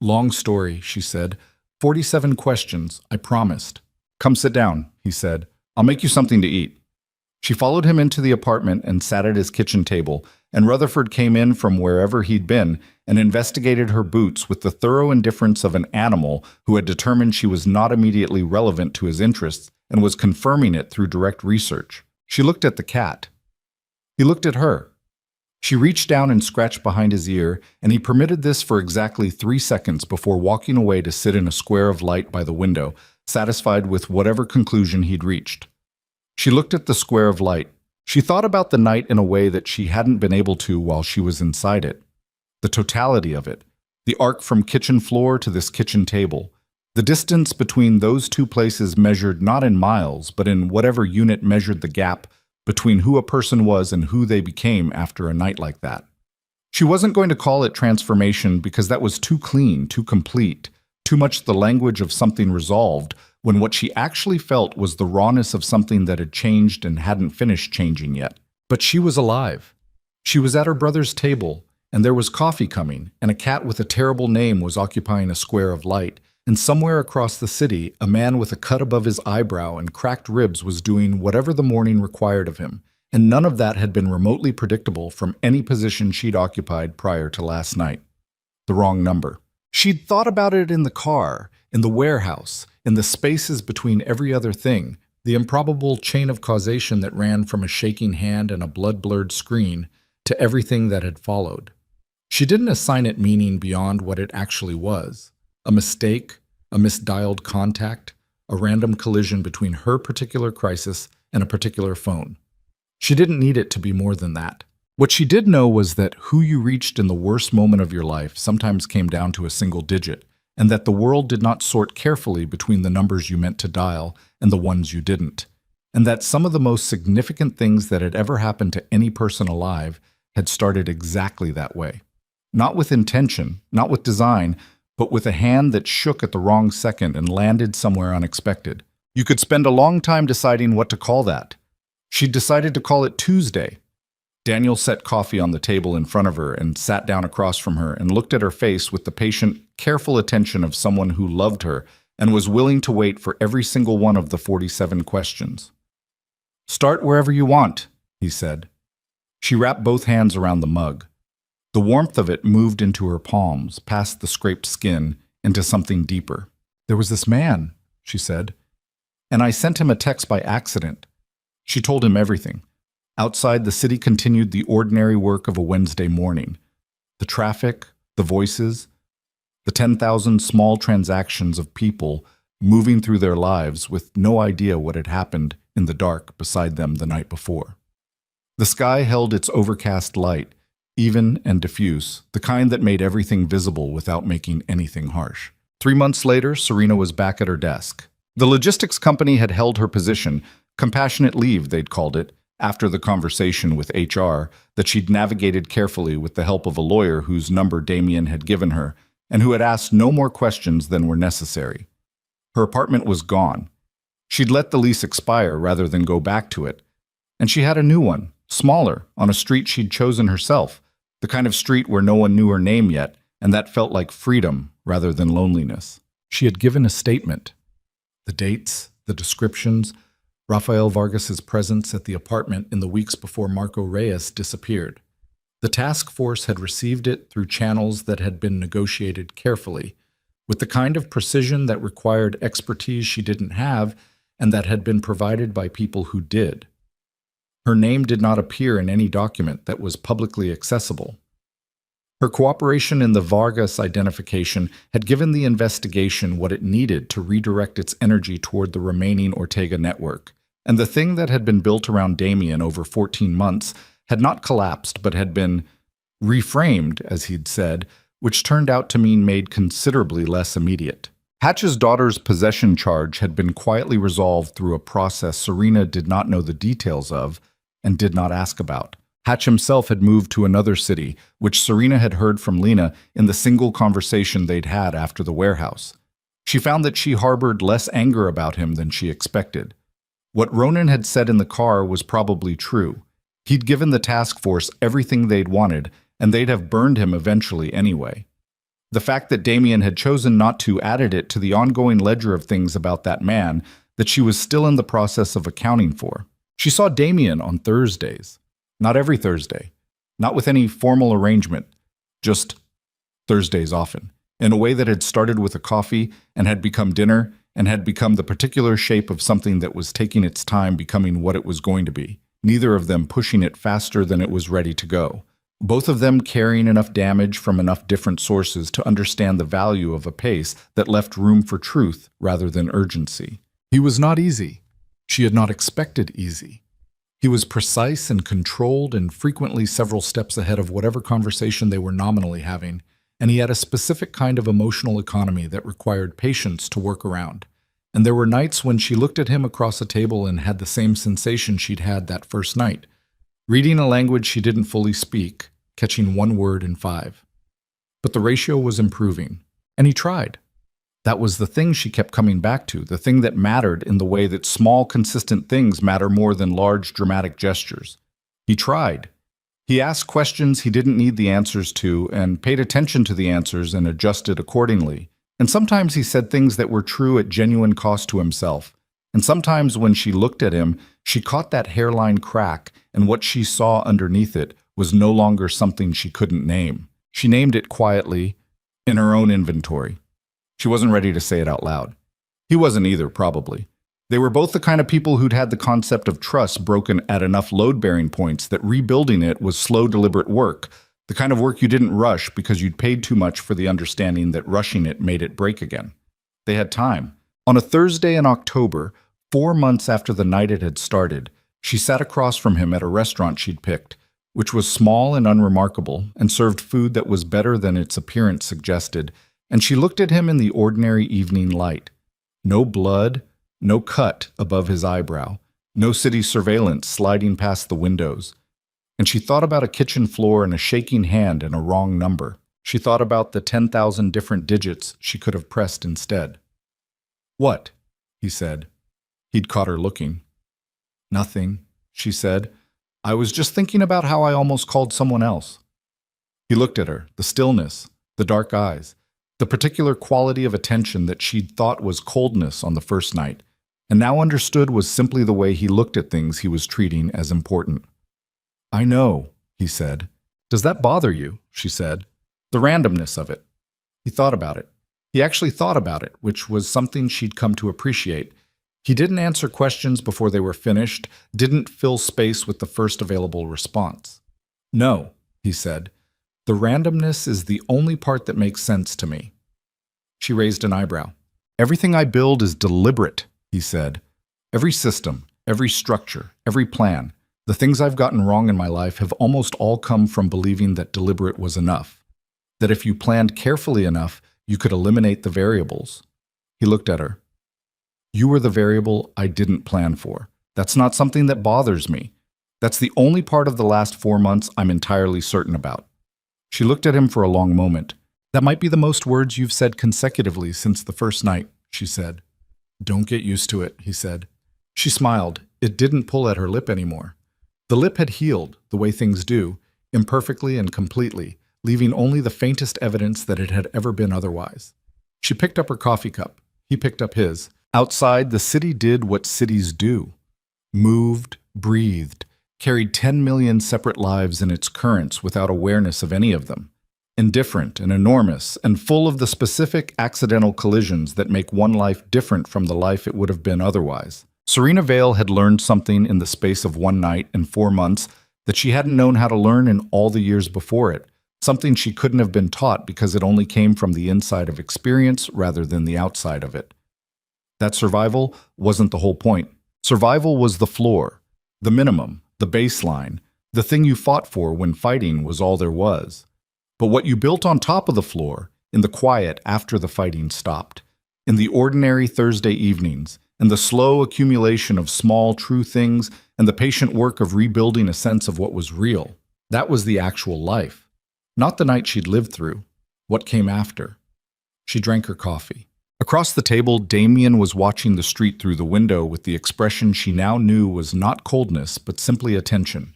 "Long story," she said. 47 questions, I promised." "Come sit down," he said. "I'll make you something to eat." She followed him into the apartment and sat at his kitchen table, and Rutherford came in from wherever he'd been and investigated her boots with the thorough indifference of an animal who had determined she was not immediately relevant to his interests and was confirming it through direct research. She looked at the cat. He looked at her. She reached down and scratched behind his ear, and he permitted this for exactly 3 seconds before walking away to sit in a square of light by the window, satisfied with whatever conclusion he'd reached. She looked at the square of light. She thought about the night in a way that she hadn't been able to while she was inside it. The totality of it, the arc from kitchen floor to this kitchen table, the distance between those two places measured not in miles, but in whatever unit measured the gap between who a person was and who they became after a night like that. She wasn't going to call it transformation because that was too clean, too complete, too much the language of something resolved, when what she actually felt was the rawness of something that had changed and hadn't finished changing yet. But she was alive. She was at her brother's table, and there was coffee coming, and a cat with a terrible name was occupying a square of light, and somewhere across the city, a man with a cut above his eyebrow and cracked ribs was doing whatever the morning required of him, and none of that had been remotely predictable from any position she'd occupied prior to last night. The wrong number. She'd thought about it in the car, in the warehouse, in the spaces between every other thing, the improbable chain of causation that ran from a shaking hand and a blood-blurred screen to everything that had followed. She didn't assign it meaning beyond what it actually was. A mistake, a misdialed contact, a random collision between her particular crisis and a particular phone. She didn't need it to be more than that. What she did know was that who you reached in the worst moment of your life sometimes came down to a single digit, and that the world did not sort carefully between the numbers you meant to dial and the ones you didn't, and that some of the most significant things that had ever happened to any person alive had started exactly that way. Not with intention, not with design, but with a hand that shook at the wrong second and landed somewhere unexpected. You could spend a long time deciding what to call that. She'd decided to call it Tuesday. Daniel set coffee on the table in front of her and sat down across from her and looked at her face with the patient, careful attention of someone who loved her and was willing to wait for every single one of the 47 questions. "Start wherever you want," he said. She wrapped both hands around the mug. The warmth of it moved into her palms, past the scraped skin, into something deeper. "There was this man," she said, "and I sent him a text by accident." She told him everything. Outside, the city continued the ordinary work of a Wednesday morning. The traffic, the voices, the 10,000 small transactions of people moving through their lives with no idea what had happened in the dark beside them the night before. The sky held its overcast light, even and diffuse, the kind that made everything visible without making anything harsh. 3 months later, Serena was back at her desk. The logistics company had held her position, compassionate leave, they'd called it, after the conversation with HR that she'd navigated carefully with the help of a lawyer whose number Damien had given her and who had asked no more questions than were necessary. Her apartment was gone. She'd let the lease expire rather than go back to it. And she had a new one, smaller, on a street she'd chosen herself, the kind of street where no one knew her name yet, and that felt like freedom rather than loneliness. She had given a statement. The dates, the descriptions, Rafael Vargas's presence at the apartment in the weeks before Marco Reyes disappeared. The task force had received it through channels that had been negotiated carefully, with the kind of precision that required expertise she didn't have and that had been provided by people who did. Her name did not appear in any document that was publicly accessible. Her cooperation in the Vargas identification had given the investigation what it needed to redirect its energy toward the remaining Ortega network, and the thing that had been built around Damien over 14 months had not collapsed but had been reframed, as he'd said, which turned out to mean made considerably less immediate. Hatch's daughter's possession charge had been quietly resolved through a process Serena did not know the details of and did not ask about. Hatch himself had moved to another city, which Serena had heard from Lena in the single conversation they'd had after the warehouse. She found that she harbored less anger about him than she expected. What Ronan had said in the car was probably true. He'd given the task force everything they'd wanted, and they'd have burned him eventually anyway. The fact that Damien had chosen not to added it to the ongoing ledger of things about that man that she was still in the process of accounting for. She saw Damien on Thursdays. Not every Thursday. Not with any formal arrangement. Just Thursdays often. In a way that had started with a coffee and had become dinner and had become the particular shape of something that was taking its time becoming what it was going to be. Neither of them pushing it faster than it was ready to go. Both of them carrying enough damage from enough different sources to understand the value of a pace that left room for truth rather than urgency. He was not easy. She had not expected easy. He was precise and controlled and frequently several steps ahead of whatever conversation they were nominally having, and he had a specific kind of emotional economy that required patience to work around. And there were nights when she looked at him across a table and had the same sensation she'd had that first night, reading a language she didn't fully speak, catching one word in 5. But the ratio was improving, and he tried. That was the thing she kept coming back to, the thing that mattered in the way that small, consistent things matter more than large, dramatic gestures. He tried. He asked questions he didn't need the answers to and paid attention to the answers and adjusted accordingly. And sometimes he said things that were true at genuine cost to himself. And sometimes when she looked at him, she caught that hairline crack, and what she saw underneath it was no longer something she couldn't name. She named it quietly in her own inventory. She wasn't ready to say it out loud. He wasn't either, probably. They were both the kind of people who'd had the concept of trust broken at enough load-bearing points that rebuilding it was slow, deliberate work, the kind of work you didn't rush because you'd paid too much for the understanding that rushing it made it break again. They had time. On a Thursday in October, 4 months after the night it had started, she sat across from him at a restaurant she'd picked, which was small and unremarkable and served food that was better than its appearance suggested, and she looked at him in the ordinary evening light. No blood, no cut above his eyebrow, no city surveillance sliding past the windows. And she thought about a kitchen floor and a shaking hand and a wrong number. She thought about the 10,000 different digits she could have pressed instead. "What?" he said. He'd caught her looking. "Nothing," she said. "I was just thinking about how I almost called someone else." He looked at her, the stillness, the dark eyes, the particular quality of attention that she'd thought was coldness on the first night, and now understood was simply the way he looked at things he was treating as important. "I know," he said. "Does that bother you?" she said. "The randomness of it." He thought about it. He actually thought about it, which was something she'd come to appreciate. He didn't answer questions before they were finished, didn't fill space with the first available response. "No," he said. "The randomness is the only part that makes sense to me." She raised an eyebrow. "Everything I build is deliberate," he said. "Every system, every structure, every plan. The things I've gotten wrong in my life have almost all come from believing that deliberate was enough. That if you planned carefully enough, you could eliminate the variables." He looked at her. You were the variable I didn't plan for. That's not something that bothers me. That's the only part of the last 4 months I'm entirely certain about. She looked at him for a long moment. That might be the most words you've said consecutively since the first night, she said. Don't get used to it, he said. She smiled. It didn't pull at her lip anymore. The lip had healed, the way things do, imperfectly and completely, leaving only the faintest evidence that it had ever been otherwise. She picked up her coffee cup. He picked up his. Outside, the city did what cities do. Moved, breathed, carried 10 million separate lives in its currents without awareness of any of them. Indifferent and enormous, and full of the specific accidental collisions that make one life different from the life it would have been otherwise. Serena Vale had learned something in the space of one night and 4 months that she hadn't known how to learn in all the years before it, something she couldn't have been taught because it only came from the inside of experience rather than the outside of it. That survival wasn't the whole point. Survival was the floor, the minimum, the baseline, the thing you fought for when fighting was all there was. But what you built on top of the floor, in the quiet after the fighting stopped, in the ordinary Thursday evenings, and the slow accumulation of small, true things, and the patient work of rebuilding a sense of what was real, that was the actual life. Not the night she'd lived through, what came after. She drank her coffee. Across the table, Damien was watching the street through the window with the expression she now knew was not coldness, but simply attention.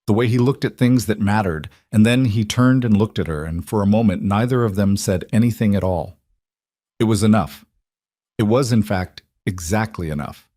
The way he looked at things that mattered, and then he turned and looked at her, and for a moment neither of them said anything at all. It was enough. It was, in fact, exactly enough.